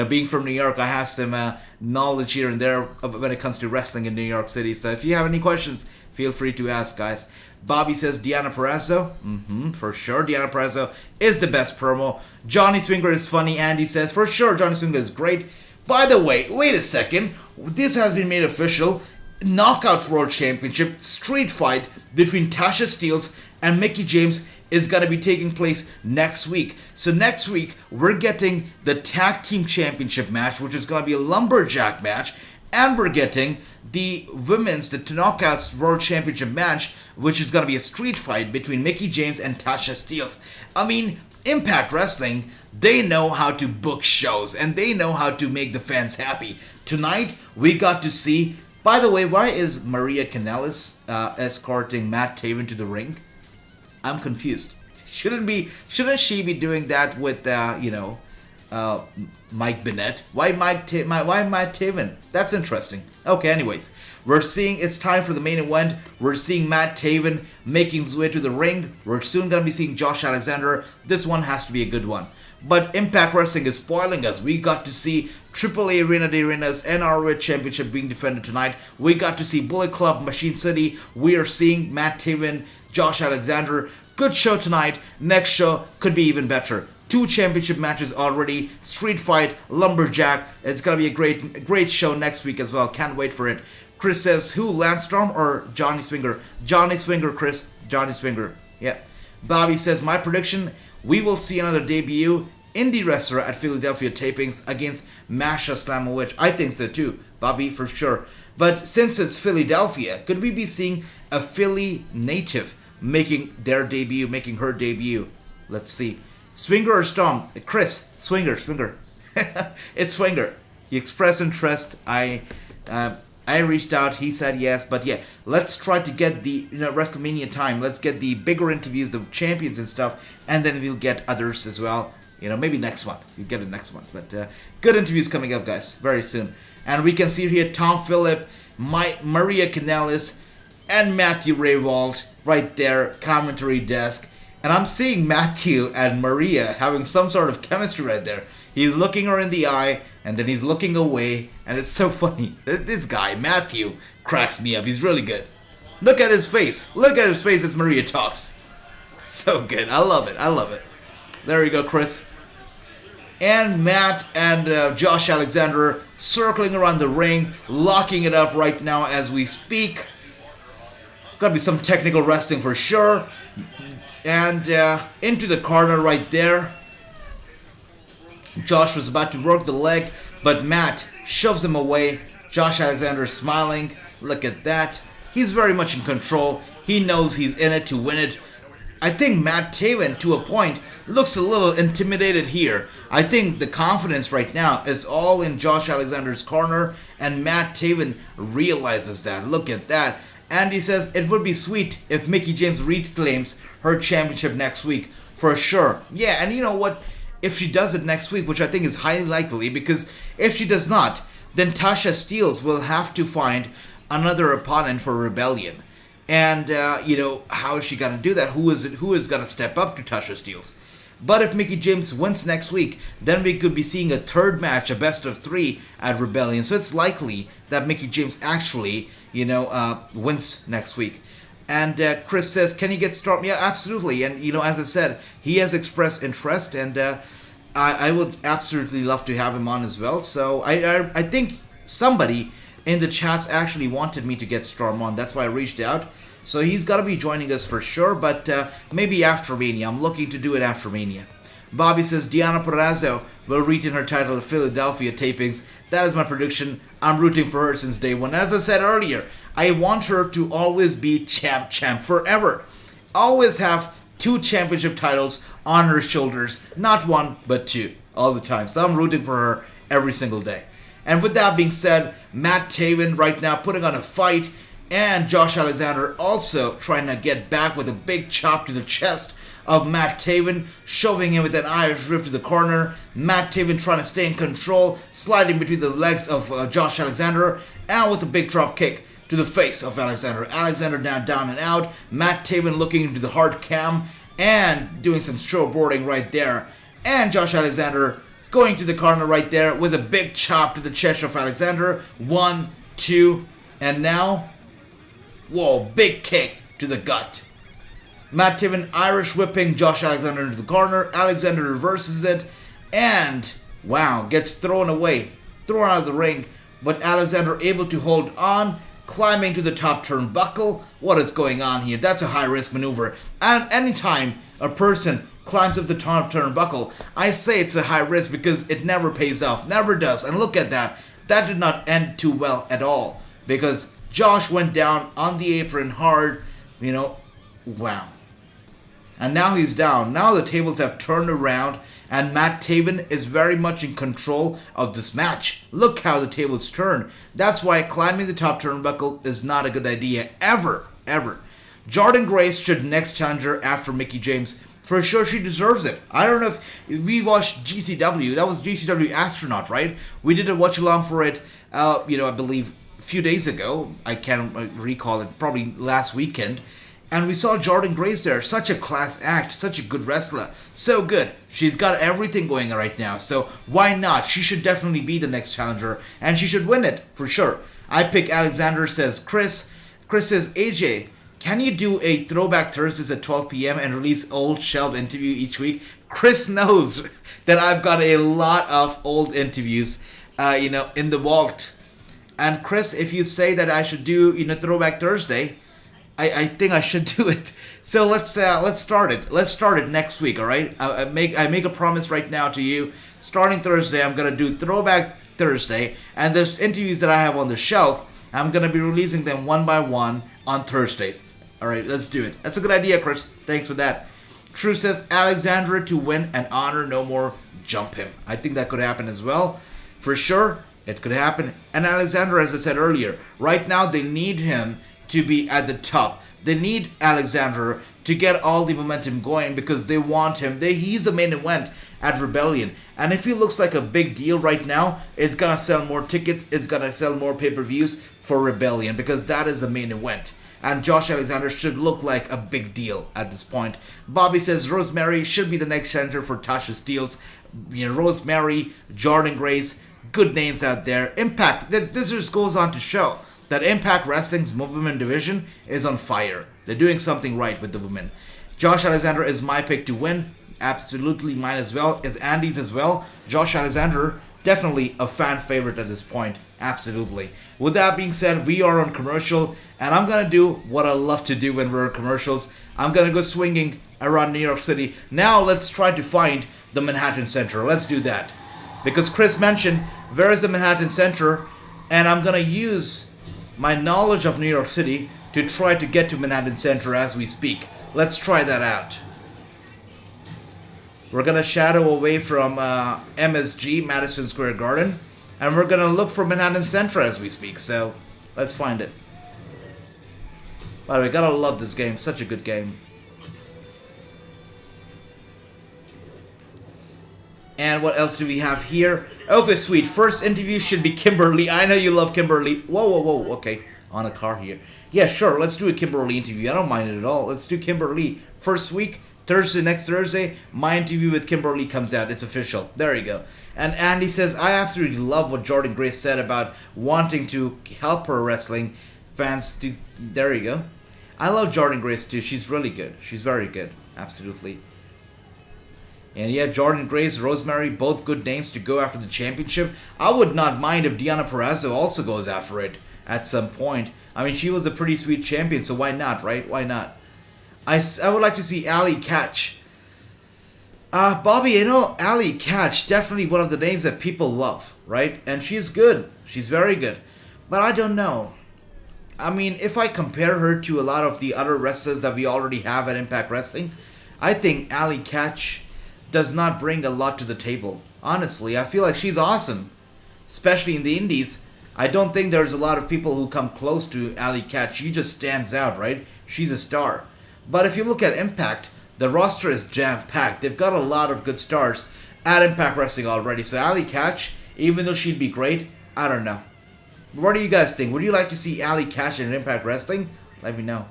Being from New York, I have some knowledge here and there when it comes to wrestling in New York City. So if you have any questions, feel free to ask, guys. Bobby says Deonna Purrazzo. For sure, Deonna Purrazzo is the best promo. Johnny Swinger is funny. Andy says, for sure, Johnny Swinger is great. By the way, wait a second. This has been made official. Knockouts World Championship street fight between Tasha Steelz and Mickie James is going to be taking place next week. So next week, we're getting the Tag Team Championship match, which is going to be a lumberjack match. And we're getting the Knockouts World Championship match, which is going to be a street fight between Mickie James and Tasha Steelz. I mean, Impact Wrestling, they know how to book shows, and they know how to make the fans happy. Tonight, we got to see... By the way, why is Maria Kanellis escorting Matt Taven to the ring? I'm confused. Shouldn't she be doing that with, Mike Bennett? Why Matt Taven? That's interesting. Okay, anyways. We're seeing it's time for the main event. We're seeing Matt Taven making his way to the ring. We're soon going to be seeing Josh Alexander. This one has to be a good one. But Impact Wrestling is spoiling us. We got to see AAA Arena de Arenas and ROH Championship being defended tonight. We got to see Bullet Club, Machine City. We are seeing Matt Taven, Josh Alexander. Good show tonight. Next show could be even better. 2 championship matches already. Street fight, lumberjack. It's gonna be a great show next week as well. Can't wait for it. Chris says, who, Lance Storm or Johnny Swinger? Johnny Swinger, Chris. Johnny Swinger. Yeah. Bobby says, my prediction, we will see another debut indie wrestler at Philadelphia tapings against Masha Slamovich. I think so too, Bobby, for sure. But since it's Philadelphia, could we be seeing a Philly native making her debut? Let's see. Swinger or Storm? Chris, Swinger. It's Swinger. He expressed interest. I reached out. He said yes. But yeah, let's try to get the WrestleMania time. Let's get the bigger interviews, the champions and stuff, and then we'll get others as well. Maybe next month. We'll get it next month. But good interviews coming up, guys, very soon. And we can see here Tom Phillip, Maria Kanellis, and Matthew Raywald right there, commentary desk. And I'm seeing Matthew and Maria having some sort of chemistry right there. He's looking her in the eye, and then he's looking away, and it's so funny. This guy, Matthew, cracks me up. He's really good. Look at his face. As Maria talks. So good. I love it. There you go, Chris. And Matt and Josh Alexander circling around the ring, locking it up right now as we speak. It's got to be some technical wrestling for sure. And into the corner right there. Josh was about to work the leg, but Matt shoves him away. Josh Alexander is smiling. Look at that. He's very much in control. He knows he's in it to win it. I think Matt Taven, to a point, looks a little intimidated here. I think the confidence right now is all in Josh Alexander's corner, and Matt Taven realizes that. Look at that. Andy says it would be sweet if Mickie James reclaims her championship next week. For sure. Yeah, and you know what? If she does it next week, which I think is highly likely, because if she does not, then Tasha Steelz will have to find another opponent for Rebellion. And, how is she going to do that? Who is going to step up to Tasha Steelz? But if Mickie James wins next week, then we could be seeing a third match, a best of 3 at Rebellion. So it's likely that Mickie James actually, wins next week. And Chris says, can he get Storm? Yeah, absolutely. And, as I said, he has expressed interest, and I would absolutely love to have him on as well. So I think somebody in the chats actually wanted me to get Storm on. That's why I reached out. So he's got to be joining us for sure, but maybe after Mania. I'm looking to do it after Mania. Bobby says, Deonna Purrazzo will retain her title at Philadelphia tapings. That is my prediction. I'm rooting for her since day one. As I said earlier, I want her to always be champ forever. Always have 2 championship titles on her shoulders. Not 1, but 2 all the time. So I'm rooting for her every single day. And with that being said, Matt Taven right now putting on a fight, and Josh Alexander also trying to get back with a big chop to the chest of Matt Taven, shoving him with an Irish Rift to the corner. Matt Taven trying to stay in control, sliding between the legs of Josh Alexander, and with a big drop kick to the face of Alexander. Alexander down and out. Matt Taven looking into the hard cam and doing some snowboarding right there. And Josh Alexander going to the corner right there with a big chop to the chest of Alexander. 1, 2, and now, whoa, big kick to the gut. Matt Taven Irish whipping Josh Alexander into the corner. Alexander reverses it and, wow, gets thrown away, thrown out of the ring. But Alexander able to hold on, climbing to the top turnbuckle. What is going on here? That's a high-risk maneuver. And anytime a person climbs up the top turnbuckle, I say it's a high risk because it never pays off. Never does. And look at that. That did not end too well at all. Because Josh went down on the apron hard. Wow. And now he's down. Now the tables have turned around, and Matt Taven is very much in control of this match. Look how the tables turn. That's why climbing the top turnbuckle is not a good idea. Ever. Jordynne Grace should next challenge her after Mickie James. For sure, she deserves it. I don't know if we watched GCW. That was GCW Astronaut, right? We did a watch-along for it, I believe, a few days ago. I can't recall it. Probably last weekend. And we saw Jordynne Grace there. Such a class act. Such a good wrestler. So good. She's got everything going right now. So why not? She should definitely be the next challenger. And she should win it. For sure. I pick Alexander, says Chris. Chris says, AJ, can you do a Throwback Thursdays at 12 p.m. and release old shelved interview each week? Chris knows that I've got a lot of old interviews, in the vault. And Chris, if you say that I should do, Throwback Thursday, I think I should do it. So let's start it. Let's start it next week, all right? I make a promise right now to you. Starting Thursday, I'm gonna do Throwback Thursday, and there's interviews that I have on the shelf. I'm gonna be releasing them one by one on Thursdays. All right, let's do it. That's a good idea, Chris. Thanks for that. True says Alexandra to win and honor no more. Jump him. I think that could happen as well. For sure, it could happen. And Alexandra, as I said earlier, right now they need him to be at the top. They need Alexander to get all the momentum going because they want him. He's the main event at Rebellion. And if he looks like a big deal right now, it's going to sell more tickets. It's going to sell more pay-per-views for Rebellion because that is the main event. And Josh Alexander should look like a big deal at this point. Bobby says Rosemary should be the next challenger for Tasha Steelz. Rosemary, Jordynne Grace, good names out there. Impact, this just goes on to show that Impact Wrestling's women division is on fire. They're doing something right with the women. Josh Alexander is my pick to win. Absolutely mine as well. Is Andy's as well. Josh Alexander, definitely a fan favorite at this point. Absolutely. With that being said, we are on commercial, and I'm going to do what I love to do when we're on commercials. I'm going to go swinging around New York City. Now let's try to find the Manhattan Center. Let's do that. Because Chris mentioned, where is the Manhattan Center? And I'm going to use my knowledge of New York City to try to get to Manhattan Center as we speak. Let's try that out. We're going to shadow away from MSG, Madison Square Garden, and we're going to look for Manhattan Center as we speak. So let's find it. By the way, gotta love this game. Such a good game. And what else do we have here? Okay, sweet. First interview should be Kimberly. I know you love Kimberly. Whoa, whoa, whoa. Okay, on a car here. Yeah, sure. Let's do a Kimberly interview. I don't mind it at all. Let's do Kimberly. First week, Thursday, next Thursday, my interview with Kimberly comes out. It's official. There you go. And Andy says, I absolutely love what Jordan Grace said about wanting to help her wrestling fans to... There you go. I love Jordan Grace too. She's really good. She's very good. Absolutely. And yeah, Jordan Grace, Rosemary, both good names to go after the championship. I would not mind if Deonna Purrazzo also goes after it at some point. I mean, she was a pretty sweet champion, so why not, right? Why not? I would like to see Ali Catch. Bobby, you know, Ali Catch, definitely one of the names that people love, right? And she's good. She's very good. But I don't know. I mean, if I compare her to a lot of the other wrestlers that we already have at Impact Wrestling, I think Ali Catch does not bring a lot to the table. Honestly, I feel like she's awesome. Especially in the indies. I don't think there's a lot of people who come close to Ali Catch. She just stands out, right? She's a star. But if you look at Impact, the roster is jam-packed. They've got a lot of good stars at Impact Wrestling already. So Ali Catch, even though she'd be great, I don't know. What do you guys think? Would you like to see Ali Catch in Impact Wrestling? Let me know.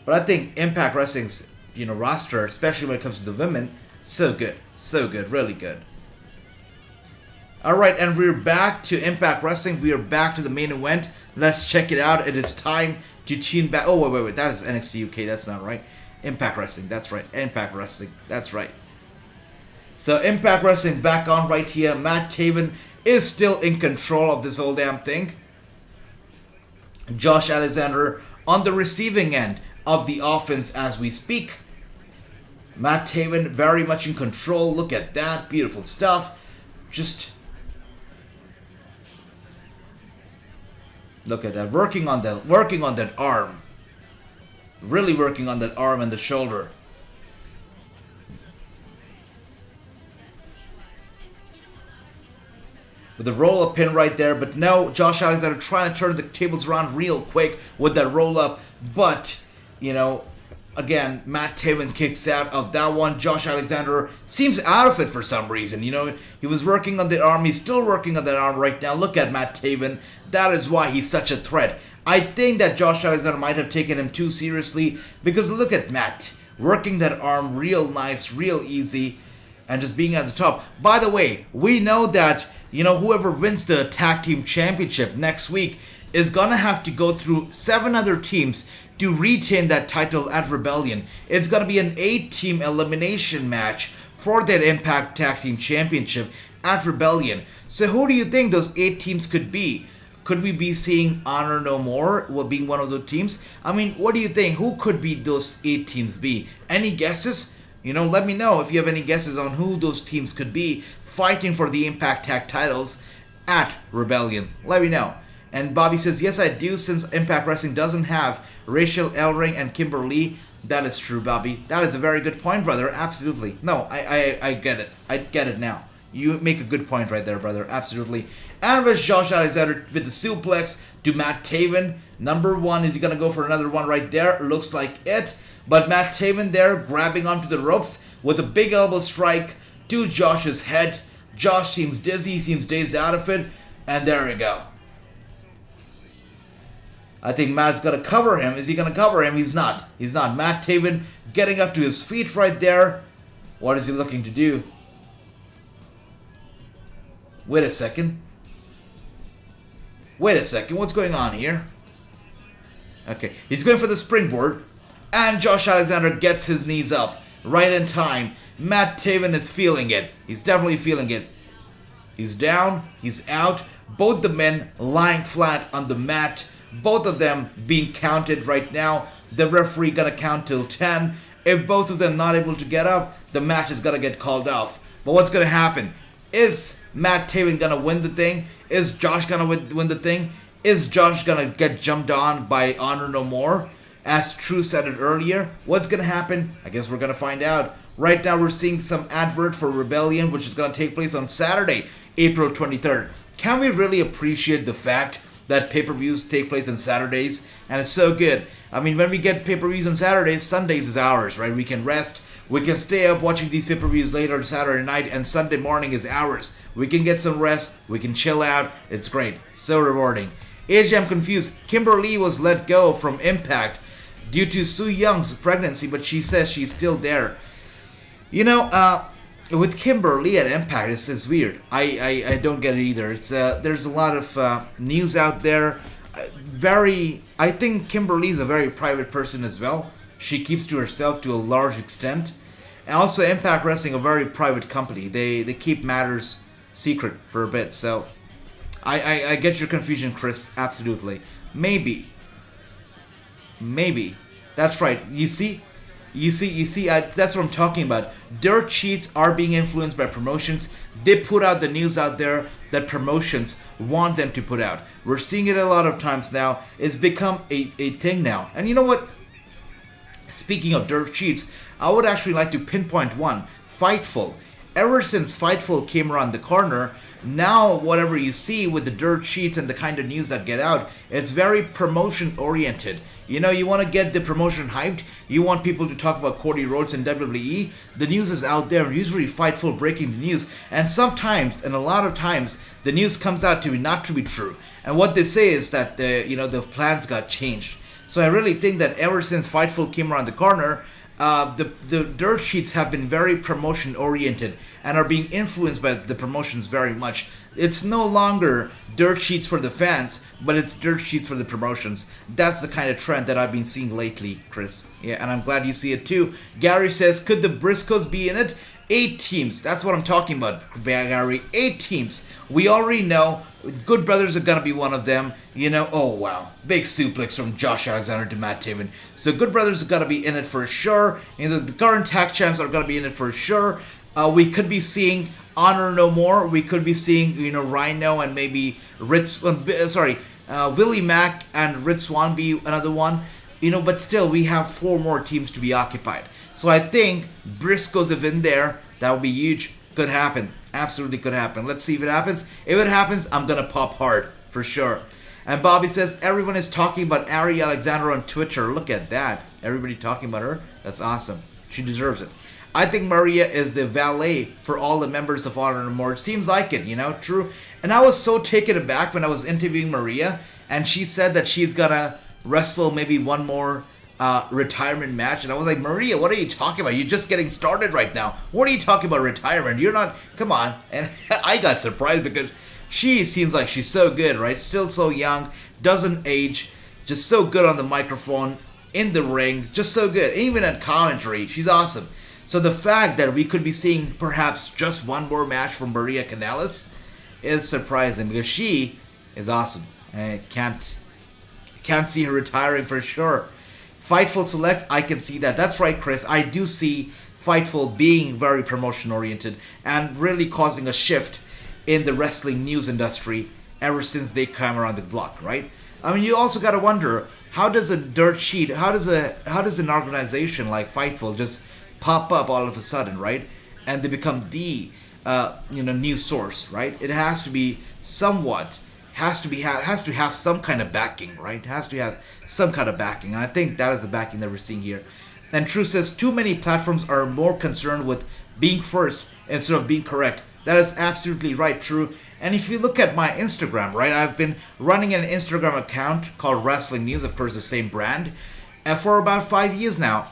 But I think Impact Wrestling's, roster, especially when it comes to the women, so good. So good. Really good. Alright, and we're back to Impact Wrestling. We are back to the main event. Let's check it out. It is time to tune back. Oh, wait. That is NXT UK. That's not right. Impact Wrestling. That's right. Impact Wrestling. That's right. So, Impact Wrestling back on right here. Matt Taven is still in control of this whole damn thing. Josh Alexander on the receiving end of the offense as we speak. Matt Taven very much in control. Look at that. Beautiful stuff. Just look at that. Working on that arm. Really working on that arm and the shoulder. With the roll-up pin right there. But no, Josh Alexander trying to turn the tables around real quick with that roll-up. But, again, Matt Taven kicks out of that one. Josh Alexander seems out of it for some reason. He was working on the arm. He's still working on that arm right now. Look at Matt Taven. That is why he's such a threat. I think that Josh Alexander might have taken him too seriously. Because look at Matt. Working that arm real nice, real easy. And just being at the top. By the way, we know that, whoever wins the Tag Team Championship next week is going to have to go through 7 other teams to retain that title at Rebellion. It's going to be an 8-team elimination match for that Impact Tag Team Championship at Rebellion. So who do you think those 8 teams could be? Could we be seeing Honor No More being one of those teams? I mean, what do you think? Who could be those 8 teams be? Any guesses? Let me know if you have any guesses on who those teams could be fighting for the Impact Tag titles at Rebellion. Let me know. And Bobby says, yes, I do, since Impact Wrestling doesn't have Rachel Ellering and Kimberly. That is true, Bobby. That is a very good point, brother. Absolutely. No, I get it. I get it now. You make a good point right there, brother. Absolutely. And with Josh Alexander with the suplex to Matt Taven. Number 1, is he going to go for another one right there? Looks like it. But Matt Taven there grabbing onto the ropes with a big elbow strike to Josh's head. Josh seems dizzy, seems dazed out of it. And there we go. I think Matt's going to cover him. Is he going to cover him? He's not. He's not. Matt Taven getting up to his feet right there. What is he looking to do? Wait a second. What's going on here? Okay. He's going for the springboard. And Josh Alexander gets his knees up right in time. Matt Taven is feeling it. He's definitely feeling it. He's down. He's out. Both the men lying flat on the mat. Both of them being counted right now. The referee gonna count till 10. If both of them not able to get up, the match is gonna get called off. But what's gonna happen? Is Matt Taven gonna win the thing? Is Josh gonna win the thing? Is Josh gonna get jumped on by Honor No More? As True said it earlier. What's gonna happen? I guess we're gonna find out. Right now we're seeing some advert for Rebellion, which is gonna take place on Saturday, April 23rd. Can we really appreciate the fact that pay-per-views take place on Saturdays, and it's so good. I mean, when we get pay-per-views on Saturdays, Sundays is ours, right? We can rest, we can stay up watching these pay-per-views later on Saturday night, and Sunday morning is ours. We can get some rest, we can chill out, it's great, so rewarding. AJ, I'm confused. Kimberly was let go from Impact due to Su Young's pregnancy, but she says she's still there. You know, with Kimberly at Impact, it's weird. I don't get it either. It's there's a lot of news out there. I think Kimberly's a very private person as well. She keeps to herself to a large extent. And also Impact Wrestling, a very private company. They keep matters secret for a bit. So I get your confusion, Chris. Absolutely. Maybe. That's right. You see, that's what I'm talking about. Dirt sheets are being influenced by promotions. They put out the news out there that promotions want them to put out. We're seeing it a lot of times now. It's become a thing now. And you know what? Speaking of dirt sheets, I would actually like to pinpoint one. Fightful. Ever since Fightful came around the corner, now whatever you see with the dirt sheets and the kind of news that get out, it's very promotion oriented. You know, you want to get the promotion hyped, you want people to talk about Cody Rhodes and WWE, the news is out there, usually Fightful breaking the news, and sometimes, and a lot of times, the news comes out to be not to be true. And what they say is that the plans got changed. So I really think that ever since Fightful came around the corner, the dirt sheets have been very promotion oriented and are being influenced by the promotions very much. It's no longer dirt sheets for the fans, but it's dirt sheets for the promotions. That's the kind of trend that I've been seeing lately, Chris. Yeah, and I'm glad you see it too. Gary says, could the Briscoes be in it? 8 teams. That's what I'm talking about, Gary. 8 teams. We already know Good Brothers are gonna be one of them. You know, oh wow, big suplex from Josh Alexander to Matt Taven. So Good Brothers are gonna be in it for sure. You know, the current tag champs are gonna be in it for sure. We could be seeing Honor No More. We could be seeing, Rhyno and maybe Willie Mack and Rich Swann be another one. But still, we have 4 more teams to be occupied. So I think Briscoes if in there, that would be huge. Could happen. Absolutely could happen. Let's see if it happens. If it happens, I'm gonna pop hard for sure. And Bobby says everyone is talking about Ari Alexander on Twitter. Look at that. Everybody talking about her. That's awesome. She deserves it. I think Maria is the valet for all the members of Honor No More. It seems like it, true. And I was so taken aback when I was interviewing Maria, and she said that she's gonna wrestle maybe one more retirement match, and I was like, Maria, what are you talking about? You're just getting started right now. What are you talking about retirement? You're not, come on. And I got surprised because she seems like she's so good, right? Still so young, doesn't age, just so good on the microphone, in the ring, just so good. Even at commentary, she's awesome. So the fact that we could be seeing perhaps just one more match from Maria Kanellis is surprising because she is awesome. I can't see her retiring for sure. Fightful Select, I can see that. That's right, Chris. I do see Fightful being very promotion oriented and really causing a shift in the wrestling news industry ever since they came around the block, right? I mean, you also got to wonder, how does a dirt sheet, how does an organization like Fightful just pop up all of a sudden, right? And they become the news source, right? It has to be somewhat, has to have some kind of backing, right? Has to have some kind of backing, and I think that is the backing that we're seeing here. And True says too many platforms are more concerned with being first instead of being correct. That is absolutely right, True. And if you look at my Instagram, right, I've been running an Instagram account called Wrasslinews, of course, the same brand, and for about 5 years now.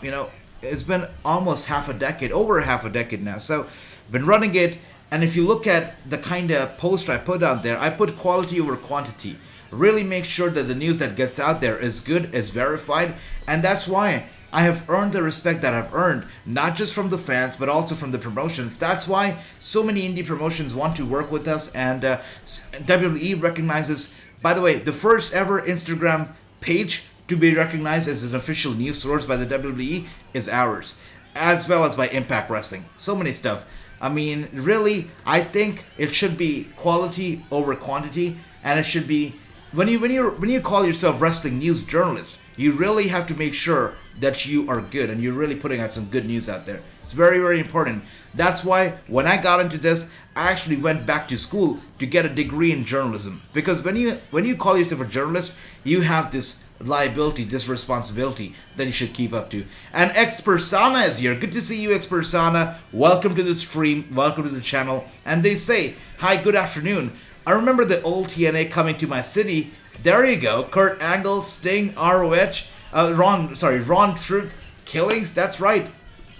It's been almost half a decade, over half a decade now. So, been running it, and if you look at the kind of post I put out there, I put quality over quantity. Really make sure that the news that gets out there is good, is verified, and that's why I have earned the respect that I've earned, not just from the fans, but also from the promotions. That's why so many indie promotions want to work with us, and WWE recognizes, by the way, the first ever Instagram page to be recognized as an official news source by the WWE is ours, as well as by Impact Wrestling. So many stuff. I mean, really, I think it should be quality over quantity, and it should be when you call yourself wrestling news journalist, you really have to make sure that you are good and you're really putting out some good news out there. It's very, very important. That's why when I got into this, I actually went back to school to get a degree in journalism. Because when you call yourself a journalist, you have this liability, this responsibility that you should keep up to. And X Persona is here. Good to see you, X Persona. Welcome to the stream. Welcome to the channel. And they say, hi, good afternoon. I remember the old TNA coming to my city. There you go. Kurt Angle, Sting, ROH, Ron Truth, Killings. That's right.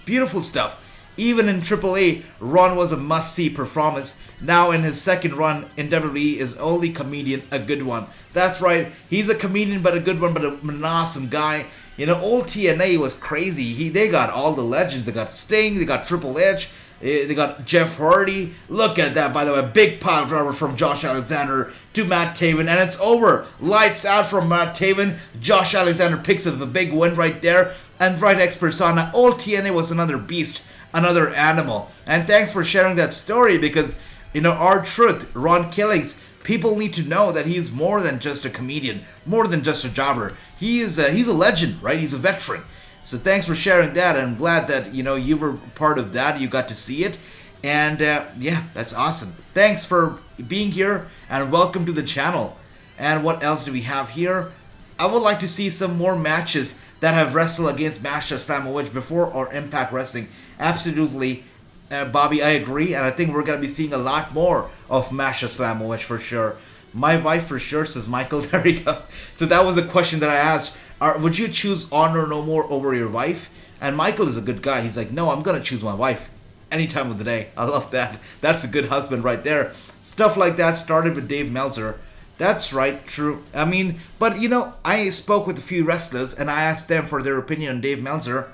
Beautiful stuff. Even in AAA, Ron was a must-see performance. Now in his second run in WWE is only comedian, a good one. That's right, he's a comedian but a good one, but an awesome guy. You know, old TNA was crazy. They got all the legends. They got Sting, they got Triple H, they got Jeff Hardy. Look at that, by the way, big pile driver from Josh Alexander to Matt Taven, and it's over. Lights out from Matt Taven. Josh Alexander picks up a big win right there. And right, X Persona, old TNA was another beast. Another animal. And thanks for sharing that story, because, you know, our truth, Ron Killings, people need to know that he's more than just a comedian, more than just a jobber. He's a legend, right? He's a veteran. So thanks for sharing that. I'm glad that, you know, you were part of that. You got to see it. And yeah, that's awesome. Thanks for being here and welcome to the channel. And what else do we have here? I would like to see some more matches that have wrestled against Masha Slamovich before or Impact Wrestling. Absolutely, Bobby, I agree, and I think we're going to be seeing a lot more of Masha Slamovich for sure. My wife for sure, says Michael. There you go. So that was a question that I asked. Would you choose Honor No More over your wife? And Michael is a good guy. He's like, no, I'm going to choose my wife any time of the day. I love that. That's a good husband right there. Stuff like that started with Dave Meltzer. That's right, true. I mean, but you know, I spoke with a few wrestlers and I asked them for their opinion on Dave Meltzer.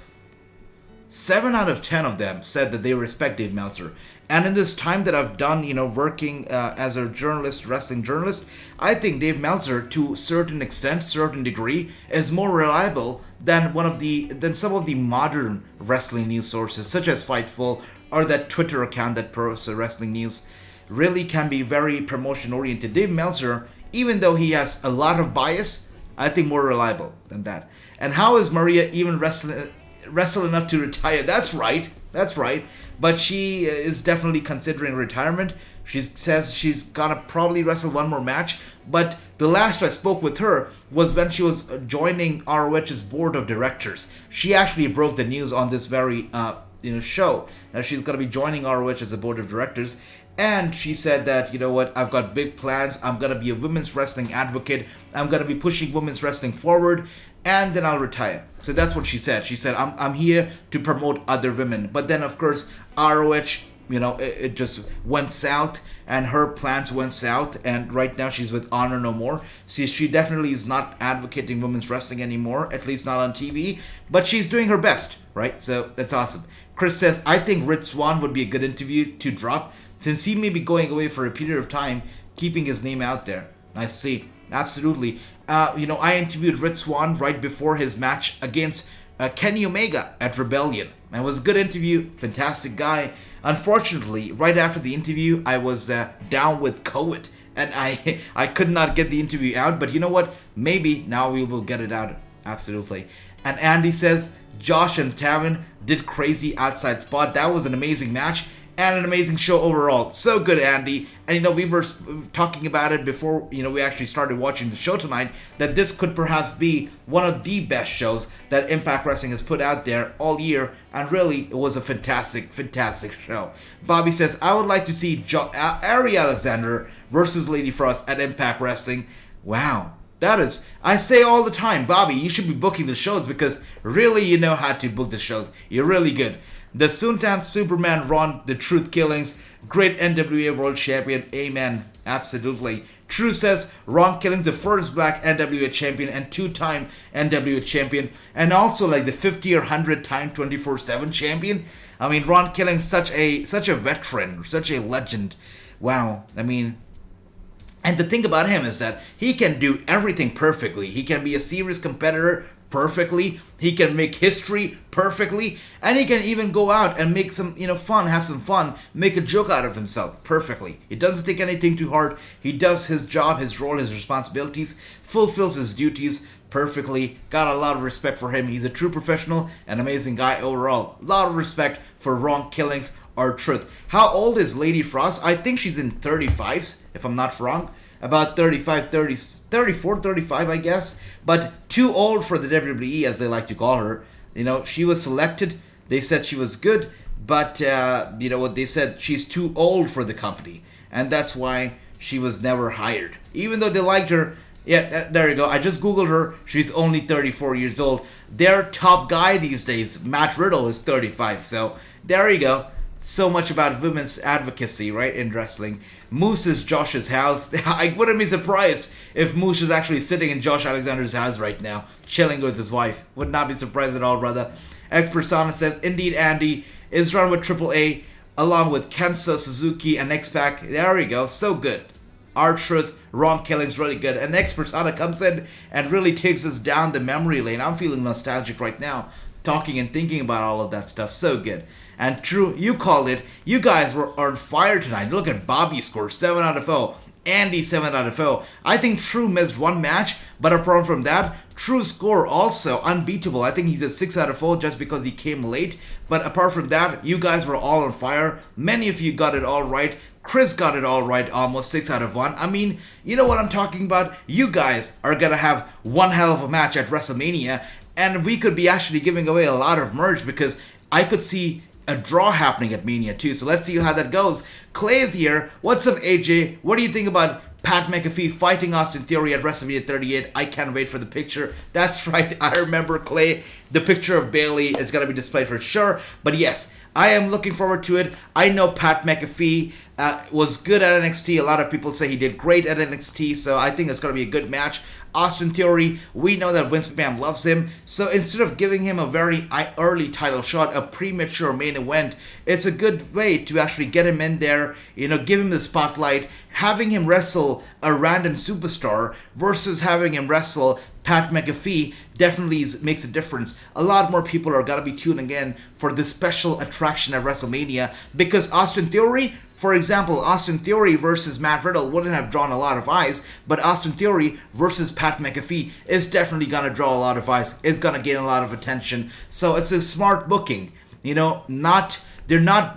7 out of 10 of them said that they respect Dave Meltzer. And in this time that I've done, you know, working as a journalist, wrestling journalist, I think Dave Meltzer, to a certain extent, certain degree, is more reliable than some of the modern wrestling news sources, such as Fightful or that Twitter account that posts wrestling news. Really can be very promotion oriented. Dave Meltzer, even though he has a lot of bias, I think more reliable than that. And how is Maria even wrestle enough to retire? That's right. But she is definitely considering retirement. She says she's gonna probably wrestle one more match. But the last I spoke with her was when she was joining ROH's board of directors. She actually broke the news on this very show that she's gonna be joining ROH as a board of directors. And she said that, you know what, I've got big plans. I'm going to be a women's wrestling advocate. I'm going to be pushing women's wrestling forward. And then I'll retire. So that's what she said. She said, I'm here to promote other women. But then, of course, ROH, you know, it just went south. And her plans went south. And right now she's with Honor No More. See, she definitely is not advocating women's wrestling anymore. At least not on TV. But she's doing her best, right? So that's awesome. Chris says, I think Rich Swann would be a good interview to drop, since he may be going away for a period of time, keeping his name out there. I see. Absolutely. You know, I interviewed Rich Swann right before his match against Kenny Omega at Rebellion. And it was a good interview. Fantastic guy. Unfortunately, right after the interview, I was down with COVID. And I could not get the interview out. But you know what? Maybe now we will get it out. Absolutely. And Andy says, Josh and Taven did crazy outside spot. That was an amazing match. And an amazing show overall. So good, Andy. And, you know, we were talking about it before, you know, we actually started watching the show tonight, that this could perhaps be one of the best shows that Impact Wrestling has put out there all year. And really, it was a fantastic, fantastic show. Bobby says, I would like to see Ari Alexander versus Lady Frost at Impact Wrestling. Wow. That is, I say all the time, Bobby, you should be booking the shows, because really you know how to book the shows. You're really good. The Suntan Superman Ron, the Truth Killings, great NWA World Champion, amen, absolutely. True says Ron Killings, the first black NWA champion and 2-time NWA champion, and also like the 50 or 100-time 24/7 champion. I mean, Ron Killings, such a veteran, such a legend. Wow, I mean, and the thing about him is that he can do everything perfectly. He can be a serious competitor, perfectly. He can make history perfectly. And he can even go out and make some, fun, have some fun, make a joke out of himself perfectly. He doesn't take anything too hard. He does his job, his role, his responsibilities, fulfills his duties perfectly. Got a lot of respect for him. He's a true professional, an amazing guy overall. A lot of respect for Wrong Killings or Truth. How old is Lady Frost? I think she's in 35s, if I'm not wrong. About 35, 30, 34, 35, I guess. But too old for the WWE, as they like to call her. She was selected. They said she was good. But, what they said, she's too old for the company. And that's why she was never hired. Even though they liked her. Yeah, there you go. I just Googled her. She's only 34 years old. Their top guy these days, Matt Riddle, is 35. So, there you go. So much about women's advocacy, right, in wrestling. Moose is Josh's house. I wouldn't be surprised if Moose is actually sitting in Josh Alexander's house right now, chilling with his wife. Would not be surprised at all, brother. X Persona says, indeed, Andy is run with AAA, along with Kensa, Suzuki, and X-Pac. There we go. So good. R-Truth, Wrong Killings, really good. And X Persona comes in and really takes us down the memory lane. I'm feeling nostalgic right now, talking and thinking about all of that stuff. So good. And True, you called it. You guys were on fire tonight. Look at Bobby's score, 7 out of 0. Andy, 7 out of 0. I think True missed one match, but apart from that, True's score also unbeatable. I think he's a 6 out of 4 just because he came late. But apart from that, you guys were all on fire. Many of you got it all right. Chris got it all right, almost 6 out of 1. I mean, you know what I'm talking about? You guys are gonna have one hell of a match at WrestleMania, and we could be actually giving away a lot of merch because I could see a draw happening at Mania too. So let's see how that goes. Clay's here. What's up, AJ? What do you think about Pat McAfee fighting Austin Theory at WrestleMania 38? I can't wait for the picture. That's right. I remember, Clay. The picture of Bailey is going to be displayed for sure. But yes, I am looking forward to it. I know Pat McAfee was good at NXT. A lot of people say he did great at NXT. So I think it's going to be a good match. Austin Theory, we know that Vince McMahon loves him, so instead of giving him a very early title shot, a premature main event, it's a good way to actually get him in there, give him the spotlight, having him wrestle a random superstar versus having him wrestle Pat McAfee definitely makes a difference. A lot more people are going to be tuning in for this special attraction at WrestleMania because Austin Theory, for example, Austin Theory versus Matt Riddle wouldn't have drawn a lot of eyes, but Austin Theory versus Pat McAfee is definitely going to draw a lot of eyes. It's going to gain a lot of attention. So it's a smart booking. They're not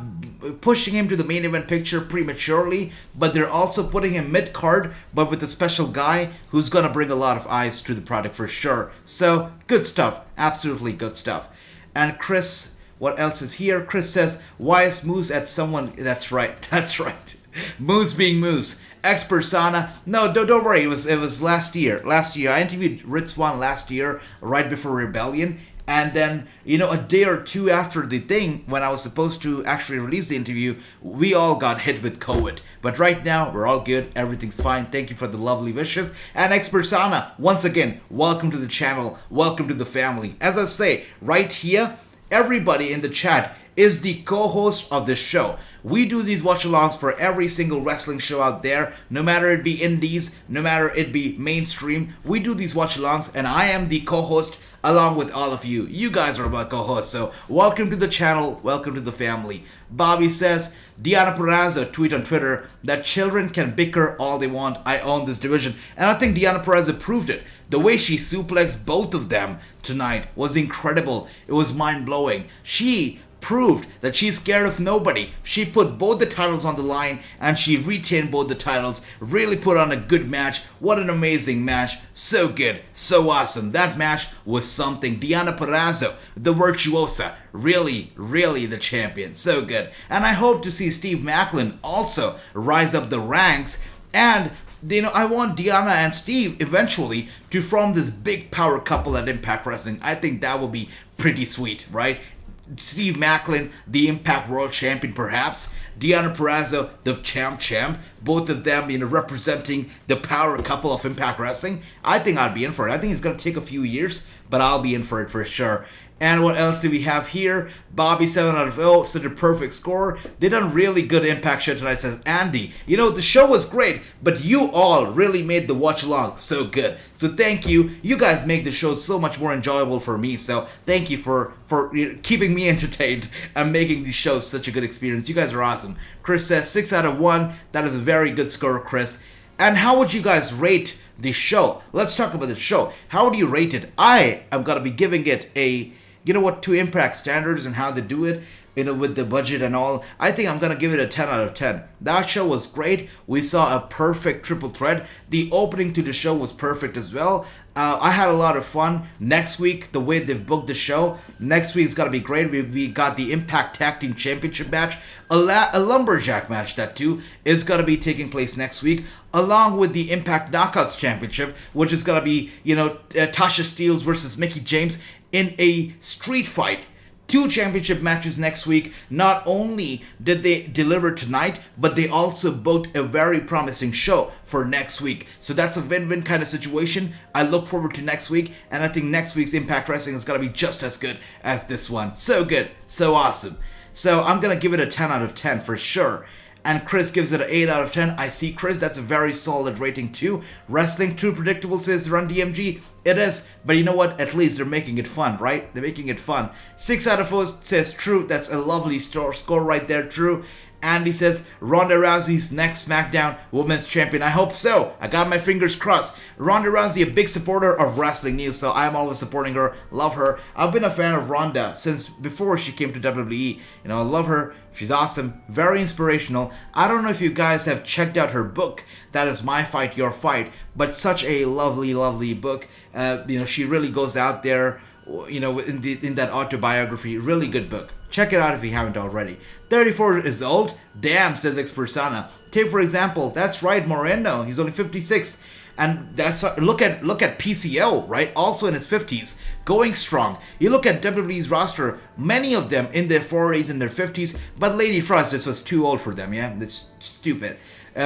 pushing him to the main event picture prematurely, but they're also putting him mid-card, but with a special guy who's going to bring a lot of eyes to the product for sure. So, good stuff. Absolutely good stuff. And Chris, what else is here? Chris says, why is Moose at someone? That's right. That's right. Moose being Moose. X Persona. No, don't worry. It was last year. I interviewed Ritz Swan last year, right before Rebellion. And then, a day or two after the thing, when I was supposed to actually release the interview, we all got hit with COVID. But right now, we're all good. Everything's fine. Thank you for the lovely wishes. And X Persona, once again, welcome to the channel. Welcome to the family. As I say, right here, everybody in the chat is the co-host of this show. We do these watch-alongs for every single wrestling show out there, no matter it be indies, no matter it be mainstream. We do these watch-alongs, and I am the co-host along with all of you. You guys are my co-hosts, so welcome to the channel, welcome to the family. Bobby says, Deonna Purrazzo tweet on Twitter that children can bicker all they want. I own this division. And I think Deonna Purrazzo proved it. The way she suplexed both of them tonight was incredible. It was mind-blowing. She proved that she's scared of nobody. She put both the titles on the line and she retained both the titles. Really put on a good match. What an amazing match. So good. So awesome. That match was something. Deonna Purrazzo, the virtuosa. Really, really the champion. So good. And I hope to see Steve Maclin also rise up the ranks. And I want Deonna and Steve eventually to form this big power couple at Impact Wrestling. I think that would be pretty sweet, right? Steve Maclin, the Impact World Champion perhaps, Deonna Purrazzo, the champ, both of them, representing the power couple of Impact Wrestling, I think I'd be in for it. I think it's going to take a few years, but I'll be in for it for sure. And what else do we have here? Bobby 7 out of 0, such a perfect score. They done really good Impact show tonight, says Andy. The show was great, but you all really made the watch along so good. So thank you. You guys make the show so much more enjoyable for me. So thank you for keeping me entertained and making these shows such a good experience. You guys are awesome. Chris says 6 out of 1. That is a very good score, Chris. And how would you guys rate the show? Let's talk about the show. How do you rate it? I am going to be giving it a... to Impact standards and how they do it, with the budget and all, I think I'm going to give it a 10 out of 10. That show was great. We saw a perfect triple threat. The opening to the show was perfect as well. I had a lot of fun. Next week, the way they've booked the show, next week's going to be great. We got the Impact Tag Team Championship match, a Lumberjack match that too is going to be taking place next week, along with the Impact Knockouts Championship, which is going to be, Tasha Steelz versus Mickie James in a street fight. 2 championship matches next week. Not only did they deliver tonight, but they also booked a very promising show for next week. So that's a win-win kind of situation. I look forward to next week, and I think next week's Impact Wrestling is going to be just as good as this one. So good, so awesome. So I'm going to give it a 10 out of 10 for sure. And Chris gives it an 8 out of 10. I see, Chris, that's a very solid rating too. Wrestling too predictable, says Run DMG. It is, but you know what? At least they're making it fun, right? They're making it fun. 6 out of 4 says True. That's a lovely score right there, True. Andy says Ronda Rousey's next SmackDown Women's Champion. I hope so. I got my fingers crossed. Ronda Rousey, a big supporter of Wrestling News, so I'm always supporting her. Love her. I've been a fan of Ronda since before she came to WWE. I love her. She's awesome. Very inspirational. I don't know if you guys have checked out her book. That is My Fight, Your Fight. But such a lovely, lovely book. She really goes out there. In that autobiography, really good book. Check it out if you haven't already. 34 is old? Damn, says Xpersana. Take for example, that's right, Moreno. He's only 56. And that's look at PCO, right? Also in his 50s, going strong. You look at WWE's roster, many of them in their 40s and their 50s, but Lady Frost, this was too old for them, yeah? That's stupid.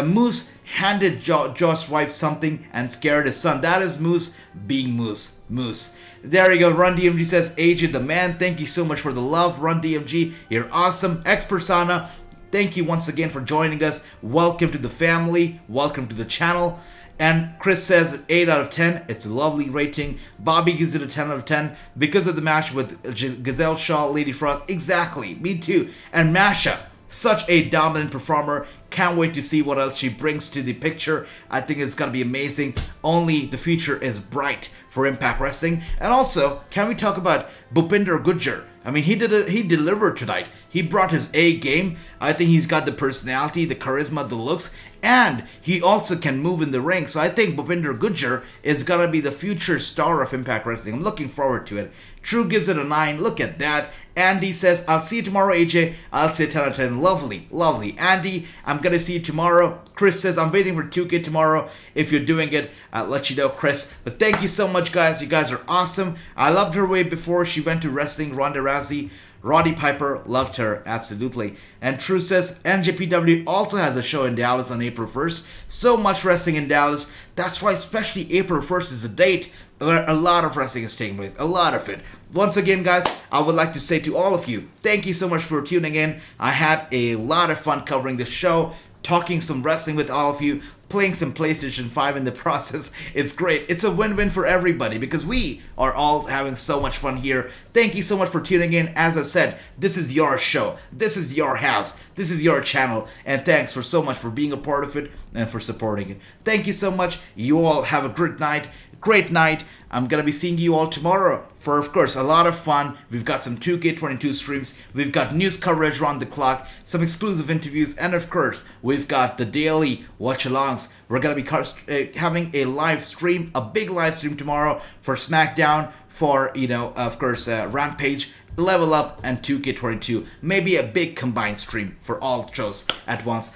Moose handed Josh's wife something and scared his son. That is Moose being Moose. Moose. There you go. Run DMG says, AJ the man, thank you so much for the love. Run DMG, you're awesome. Xpersana, thank you once again for joining us. Welcome to the family. Welcome to the channel. And Chris says 8 out of 10. It's a lovely rating. Bobby gives it a 10 out of 10 because of the match with Gazelle Shaw, Lady Frost. Exactly. Me too. And Masha, such a dominant performer. Can't wait to see what else she brings to the picture. I think it's going to be amazing. Only the future is bright for Impact Wrestling. And also, can we talk about Bhupinder Gujjar? I mean, he delivered tonight. He brought his A game. I think he's got the personality, the charisma, the looks, and he also can move in the ring. So I think Bhupinder Gujjar is going to be the future star of Impact Wrestling. I'm looking forward to it. True gives it a 9. Look at that. Andy says, I'll see you tomorrow, AJ. I'll say 10 out of 10. Lovely, lovely. Andy, I'm going to see you tomorrow. Chris says, I'm waiting for 2K tomorrow. If you're doing it, I'll let you know, Chris. But thank you so much, guys. You guys are awesome. I loved her way before she went to wrestling. Ronda Rousey. Roddy Piper, loved her, absolutely. And True says, NJPW also has a show in Dallas on April 1st. So much wrestling in Dallas. That's why especially April 1st is a date where a lot of wrestling is taking place. A lot of it. Once again, guys, I would like to say to all of you, thank you so much for tuning in. I had a lot of fun covering this show, talking some wrestling with all of you, playing some PlayStation 5 in the process. It's great. It's a win-win for everybody because we are all having so much fun here. Thank you so much for tuning in. As I said, this is your show. This is your house. This is your channel. And thanks for so much for being a part of it and for supporting it. Thank you so much. You all have a great night. Great night. I'm going to be seeing you all tomorrow for, of course, a lot of fun. We've got some 2K22 streams. We've got news coverage around the clock, some exclusive interviews, and of course, we've got the daily watch-alongs. We're going to be having a live stream, a big live stream tomorrow for SmackDown, for, of course, Rampage, Level Up, and 2K22. Maybe a big combined stream for all shows at once.